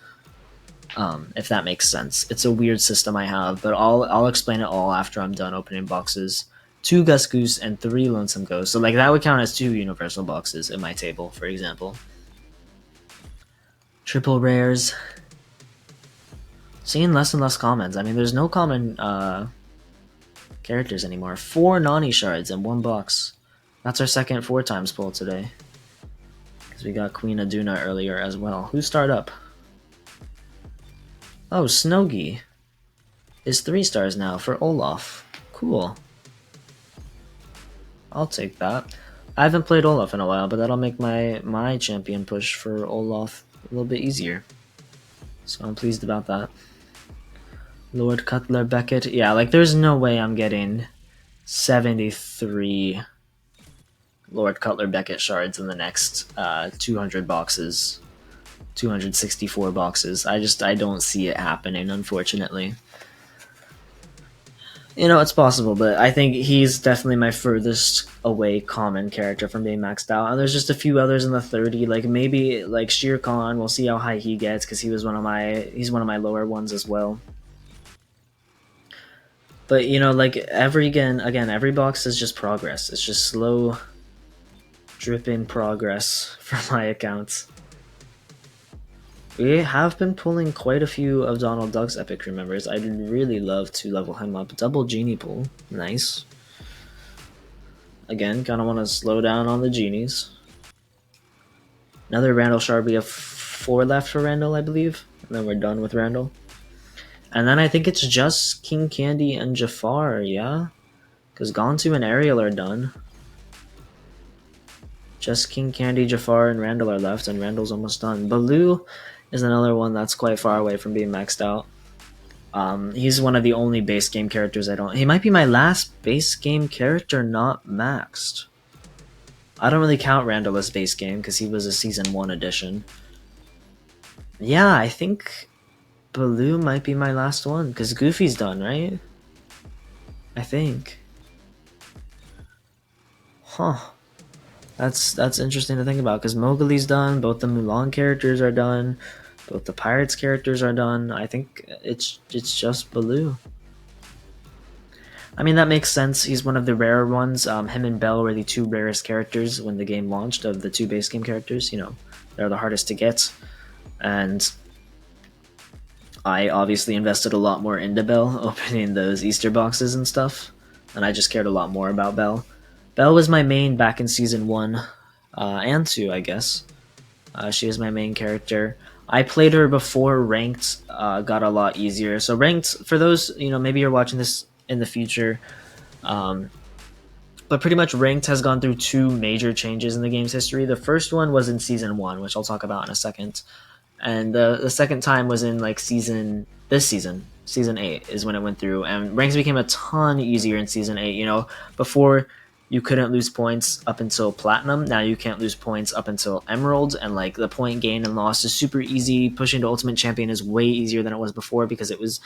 If that makes sense. It's a weird system I have, but I'll explain it all after I'm done opening boxes. 2 Gus Goose and 3 Lonesome Ghosts. So like that would count as 2 universal boxes in my table, for example. Triple rares. Seeing less and less comments. I mean, there's no common characters anymore. 4 Nani shards in 1 box. That's our second 4 times pull today. Because we got Queen Aduna earlier as well. Who started up? Oh, Snowgy is 3 stars now for Olaf. Cool. I'll take that. I haven't played Olaf in a while, but that'll make my champion push for Olaf a little bit easier. So I'm pleased about that. Lord Cutler Beckett. Yeah, like there's no way I'm getting 73 Lord Cutler Beckett shards in the next 200 boxes. 264 boxes. I don't see it happening, unfortunately. You know, it's possible, but I think he's definitely my furthest away common character from being maxed out. And there's just a few others in the 30, like maybe like Shere Khan. We'll see how high he gets because he's one of my lower ones as well. But you know, like every box is just progress. It's just slow, dripping progress for my accounts. We have been pulling quite a few of Donald Duck's epic crew members. I'd really love to level him up. Double genie pull, nice. Again, kind of want to slow down on the genies. Another Randall shard. We have 4 left for Randall, I believe, and then we're done with Randall. And then I think it's just King Candy and Jafar, yeah? Because Gontu and Ariel are done. Just King Candy, Jafar, and Randall are left, and Randall's almost done. Baloo is another one that's quite far away from being maxed out. He's one of the only base game characters I don't... He might be my last base game character not maxed. I don't really count Randall as base game because he was a Season 1 edition. Yeah, I think Baloo might be my last one because Goofy's done, right? I think. Huh. That's interesting to think about because Mowgli's done. Both the Mulan characters are done. Both the Pirates characters are done. I think it's just Baloo. I mean, that makes sense. He's one of the rarer ones. Him and Belle were the two rarest characters when the game launched of the two base game characters. You know, they're the hardest to get. And I obviously invested a lot more into Belle, opening those Easter boxes and stuff. And I just cared a lot more about Belle. Belle was my main back in Season 1 and 2, I guess. She is my main character. I played her before Ranked got a lot easier. So Ranked, for those, maybe you're watching this in the future, but pretty much Ranked has gone through two major changes in the game's history. The first one was in Season 1, which I'll talk about in a second. And the second time was in like season 8 is when it went through, and ranks became a ton easier in season 8. Before you couldn't lose points up until platinum. Now you can't lose points up until emerald, and like the point gain and loss is super easy. Pushing to ultimate champion is way easier than it was before because it was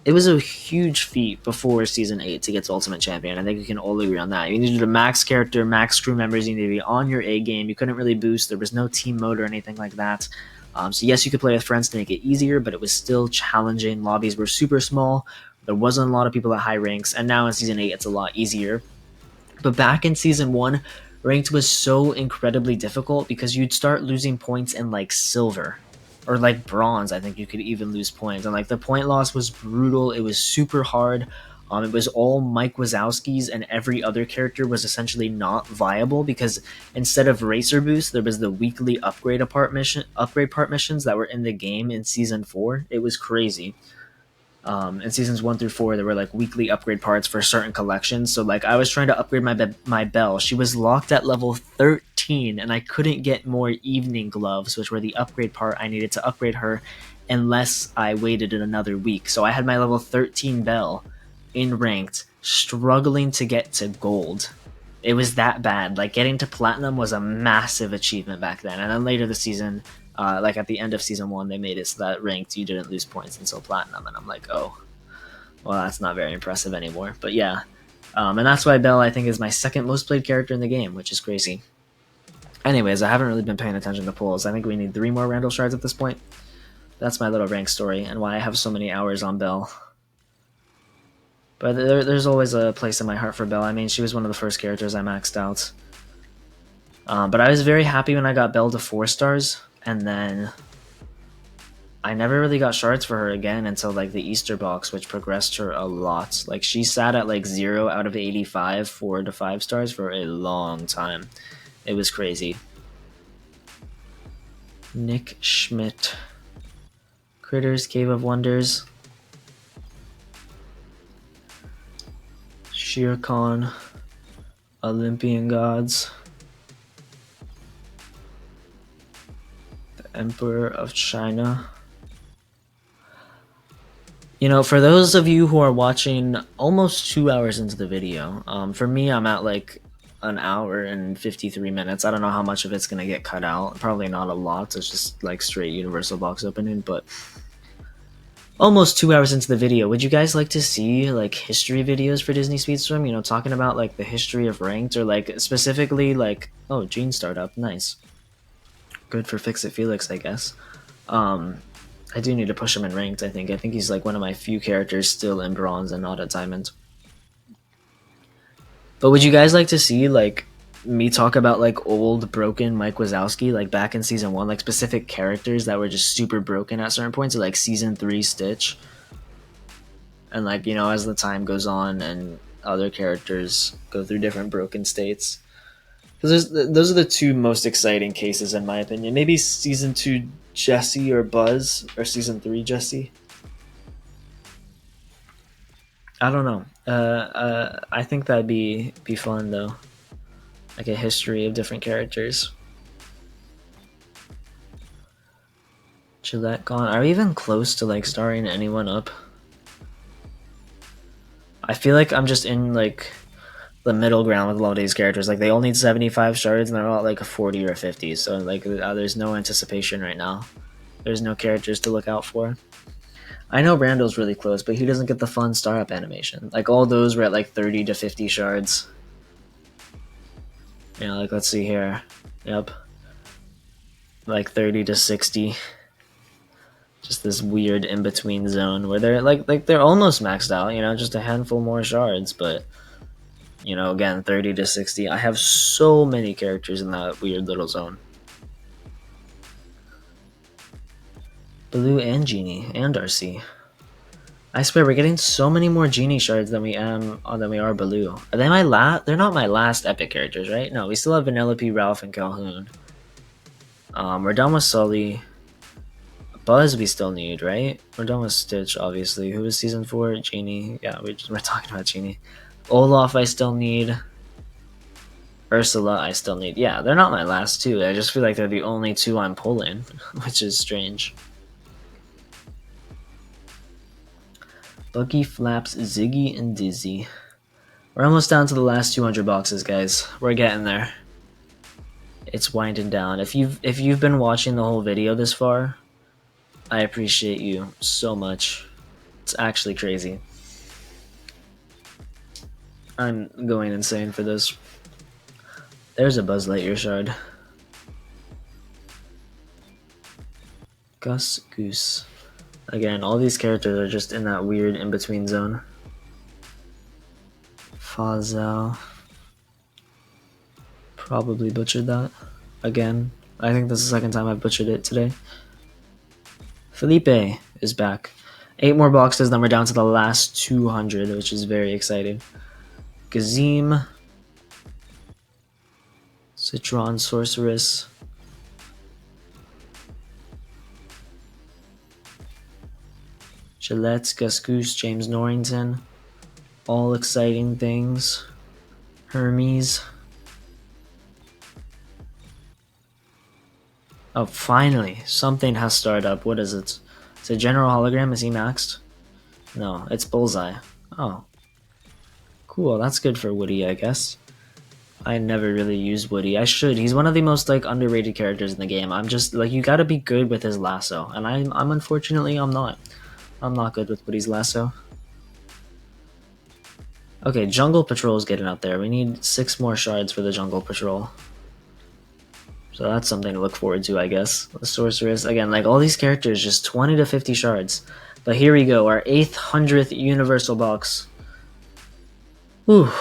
a huge feat before season 8 to get to ultimate champion. I think we can all agree on that. You needed a max character, max crew members. You needed to be on your A game. You couldn't really boost. There was no team mode or anything like that. So yes, you could play with friends to make it easier, but it was still challenging. Lobbies were super small. There wasn't a lot of people at high ranks, and now in Season 8, it's a lot easier. But back in Season 1, ranked was so incredibly difficult because you'd start losing points in like silver or like bronze. I think you could even lose points, and like the point loss was brutal. It was super hard. It was all Mike Wazowski's, and every other character was essentially not viable because instead of Racer Boost, there was the weekly upgrade part missions that were in the game in Season 4. It was crazy. In Seasons 1 through 4, there were like weekly upgrade parts for certain collections. So like I was trying to upgrade my Belle. She was locked at level 13, and I couldn't get more evening gloves, which were the upgrade part I needed to upgrade her, unless I waited another week. So I had my level 13 Belle in ranked, struggling to get to gold. It was that bad. Like getting to platinum was a massive achievement back then. And then later the season, like at the end of Season 1, they made it so that ranked you didn't lose points until platinum, and I'm like, oh, well, that's not very impressive anymore. But yeah, and that's why Belle, I think, is my second most played character in the game, which is crazy. Anyways, I haven't really been paying attention to polls. I think we need 3 more Randall shards at this point. That's my little rank story and why I have so many hours on Belle. But there's always a place in my heart for Belle. I mean, she was one of the first characters I maxed out. But I was very happy when I got Belle to 4 stars, and then I never really got shards for her again until like the Easter box, which progressed her a lot. Like she sat at like 0 out of 85, 4 to 5 stars for a long time. It was crazy. Nick Schmidt. Critters, Cave of Wonders. Shere Khan, Olympian Gods, the Emperor of China. For those of you who are watching almost 2 hours into the video, for me, I'm at like an hour and 53 minutes. I don't know how much of it's going to get cut out. Probably not a lot. It's just like straight Universal box opening, but almost 2 hours into the video. Would you guys like to see like history videos for Disney Speedstorm? Talking about like the history of ranked, or like specifically like, oh, Gene startup, nice, good for Fix It Felix, I guess. I do need to push him in ranked. I think he's like one of my few characters still in bronze and not at diamond. But would you guys like to see like me talk about like old broken Mike Wazowski, like back in Season 1, like specific characters that were just super broken at certain points, like Season 3 Stitch, and like as the time goes on and other characters go through different broken states, because those are the two most exciting cases in my opinion. Maybe Season 2 Jesse or Buzz, or Season 3 Jesse. I don't know. I think that'd be fun though. Like a history of different characters. Gillette gone. Are we even close to like starring anyone up? I feel like I'm just in like the middle ground with a lot of these characters. Like they all need 75 shards and they're all at like a 40 or 50. So like there's no anticipation right now. There's no characters to look out for. I know Randall's really close, but he doesn't get the fun startup animation. Like all those were at like 30 to 50 shards. You know, like let's see here. Yep. Like 30 to 60. Just this weird in-between zone where they're they're almost maxed out, you know, just a handful more shards, but you know, again, 30 to 60. I have so many characters in that weird little zone. Blue and Genie and Darcy. I swear we're getting so many more Genie shards than we are Baloo. Are they my last? They're not my last epic characters, right? No, we still have Vanellope, Ralph, and Calhoun. We're done with Sully. Buzz we still need, right? We're done with Stitch, obviously. Who is season 4? Genie. Yeah, we're talking about Genie. Olaf I still need. Ursula I still need. Yeah, they're not my last two. I just feel like they're the only two I'm pulling, which is strange. Buggy, Flaps, Ziggy, and Dizzy. We're almost down to the last 200 boxes, guys. We're getting there. It's winding down. If you've been watching the whole video this far, I appreciate you so much. It's actually crazy. I'm going insane for this. There's a Buzz Lightyear shard. Gus Goose. Again, all these characters are just in that weird in-between zone. Fazal. Probably butchered that. Again, I think this is the second time I've butchered it today. Felipe is back. 8 more boxes, then we're down to the last 200, which is very exciting. Gazim. Citron Sorceress. Gillette, Gus Goose, James Norrington. All exciting things. Hermes. Oh, finally. Something has started up. What is it? Is it General Hologram? Is he maxed? No, it's Bullseye. Oh. Cool, that's good for Woody, I guess. I never really used Woody. I should. He's one of the most like underrated characters in the game. I'm just like, you gotta be good with his lasso. And I'm unfortunately I'm not. I'm not good with Woody's lasso. Okay, Jungle Patrol is getting up there. We need 6 more shards for the Jungle Patrol. So that's something to look forward to, I guess. The Sorceress, again, like all these characters, just 20 to 50 shards. But here we go, our 800th Universal Box. Whew.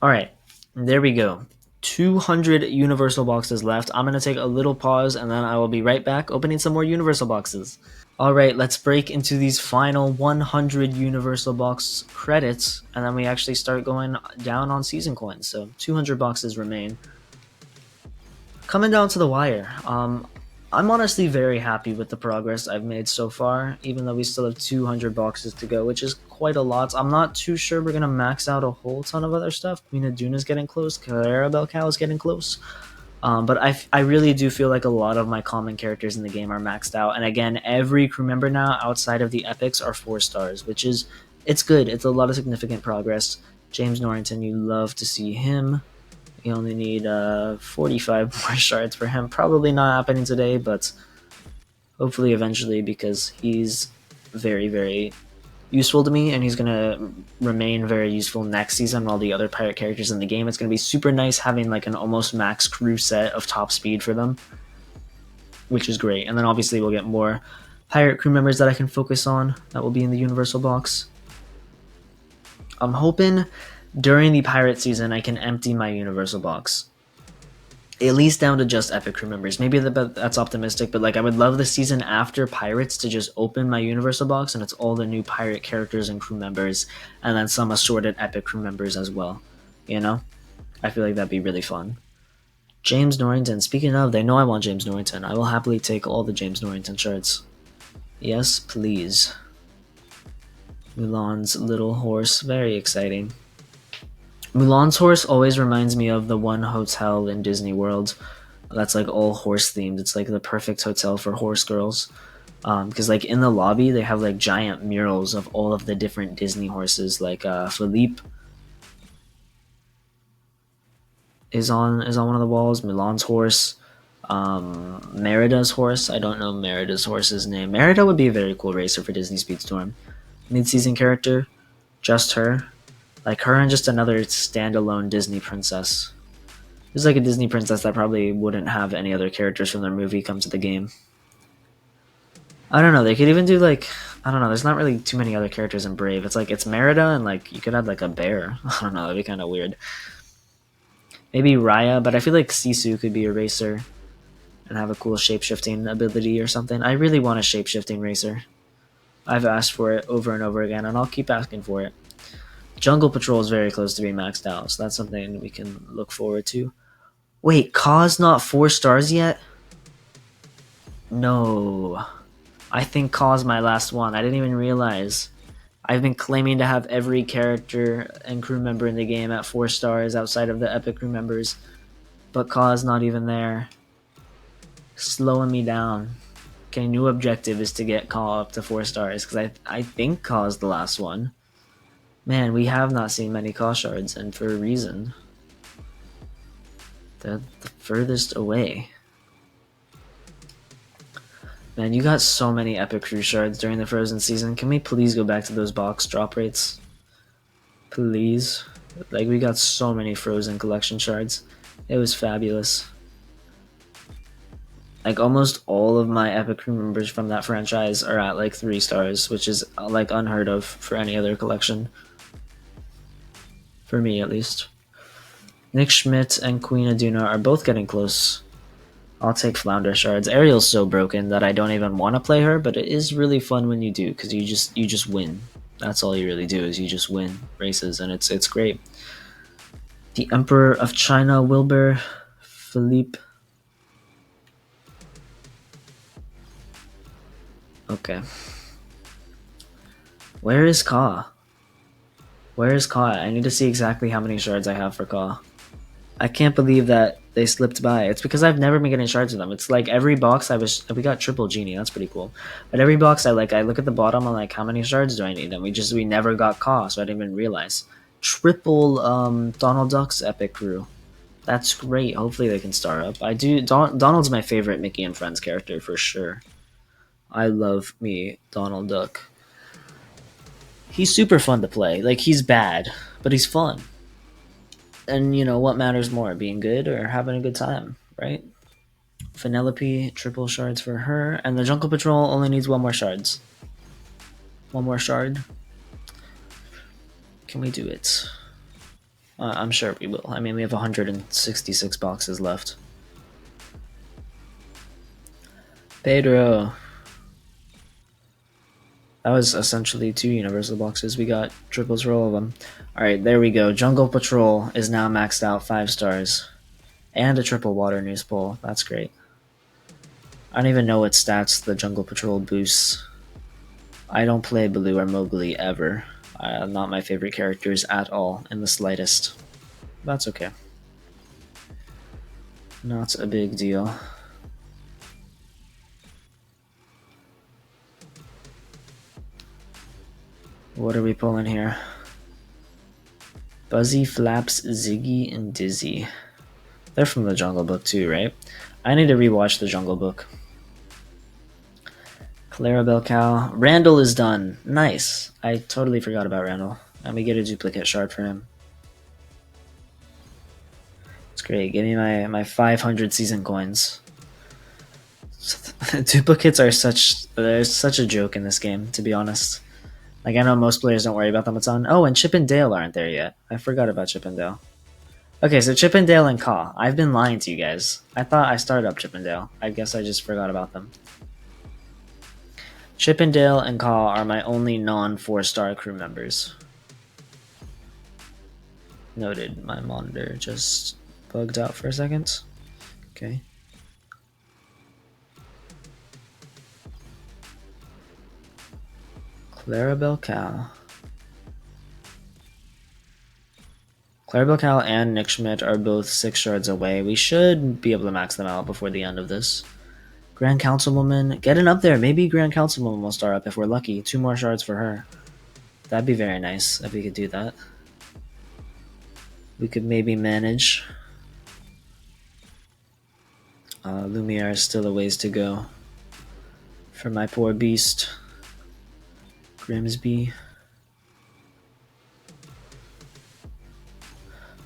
Alright, there we go. 200 Universal Boxes left. I'm going to take a little pause, and then I will be right back opening some more Universal Boxes. Alright, let's break into these final 100 Universal Box credits, and then we actually start going down on Season Coins. So 200 boxes remain. Coming down to the wire, I'm honestly very happy with the progress I've made so far, even though we still have 200 boxes to go, which is quite a lot. I'm not too sure we're going to max out a whole ton of other stuff. Queen Aduna's getting close, Clarabelle Cow is getting close. But I really do feel like a lot of my common characters in the game are maxed out. And again, every crew member now outside of the epics are 4 stars, which is, it's good. It's a lot of significant progress. James Norrington, you love to see him. You only need 45 more shards for him. Probably not happening today, but hopefully eventually, because he's very, very useful to me, and he's going to remain very useful next season. All the other pirate characters in the game, it's going to be super nice having like an almost max crew set of top speed for them, which is great. And then obviously we'll get more pirate crew members that I can focus on that will be in the Universal Box. I'm hoping during the pirate season I can empty my Universal Box, at least down to just epic crew members. Maybe that's optimistic, but like I would love the season after pirates to just open my Universal Box and it's all the new pirate characters and crew members, and then some assorted epic crew members as well. You know, I feel like that'd be really fun. James Norrington, speaking of, they know I want James Norrington. I will happily take all the James Norrington shards. Yes, please. Mulan's little horse, very exciting. Mulan's horse always reminds me of the one hotel in Disney World that's like all horse themed. It's like the perfect hotel for horse girls, because like in the lobby they have like giant murals of all of the different Disney horses. Like Philippe is on one of the walls. Mulan's horse, Merida's horse. I don't know Merida's horse's name. Merida would be a very cool racer for Disney Speedstorm. Mid-season character, just her. Like her and just another standalone Disney princess. Who's like a Disney princess that probably wouldn't have any other characters from their movie come to the game. I don't know. They could even do like, I don't know. There's not really too many other characters in Brave. It's like it's Merida and like you could have like a bear. I don't know. That'd be kind of weird. Maybe Raya, but I feel like Sisu could be a racer and have a cool shapeshifting ability or something. I really want a shapeshifting racer. I've asked for it over and over again, and I'll keep asking for it. Jungle Patrol is very close to being maxed out, so that's something we can look forward to. Wait, Ka's not 4 stars yet? No. I think Ka's my last one. I didn't even realize. I've been claiming to have every character and crew member in the game at 4 stars outside of the epic crew members, but Ka's not even there. Slowing me down. Okay, new objective is to get Ka up to 4 stars, because I think Ka's the last one. Man, we have not seen many Ka shards, and for a reason. They're the furthest away. Man, you got so many epic crew shards during the Frozen season. Can we please go back to those box drop rates? Please. Like, we got so many Frozen collection shards. It was fabulous. Like, almost all of my epic crew members from that franchise are at like 3 stars, which is like unheard of for any other collection. For me, at least. Nick Schmidt and Queen Aduna are both getting close. I'll take Flounder shards. Ariel's so broken that I don't even want to play her, but it is really fun when you do, because you just win. That's all you really do, is you just win races, and it's great. The Emperor of China, Wilbur, Philippe. Okay. Where is Ka? Where is Ka? I need to see exactly how many shards I have for Ka. I can't believe that they slipped by. It's because I've never been getting shards of them. It's like every box we got triple genie. That's pretty cool. But every box I look at the bottom. I'm like, how many shards do I need? And we never got Ka, so I didn't even realize. Triple Donald Duck's epic crew. That's great. Hopefully they can star up. Donald's my favorite Mickey and Friends character for sure. I love me Donald Duck. He's super fun to play. Like, he's bad, but he's fun. And, you know, what matters more, being good or having a good time, right? Vanellope, triple shards for her. And the Jungle Patrol only needs 1 more shards. 1 more shard. Can we do it? I'm sure we will. I mean, we have 166 boxes left. Pedro. That was essentially 2 universal boxes. We got triples for all of them. Alright, there we go. Jungle Patrol is now maxed out 5 stars. And a triple water news poll. That's great. I don't even know what stats the Jungle Patrol boosts. I don't play Baloo or Mowgli ever. Not my favorite characters at all, in the slightest. That's okay. Not a big deal. What are we pulling here? Buzzy, Flaps, Ziggy, and Dizzy. They're from the Jungle Book too, right? I need to rewatch the Jungle Book. Clarabelle Cow. Randall is done. Nice. I totally forgot about Randall. And we get a duplicate shard for him. It's great. Give me my 500 season coins. Duplicates are such a joke in this game, to be honest. Like, I know most players don't worry about them a ton. Oh, and Chip and Dale aren't there yet. I forgot about Chip and Dale. Okay, so Chip and Dale and Ka. I've been lying to you guys. I thought I started up Chip and Dale. I guess I just forgot about them. Chip and Dale and Ka are my only non-4-star crew members. Noted. My monitor just bugged out for a second. Okay. Clarabelle Cow. Clarabelle Cow and Nick Schmidt are both 6 shards away. We should be able to max them out before the end of this. Grand Councilwoman, getting up there. Maybe Grand Councilwoman will star up if we're lucky. 2 more shards for her. That'd be very nice if we could do that. We could maybe manage. Lumiere is still a ways to go for my poor beast. Grimsby.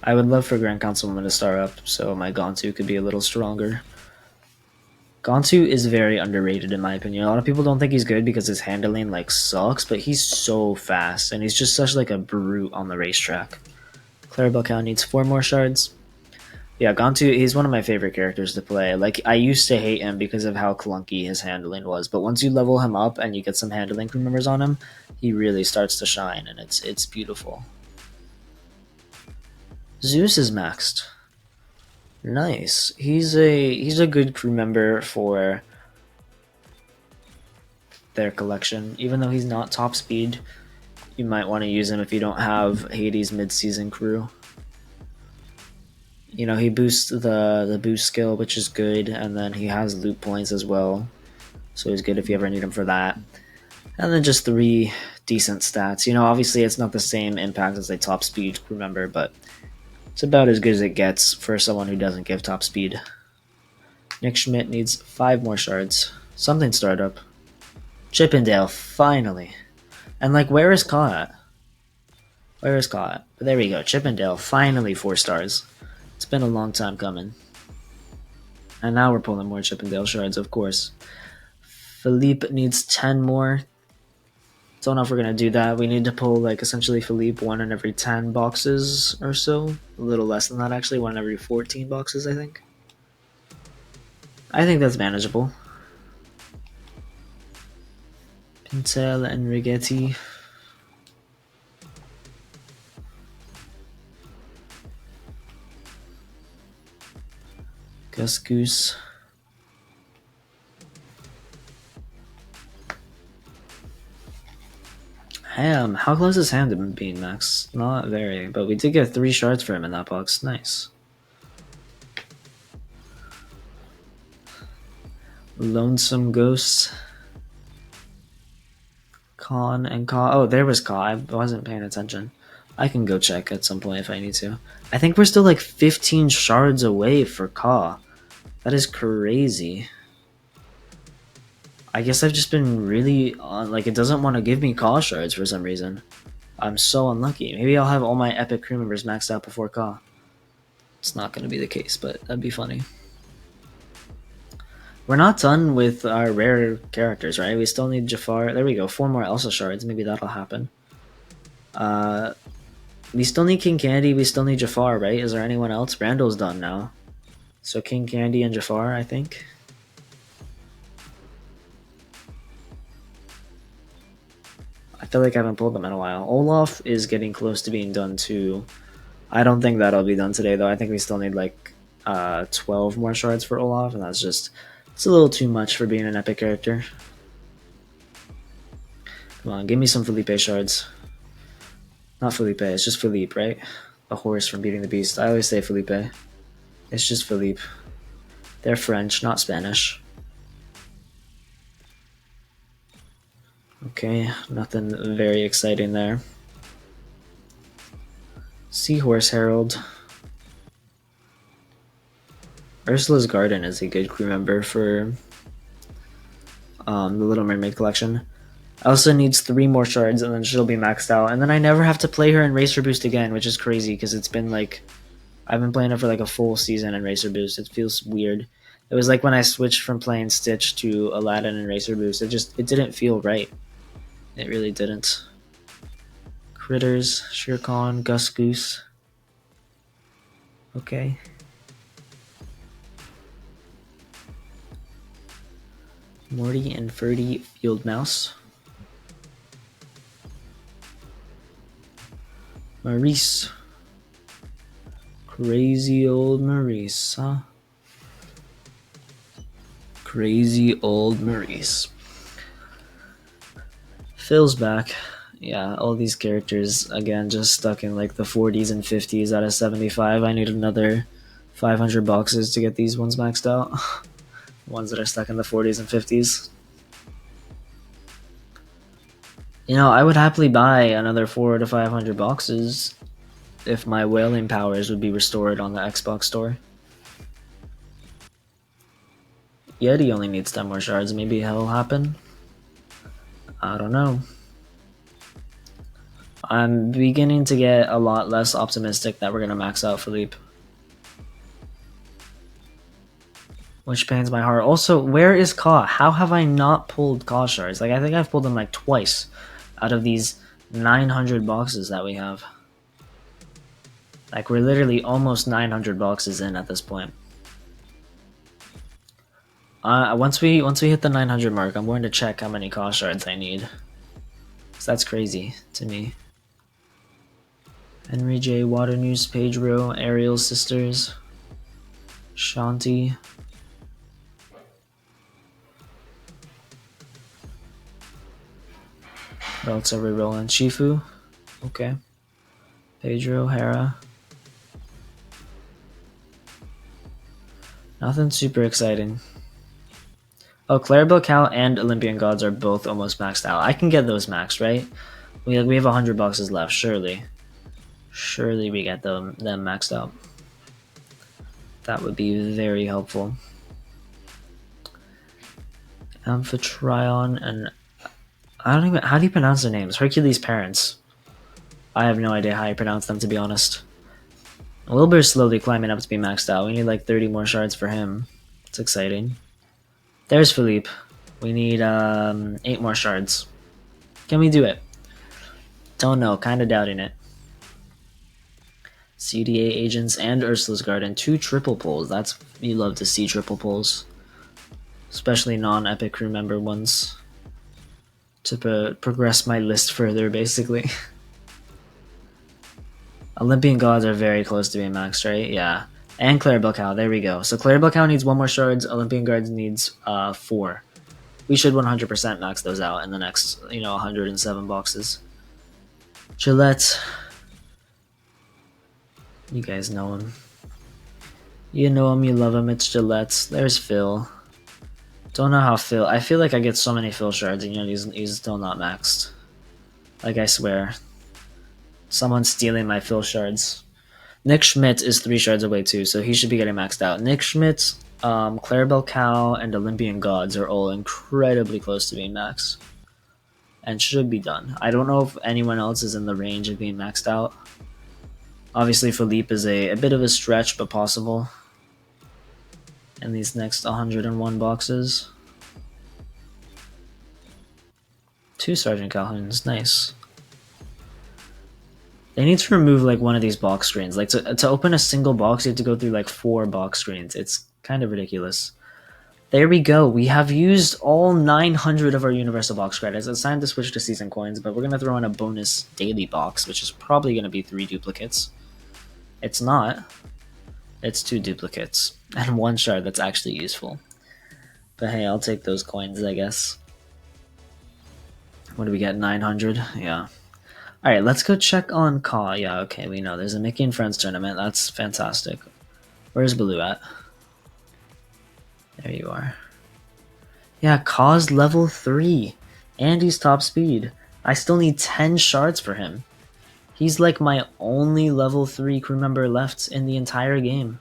I would love for Grand Councilwoman to star up so my Gontu could be a little stronger. Gontu is very underrated in my opinion. A lot of people don't think he's good because his handling like sucks, but he's so fast and he's just such like a brute on the racetrack. Clarabelle Cow needs 4 more shards. Yeah, Gontu, he's one of my favorite characters to play. Like, I used to hate him because of how clunky his handling was, but once you level him up and you get some handling crew members on him, he really starts to shine, and it's beautiful. Zeus is maxed. Nice. He's a good crew member for their collection. Even though he's not top speed, you might want to use him if you don't have Hades mid-season crew. You know, he boosts the boost skill, which is good, and then he has loot points as well, so he's good if you ever need him for that. And then just 3 decent stats. You know, obviously it's not the same impact as a top speed crew member, but it's about as good as it gets for someone who doesn't give top speed. Nick Schmidt needs 5 more shards. Something startup. Chippendale, finally. And like, where is Ka at? Where is Ka at? But there we go, Chippendale, finally 4 stars. It's been a long time coming. And now we're pulling more Chippendale shards, of course. Philippe needs 10 more. Don't know if we're going to do that. We need to pull, like, essentially Philippe 1 in every 10 boxes or so. A little less than that, actually. 1 in every 14 boxes, I think. I think that's manageable. Pintel and Rigetti. Gus Goose. Ham. How close is Ham to being max? Not very, but we did get 3 shards for him in that box. Nice. Lonesome Ghost. Khan and Ka. Oh, there was Ka. I wasn't paying attention. I can go check at some point if I need to. I think we're still like 15 shards away for Ka. That is crazy. I guess I've just been really on, like, it doesn't want to give me Ka shards for some reason. I'm so unlucky. Maybe I'll have all my epic crew members maxed out before Ka. It's not going to be the case, but that'd be funny. We're not done with our rare characters, right? We still need Jafar. There we go. 4 more Elsa shards. Maybe that'll happen. We still need King Candy. We still need Jafar, right? Is there anyone else? Randall's done now. So King Candy and Jafar, I think. I feel like I haven't pulled them in a while. Olaf is getting close to being done too. I don't think that'll be done today though. I think we still need like 12 more shards for Olaf, and that's just, it's a little too much for being an epic character. Come on, give me some Felipe shards. Not Felipe, it's just Philippe, right? The horse from Beating the Beast. I always say Felipe. It's just Philippe. They're French, not Spanish. Okay, nothing very exciting there. Seahorse Herald. Ursula's Garden is a good crew member for the Little Mermaid collection. Elsa needs 3 more shards and then she'll be maxed out. And then I never have to play her in Racer Boost again, which is crazy because it's been like, I've been playing her for like a full season in Racer Boost. It feels weird. It was like when I switched from playing Stitch to Aladdin and Racer Boost. It didn't feel right. It really didn't. Critters, Shere Khan, Gus Goose. Okay. Morty and Ferdy Field Mouse. Maurice. Crazy old Maurice, huh? Crazy old Maurice. Phil's back. Yeah, all these characters, again, just stuck in like the 40s and 50s out of 75. I need another 500 boxes to get these ones maxed out. Ones that are stuck in the 40s and 50s. You know, I would happily buy another 400 to 500 boxes if my whaling powers would be restored on the Xbox store. Yeti only needs 10 more shards. Maybe it'll happen. I don't know. I'm beginning to get a lot less optimistic that we're going to max out Philippe. Which pains my heart. Also, where is Ka? How have I not pulled Ka shards? Like, I think I've pulled them like twice out of these 900 boxes that we have. Like, we're literally almost 900 boxes in at this point. Once we hit the 900 mark, I'm going to check how many Ka shards I need. So that's crazy to me. Henry J, Water News, Pedro, Ariel Sisters, Shanti. What else are we rolling? Shifu. Okay. Pedro, Hera. Nothing super exciting. Oh, Clarabelle Cow and Olympian Gods are both almost maxed out. I can get those maxed, right? We have 100 boxes left, surely. Surely we get them maxed out. That would be very helpful. Amphitryon and I don't even. How do you pronounce their names? Hercules' parents. I have no idea how you pronounce them, to be honest. Wilbur's slowly climbing up to be maxed out. We need like 30 more shards for him. It's exciting. There's Philippe. We need 8 more shards. Can we do it? Don't know. Kind of doubting it. CDA agents and Ursula's Garden. 2 triple pulls. That's you love to see triple pulls, especially non-epic crew member ones. To progress my list further, basically. Olympian Gods are very close to being maxed, right? Yeah. And Clarabelle Cow, there we go. So Clarabelle Cow needs 1 more shards, Olympian Gods needs 4. We should 100% max those out in the next, 107 boxes. Gillette. You guys know him. You know him, you love him, it's Gillette. There's Phil. Don't know how Phil... I feel like I get so many Phil shards and he's still not maxed. Like, I swear. Someone's stealing my Phil shards. Nick Schmidt is 3 shards away too, so he should be getting maxed out. Nick Schmidt, Clarabelle Cow, and Olympian Gods are all incredibly close to being maxed. And should be done. I don't know if anyone else is in the range of being maxed out. Obviously, Philippe is a bit of a stretch, but possible. In these next 101 boxes. 2 Sergeant Calhouns, nice. They need to remove like one of these box screens. Like to open a single box, you have to go through like 4 box screens. It's kind of ridiculous. There we go. We have used all 900 of our Universal Box credits. It's time to switch to Season Coins, but we're going to throw in a bonus daily box, which is probably going to be 3 duplicates. It's not. It's 2 duplicates. And 1 shard that's actually useful. But hey, I'll take those coins, I guess. What do we get? 900? Yeah. Alright, let's go check on Ka. Yeah, okay, we know. There's a Mickey and Friends tournament. That's fantastic. Where's Baloo at? There you are. Yeah, Ka's level 3. And he's top speed. I still need 10 shards for him. He's like my only level 3 crew member left in the entire game.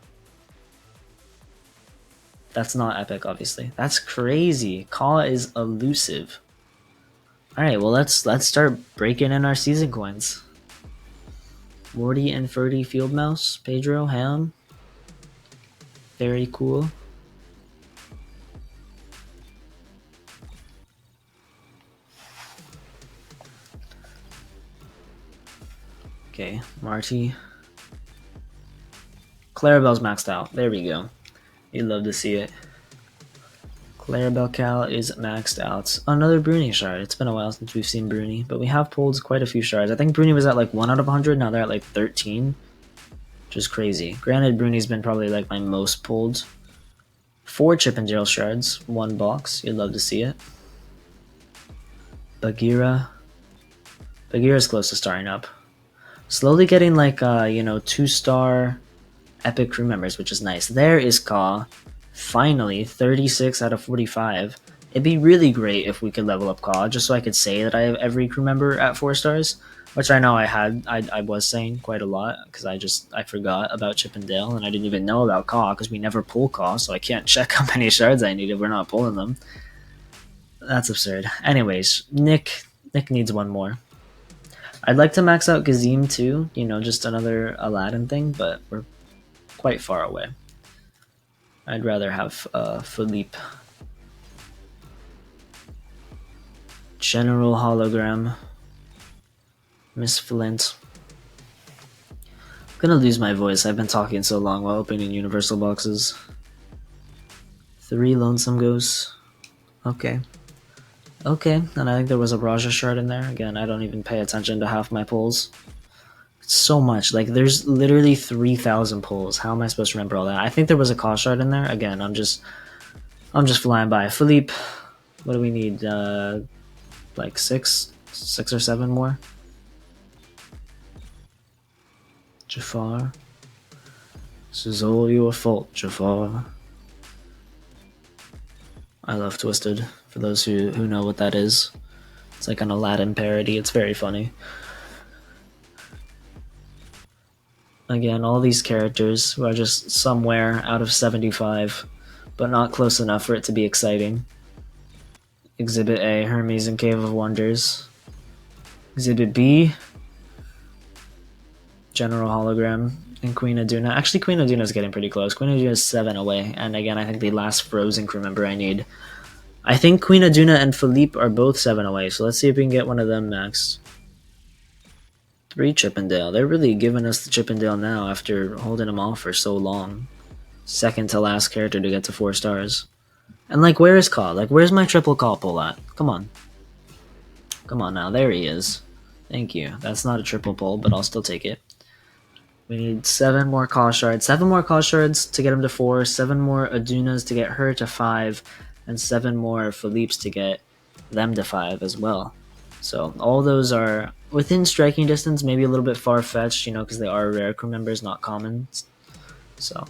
That's not epic, obviously. That's crazy. Ka is elusive. Alright, well let's start breaking in our season coins. Morty and Ferdy Field Mouse, Pedro, Ham. Very cool. Okay, Marty. Clarabelle's maxed out. There we go. You'd love to see it. Clarabelle Cow is maxed out. Another Bruni shard. It's been a while since we've seen Bruni, but we have pulled quite a few shards. I think Bruni was at like 1 out of 100, now they're at like 13, which is crazy. Granted, Bruni's been probably like my most pulled. 4 Chip and Jail shards, 1 box. You'd love to see it. Bagheera. Bagheera's close to starting up. Slowly getting like, 2-star epic crew members, which is nice. There is Ka. Finally, 36 out of 45. It'd be really great if we could level up Ka, just so I could say that I have every crew member at 4 stars. which I know I was saying quite a lot because I forgot about Chip and Dale and I didn't even know about Caw because we never pull Caw, so I can't check how many shards I need if we're not pulling them. That's absurd. Anyways, Nick needs one more. I'd like to max out Gazim too, you know, just another Aladdin thing, but we're quite far away. I'd rather have Philippe. General Hologram. Miss Flint. I'm gonna lose my voice. I've been talking so long while opening universal boxes. 3 Lonesome Ghosts. Okay. Okay, and I think there was a Raja shard in there. Again, I don't even pay attention to half my pulls. It's so much. Like, there's literally 3,000 pulls. How am I supposed to remember all that? I think there was a cost shard in there. Again, I'm just flying by. Philippe, what do we need? Like 6 or 7 more? Jafar. This is all your fault, Jafar. I love Twisted, for those who know what that is. It's like an Aladdin parody, it's very funny. Again, all these characters who are just somewhere out of 75, but not close enough for it to be exciting. Exhibit A, Hermes and Cave of Wonders. Exhibit B, General Hologram, and Queen Aduna. Actually, Queen Aduna is getting pretty close. Queen Aduna is 7 away, and again, I think the last Frozen crew member I need. I think Queen Aduna and Philippe are both 7 away, so let's see if we can get one of them next. 3 Chippendale. They're really giving us the Chippendale now after holding them off for so long. Second to last character to get to 4 stars. And like, where is Caw? Like, where's my triple Caw pull at? Come on. Come on now, there he is. Thank you. That's not a triple pull, but I'll still take it. We need 7 more Caw shards. 7 more Caw shards to get him to 4. 7 more Adunas to get her to 5. And 7 more Philippes to get them to 5 as well. So all those are within striking distance, maybe a little bit far-fetched, you know, because they are rare crew members, not common. So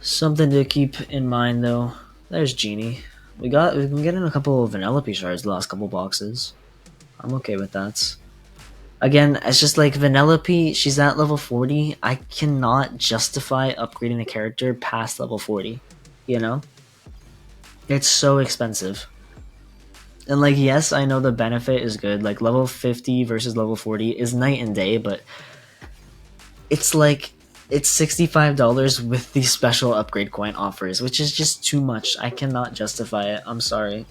something to keep in mind, though. There's Genie. We've been getting a couple of Vanellope shards the last couple boxes. I'm okay with that. Again, it's just like Vanellope, she's at level 40. I cannot justify upgrading a character past level 40, you know? It's so expensive. And like, yes, I know the benefit is good. Like, level 50 versus level 40 is night and day, but it's like, it's $65 with the special upgrade coin offers, which is just too much. I cannot justify it. I'm sorry.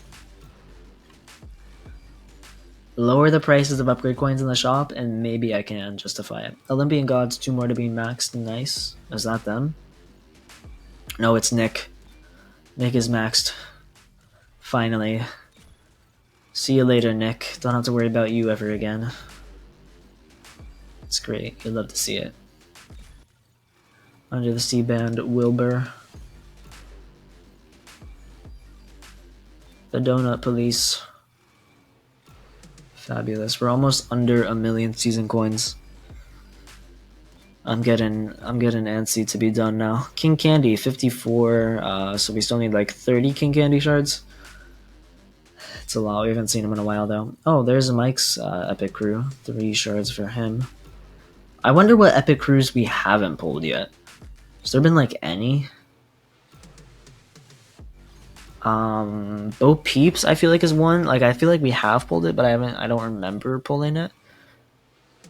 Lower the prices of upgrade coins in the shop, and maybe I can justify it. Olympian Gods, 2 more to be maxed. Nice. Is that them? No, it's Nick. Nick is maxed. Finally. See you later, Nick. Don't have to worry about you ever again. It's great. You'd love to see it. Under the Sea Band, Wilbur. The Donut Police. Fabulous. We're almost under 1 million season coins. I'm getting antsy to be done now. King Candy, 54. So we still need like 30 King Candy shards. It's a lot. We haven't seen him in a while though. Oh, there's Mike's Epic Crew. 3 shards for him. I wonder what Epic Crews we haven't pulled yet. Has there been like any? Bo Peeps I feel like is one. Like, I feel like we have pulled it, but I don't remember pulling it.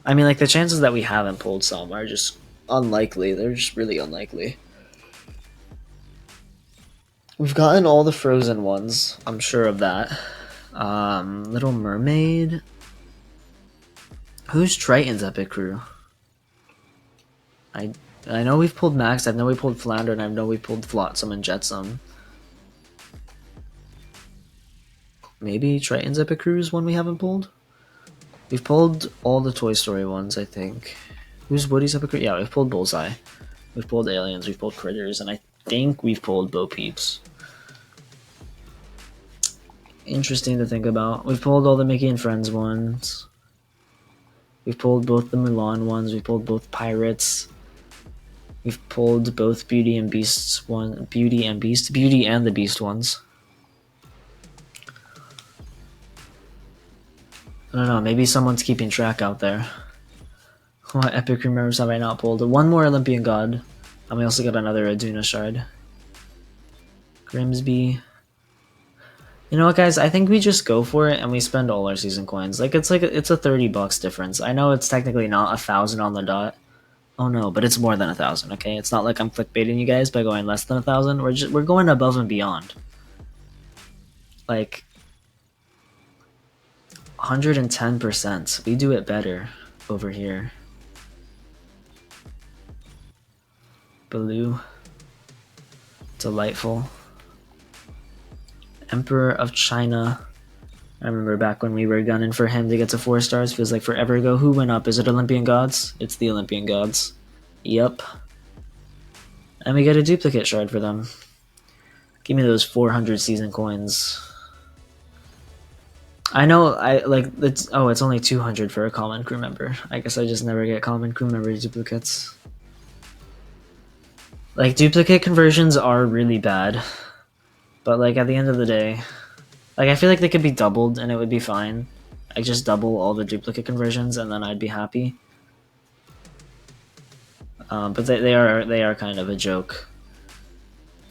I mean, like, the chances that we haven't pulled some are just unlikely. They're just really unlikely. We've gotten all the Frozen ones. I'm sure of that. Little Mermaid. Who's Triton's Epic Crew? I know we've pulled Max. I know we pulled Flounder, and I know we pulled Flotsam and Jetsam. Maybe Triton's Epic Crew is one we haven't pulled? We've pulled all the Toy Story ones, I think. Who's Woody's Epic Crew? Yeah, we've pulled Bullseye. We've pulled Aliens, we've pulled Critters, and I think we've pulled Bo Peeps. Interesting to think about. We've pulled all the Mickey and Friends ones. We've pulled both the Mulan ones. We've pulled both Pirates. We've pulled both Beauty and Beasts one. Beauty and the Beast ones. I don't know, maybe someone's keeping track out there. What epic remembers have I not pulled? One more Olympian God. And we also got another Aduna shard. Grimsby. You know what, guys? I think we just go for it and we spend all our season coins. Like it's a $30 difference. I know it's technically not 1,000 on the dot. Oh no, but it's more than 1,000. Okay, it's not like I'm clickbaiting you guys by going less than 1,000. We're going above and beyond. Like 110%. We do it better over here. Baloo. Delightful. Emperor of China. I remember back when we were gunning for him to get to 4 stars. Feels like forever ago. Who went up? Is it Olympian Gods? It's the Olympian Gods. Yup. And we get a duplicate shard for them. Give me those 400 season coins. I know, it's only 200 for a common crew member. I guess I just never get common crew member duplicates. Like, duplicate conversions are really bad. But, like, at the end of the day, like, I feel like they could be doubled and it would be fine. I just double all the duplicate conversions and then I'd be happy. But they are kind of a joke.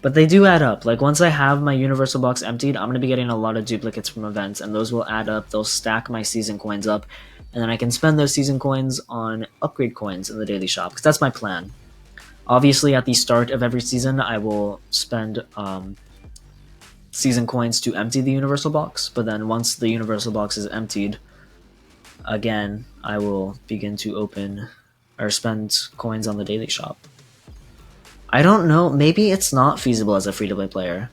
But they do add up. Like, once I have my universal box emptied, I'm going to be getting a lot of duplicates from events, and those will add up. They'll stack my season coins up, and then I can spend those season coins on upgrade coins in the daily shop, because that's my plan. Obviously, at the start of every season, I will spend season coins to empty the universal box, but then once the universal box is emptied, again, I will begin to open or spend coins on the daily shop. I don't know, maybe it's not feasible as a free-to-play player.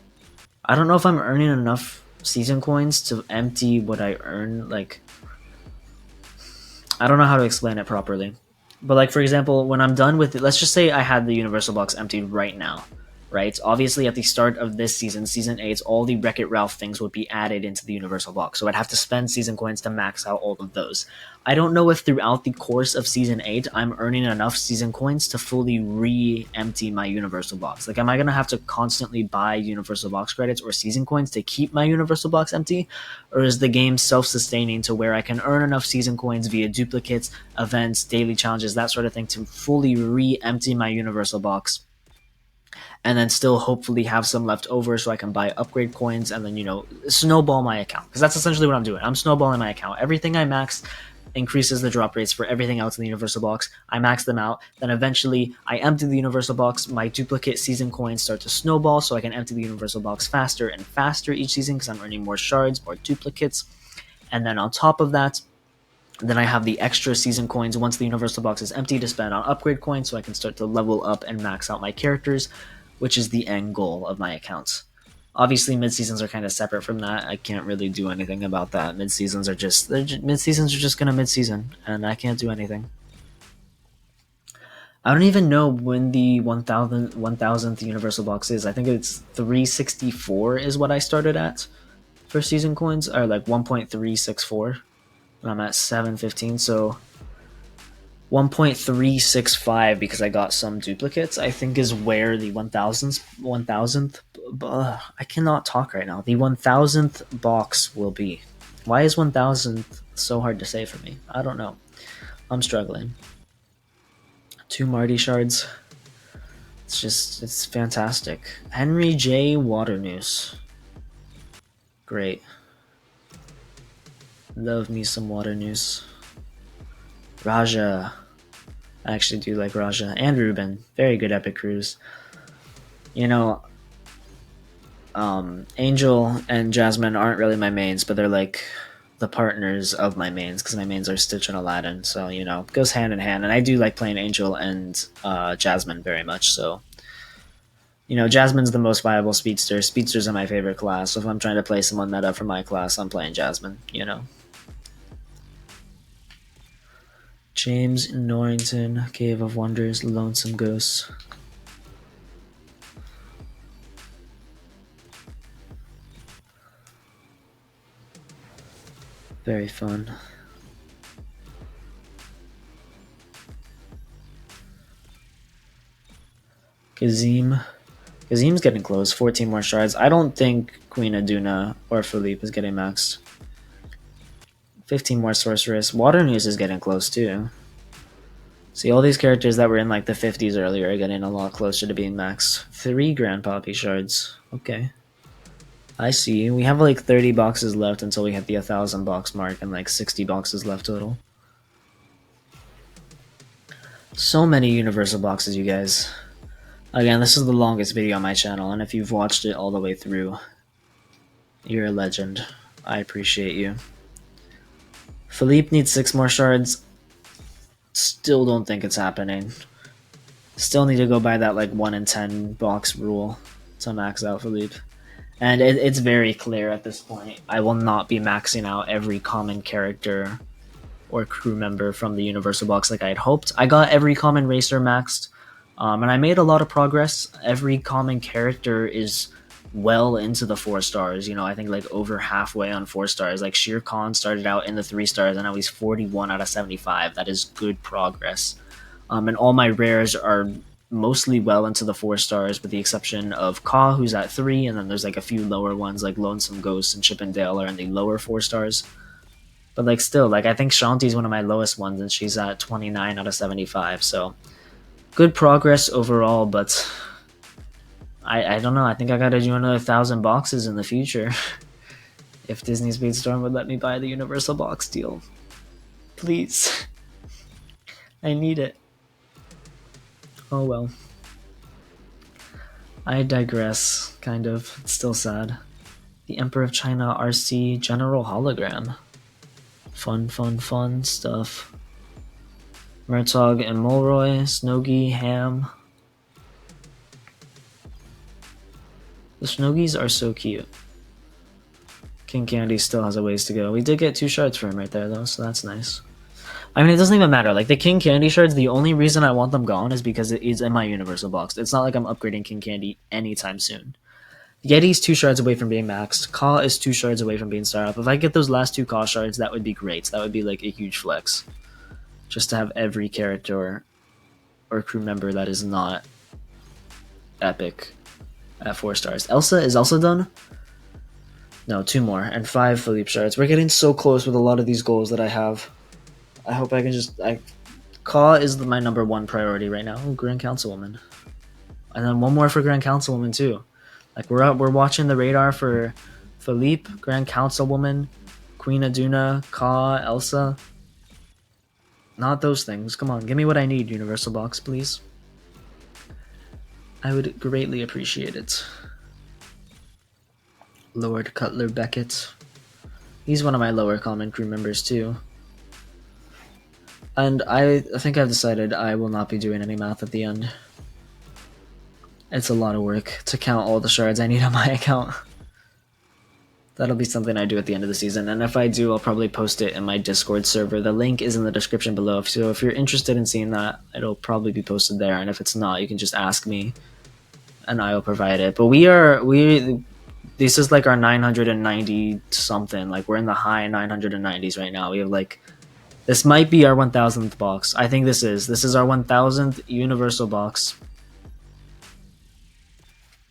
I don't know if I'm earning enough season coins to empty what I earn, like... I don't know how to explain it properly. But like, for example, when I'm done with it, let's just say I had the universal box emptied right now, right? Obviously, at the start of this season, Season 8, all the Wreck-It Ralph things would be added into the universal box, so I'd have to spend season coins to max out all of those. I don't know if throughout the course of Season 8, I'm earning enough season coins to fully re-empty my universal box. Like, am I going to have to constantly buy universal box credits or season coins to keep my universal box empty? Or is the game self-sustaining to where I can earn enough season coins via duplicates, events, daily challenges, that sort of thing to fully re-empty my universal box? And then still hopefully have some left over so I can buy upgrade coins and then, you know, snowball my account. Because that's essentially what I'm doing. I'm snowballing my account. Everything I max increases the drop rates for everything else in the universal box. I max them out. Then eventually I empty the universal box. My duplicate season coins start to snowball so I can empty the universal box faster and faster each season because I'm earning more shards, more duplicates. And then on top of that, then I have the extra season coins once the universal box is empty to spend on upgrade coins so I can start to level up and max out my characters, which is the end goal of my accounts. Obviously, mid-seasons are kind of separate from that. I can't really do anything about that. Mid-seasons are just gonna mid-season, and I can't do anything. I don't even know when the 1000th universal box is. I think it's 364 is what I started at for season coins, or like 1.364. And I'm at 715, so 1.365 because I got some duplicates, I think is where the 1000th I cannot talk right now. The 1000th box will be. Why is 1000th so hard to say for me? I don't know. I'm struggling. 2 Marty shards. It's fantastic. Henry J. Waternoose. Great. Love me some Waternoose. Raja. I actually do like Raja. And Ruben. Very good epic crews. You know, Angel and Jasmine aren't really my mains, but they're like the partners of my mains, because my mains are Stitch and Aladdin, so, you know, it goes hand in hand. And I do like playing Angel and Jasmine very much, so... You know, Jasmine's the most viable speedster. Speedsters are my favorite class, so if I'm trying to play someone meta for my class, I'm playing Jasmine, you know. James Norrington, Cave of Wonders, Lonesome Ghost. Very fun. Kazim. Kazim's getting close. 14 more shards. I don't think Queen Aduna or Philippe is getting maxed. 15 more Sorceress. Water News is getting close too. See, all these characters that were in like the 50s earlier are getting a lot closer to being maxed. 3 Grand Poppy Shards. Okay. I see. We have like 30 boxes left until we hit the 1,000 box mark and like 60 boxes left total. So many universal boxes, you guys. Again, this is the longest video on my channel, and if you've watched it all the way through, you're a legend. I appreciate you. Philippe needs 6 more shards. Still don't think it's happening. Still need to go by that like 1 in 10 box rule to max out Philippe. And it's very clear at this point. I will not be maxing out every common character or crew member from the Universal Box like I had hoped. I got every common racer maxed, and I made a lot of progress. Every common character is well into the 4 stars. You know, I think like over halfway on 4 stars. Like Shere Khan started out in the 3 stars, and now he's 41 out of 75. That is good progress. And all my rares are mostly well into the 4 stars, with the exception of Ka, who's at 3, and then there's like a few lower ones like Lonesome Ghost and Chip and Dale are in the lower 4 stars. But like still, like I think Shanti's one of my lowest ones, and she's at 29 out of 75. So good progress overall, but I don't know. I think I gotta do another 1,000 boxes in the future if Disney Speedstorm would let me buy the Universal Box deal. Please. I need it. Oh well. I digress, kind of. It's still sad. The Emperor of China RC General Hologram. Fun stuff. Murtog and Mulroy, Snogi, Ham. The Snogies are so cute. King Candy still has a ways to go. We did get 2 shards for him right there though, so that's nice. I mean, it doesn't even matter. Like, the King Candy shards, the only reason I want them gone is because it is in my Universal Box. It's not like I'm upgrading King Candy anytime soon. Yeti's 2 shards away from being maxed. Ka is 2 shards away from being star up. If I get those last 2 Ka shards, that would be great. That would be, like, a huge flex. Just to have every character or crew member that is not epic at 4 stars. Elsa? Is Elsa done? No, 2 more. And 5 Philippe shards. We're getting so close with a lot of these goals that I have. I hope I can just... Ka is my number 1 priority right now. Oh, Grand Councilwoman. And then 1 more for Grand Councilwoman, too. Like, we're watching the radar for Philippe, Grand Councilwoman, Queen Aduna, Ka, Elsa. Not those things. Come on, give me what I need, Universal Box, please. I would greatly appreciate it. Lord Cutler Beckett. He's one of my lower common crew members, too. And I think I've decided I will not be doing any math at the end. It's a lot of work to count all the shards I need on my account. That'll be something I do at the end of the season, and if I do, I'll probably post it in my Discord server. The link is in the description below, so if you're interested in seeing that, it'll probably be posted there, and if it's not, you can just ask me, and I will provide it. But this is like our 990 something, like we're in the high 990s right now. We have like, this might be our 1000th box. I think this is our 1000th Universal Box.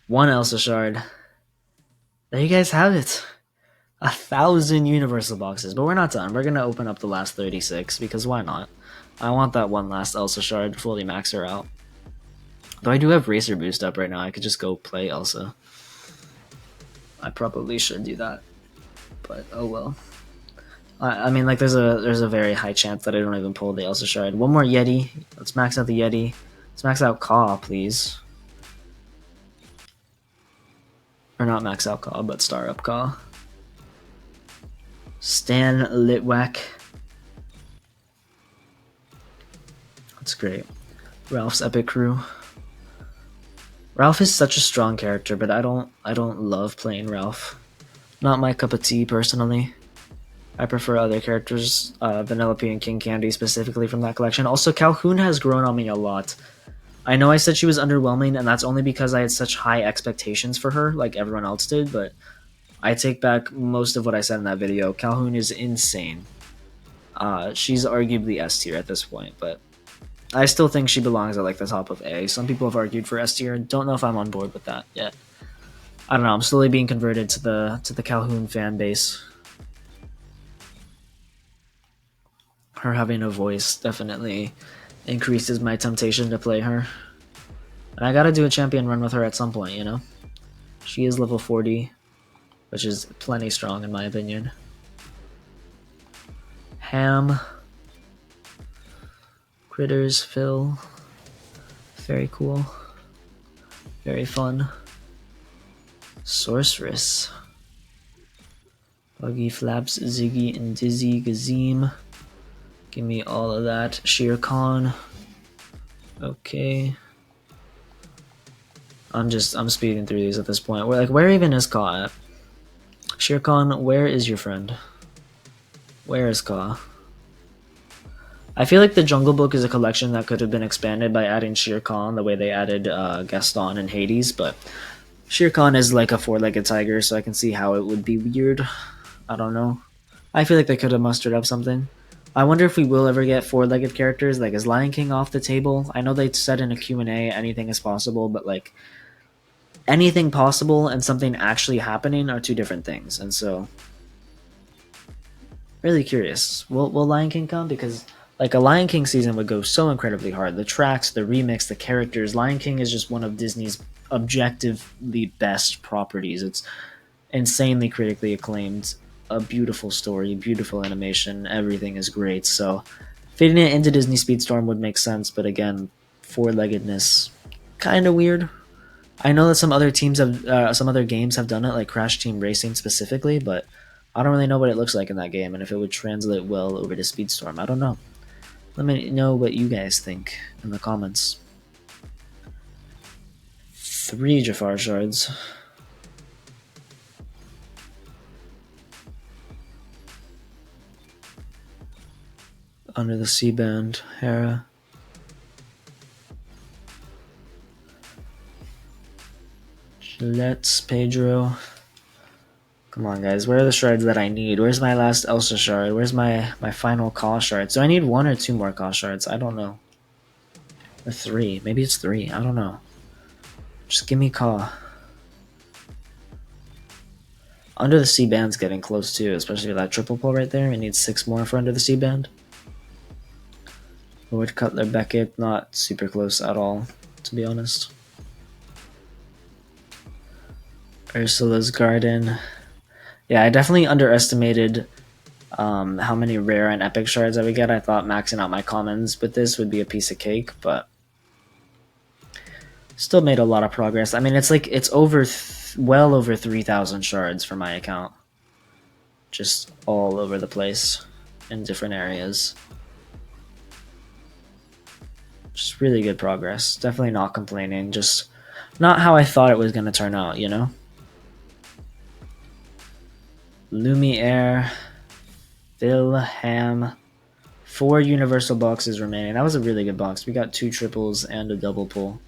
1 Elsa shard. There you guys have it. 1,000 Universal Boxes, but we're not done. We're gonna open up the last 36 because why not? I want that 1 last Elsa shard to fully max her out. Though I do have Racer Boost up right now, I could just go play Elsa. I probably should do that, but oh well. I mean, like, there's a very high chance that I don't even pull the Elsa shard. 1 more Yeti. Let's max out the Yeti. Let's max out Ka, please. Or not max out Ka, but star up Ka. Stan Litwack. That's great. Ralph's Epic Crew. Ralph is such a strong character, but I don't love playing Ralph. Not my cup of tea, personally. I prefer other characters, Vanellope and King Candy specifically from that collection. Also, Calhoun has grown on me a lot. I know I said she was underwhelming, and that's only because I had such high expectations for her, like everyone else did, but I take back most of what I said in that video. Calhoun is insane. She's arguably S tier at this point, but I still think she belongs at like the top of A. Some people have argued for S tier. Don't know if I'm on board with that yet. I don't know. I'm slowly being converted to the Calhoun fan base. Her having a voice definitely increases my temptation to play her. And I gotta do a champion run with her at some point, you know? She is level 40, which is plenty strong in my opinion. Ham. Critters, Phil. Very cool. Very fun. Sorceress. Buggy, Flaps, Ziggy, and Dizzy, Gazim. Give me all of that. Shere Khan. Okay. I'm speeding through these at this point. Where even is Ka at? Shere Khan, where is your friend? Where is Ka? I feel like the Jungle Book is a collection that could have been expanded by adding Shere Khan the way they added Gaston and Hades, but Shere Khan is like a four-legged tiger, so I can see how it would be weird. I don't know. I feel like they could have mustered up something. I wonder if we will ever get four-legged characters. Like, is Lion King off the table? I know they said in a Q&A anything is possible, but like anything possible and something actually happening are two different things. And so, really curious. Will Lion King come? Because like a Lion King season would go so incredibly hard. The tracks, the remix, the characters. Lion King is just one of Disney's objectively best properties. It's insanely critically acclaimed. A beautiful story, beautiful animation, everything is great. So fitting it into Disney Speedstorm would make sense, but again, four-leggedness, kind of weird. I know that some other games have done it, like Crash Team Racing specifically, but I don't really know what it looks like in that game and if it would translate well over to Speedstorm. I don't know. Let me know what you guys think in the comments. 3 Jafar shards. Under the Sea Band, Hera. Let's Pedro. Come on, guys. Where are the shards that I need? Where's my last Elsa shard? Where's my final Ka shard? So I need 1 or 2 more Ka shards. I don't know. Or 3. Maybe it's 3. I don't know. Just give me Ka. Under the Sea Band's getting close too, especially with that triple pull right there. We need 6 more for Under the Sea Band. Lord Cutler Beckett, not super close at all, to be honest. Ursula's Garden. Yeah, I definitely underestimated how many rare and epic shards I would get. I thought maxing out my commons with this would be a piece of cake, but still made a lot of progress. I mean, it's like it's well over 3,000 shards for my account, just all over the place in different areas. Just really good progress. Definitely not complaining. Just not how I thought it was going to turn out, you know? Lumiere, Phil, Ham. 4 universal boxes remaining. That was a really good box. We got 2 triples and a double pull.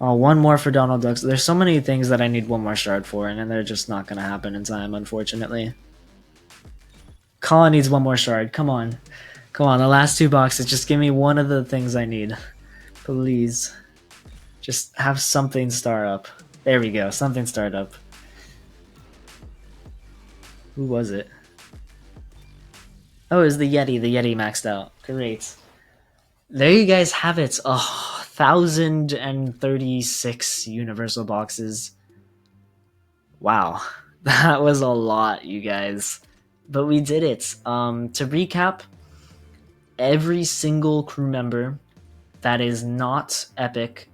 Oh, 1 more for Donald Ducks. There's so many things that I need 1 more shard for, and they're just not going to happen in time, unfortunately. Colin needs 1 more shard. Come on. Come on, the last 2 boxes. Just give me 1 of the things I need. Please. Just have something start up. There we go. Something start up. Who was it? Oh, it was the Yeti. The Yeti maxed out. Great. There you guys have it. Oh, 1,036 universal boxes. Wow. That was a lot, you guys. But we did it. To recap, every single crew member that is not epic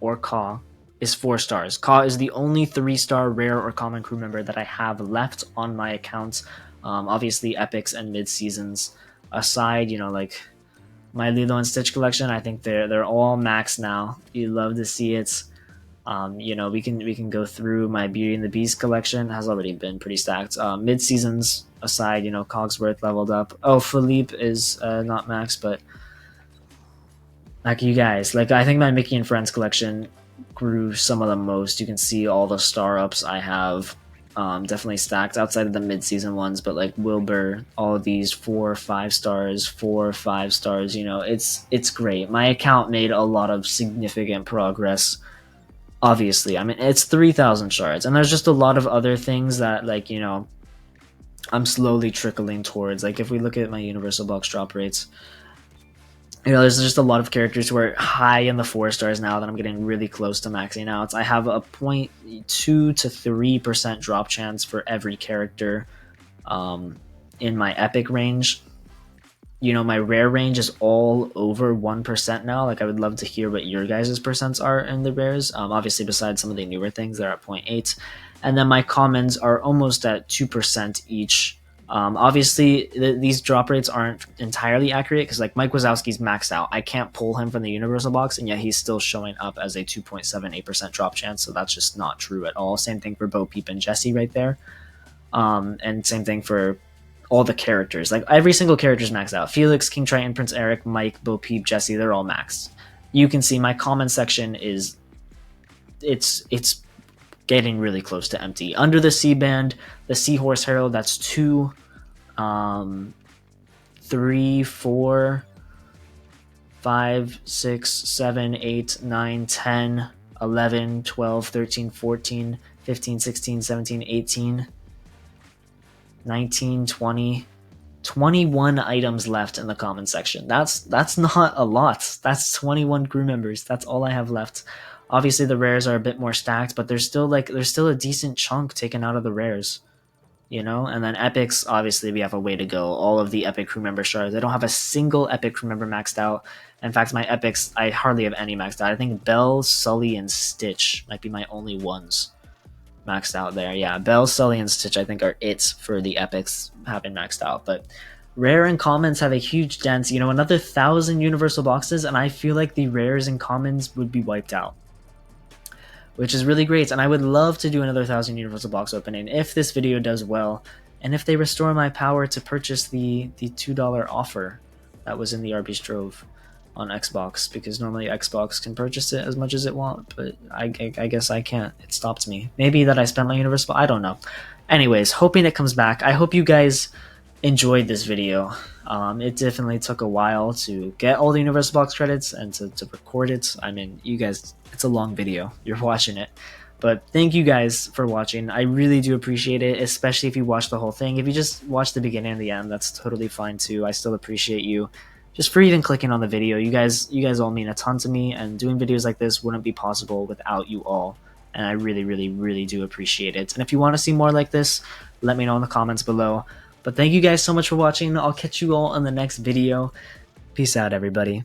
or Ka is 4 stars. Ka is the only 3-star rare or common crew member that I have left on my account. Obviously, epics and mid-seasons aside, you know, like my Lilo and Stitch collection, I think they're all maxed now. You love to see it. You know, we can go through my Beauty and the Beast collection. Has already been pretty stacked. Mid seasons aside, you know, Cogsworth leveled up. Oh, Philippe is not maxed, but like you guys, like I think my Mickey and Friends collection grew some of the most. You can see all the star ups I have. Definitely stacked outside of the mid-season ones, but like Wilbur, all of these 4 or 5 stars, 4 or 5 stars, you know, it's great. My account made a lot of significant progress. Obviously, I mean, it's 3,000 shards, and there's just a lot of other things that, like, you know, I'm slowly trickling towards, like, if we look at my universal box drop rates, you know, there's just a lot of characters who are high in the 4 stars now that I'm getting really close to maxing out. I have a 0.2 to 3% drop chance for every character in my epic range. You know, my rare range is all over 1% now. Like, I would love to hear what your guys' percents are in the rares. Obviously, besides some of the newer things, they're at 0.8. And then my commons are almost at 2% each. Obviously, these drop rates aren't entirely accurate because, like, Mike Wazowski's maxed out. I can't pull him from the universal box, and yet he's still showing up as a 2.78% drop chance. So that's just not true at all. Same thing for Bo Peep and Jesse right there. And same thing for all the characters. Like, every single character is maxed out. Felix, King Triton, Prince Eric, Mike, Bo Peep, Jesse, they're all maxed. You can see my comment section is it's getting really close to empty. Under the C band, the Seahorse Herald, that's 2, 3, 4, 5, 6, 7, 8, 9, 10, 11, 12, 13, 14, 15, 16, 17, 18, 19, 20, 21 items left in the comment section. That's not a lot. That's 21 crew members. That's all I have left. Obviously the rares are a bit more stacked, but there's still a decent chunk taken out of the rares, you know? And then epics, obviously we have a way to go. All of the epic crew member shards, I don't have a single epic crew member maxed out. In fact, my epics, I hardly have any maxed out. I think Belle, Sully, and Stitch might be my only ones maxed out there. Yeah, Belle, Sully, and Stitch I think are it for the epics having maxed out. But rare and commons have a huge dent. You know, another 1,000 universal boxes, and I feel like the rares and commons would be wiped out, which is really great. And I would love to do another 1,000 universal box opening if this video does well, and if they restore my power to purchase the $2 offer that was in the RB Strove on Xbox, because normally Xbox can purchase it as much as it want, but I guess I can't. It stopped me. Maybe that I spent my universal, I don't know. Anyways, hoping it comes back. I hope you guys enjoyed this video. It definitely took a while to get all the universal box credits and to record it. I mean, you guys, it's a long video. You're watching it. But thank you guys for watching. I really do appreciate it, especially if you watch the whole thing. If you just watch the beginning and the end, that's totally fine too. I still appreciate you just for even clicking on the video. You guys all mean a ton to me, and doing videos like this wouldn't be possible without you all. And I really, really, really do appreciate it. And if you want to see more like this, let me know in the comments below. But thank you guys so much for watching. I'll catch you all in the next video. Peace out, everybody.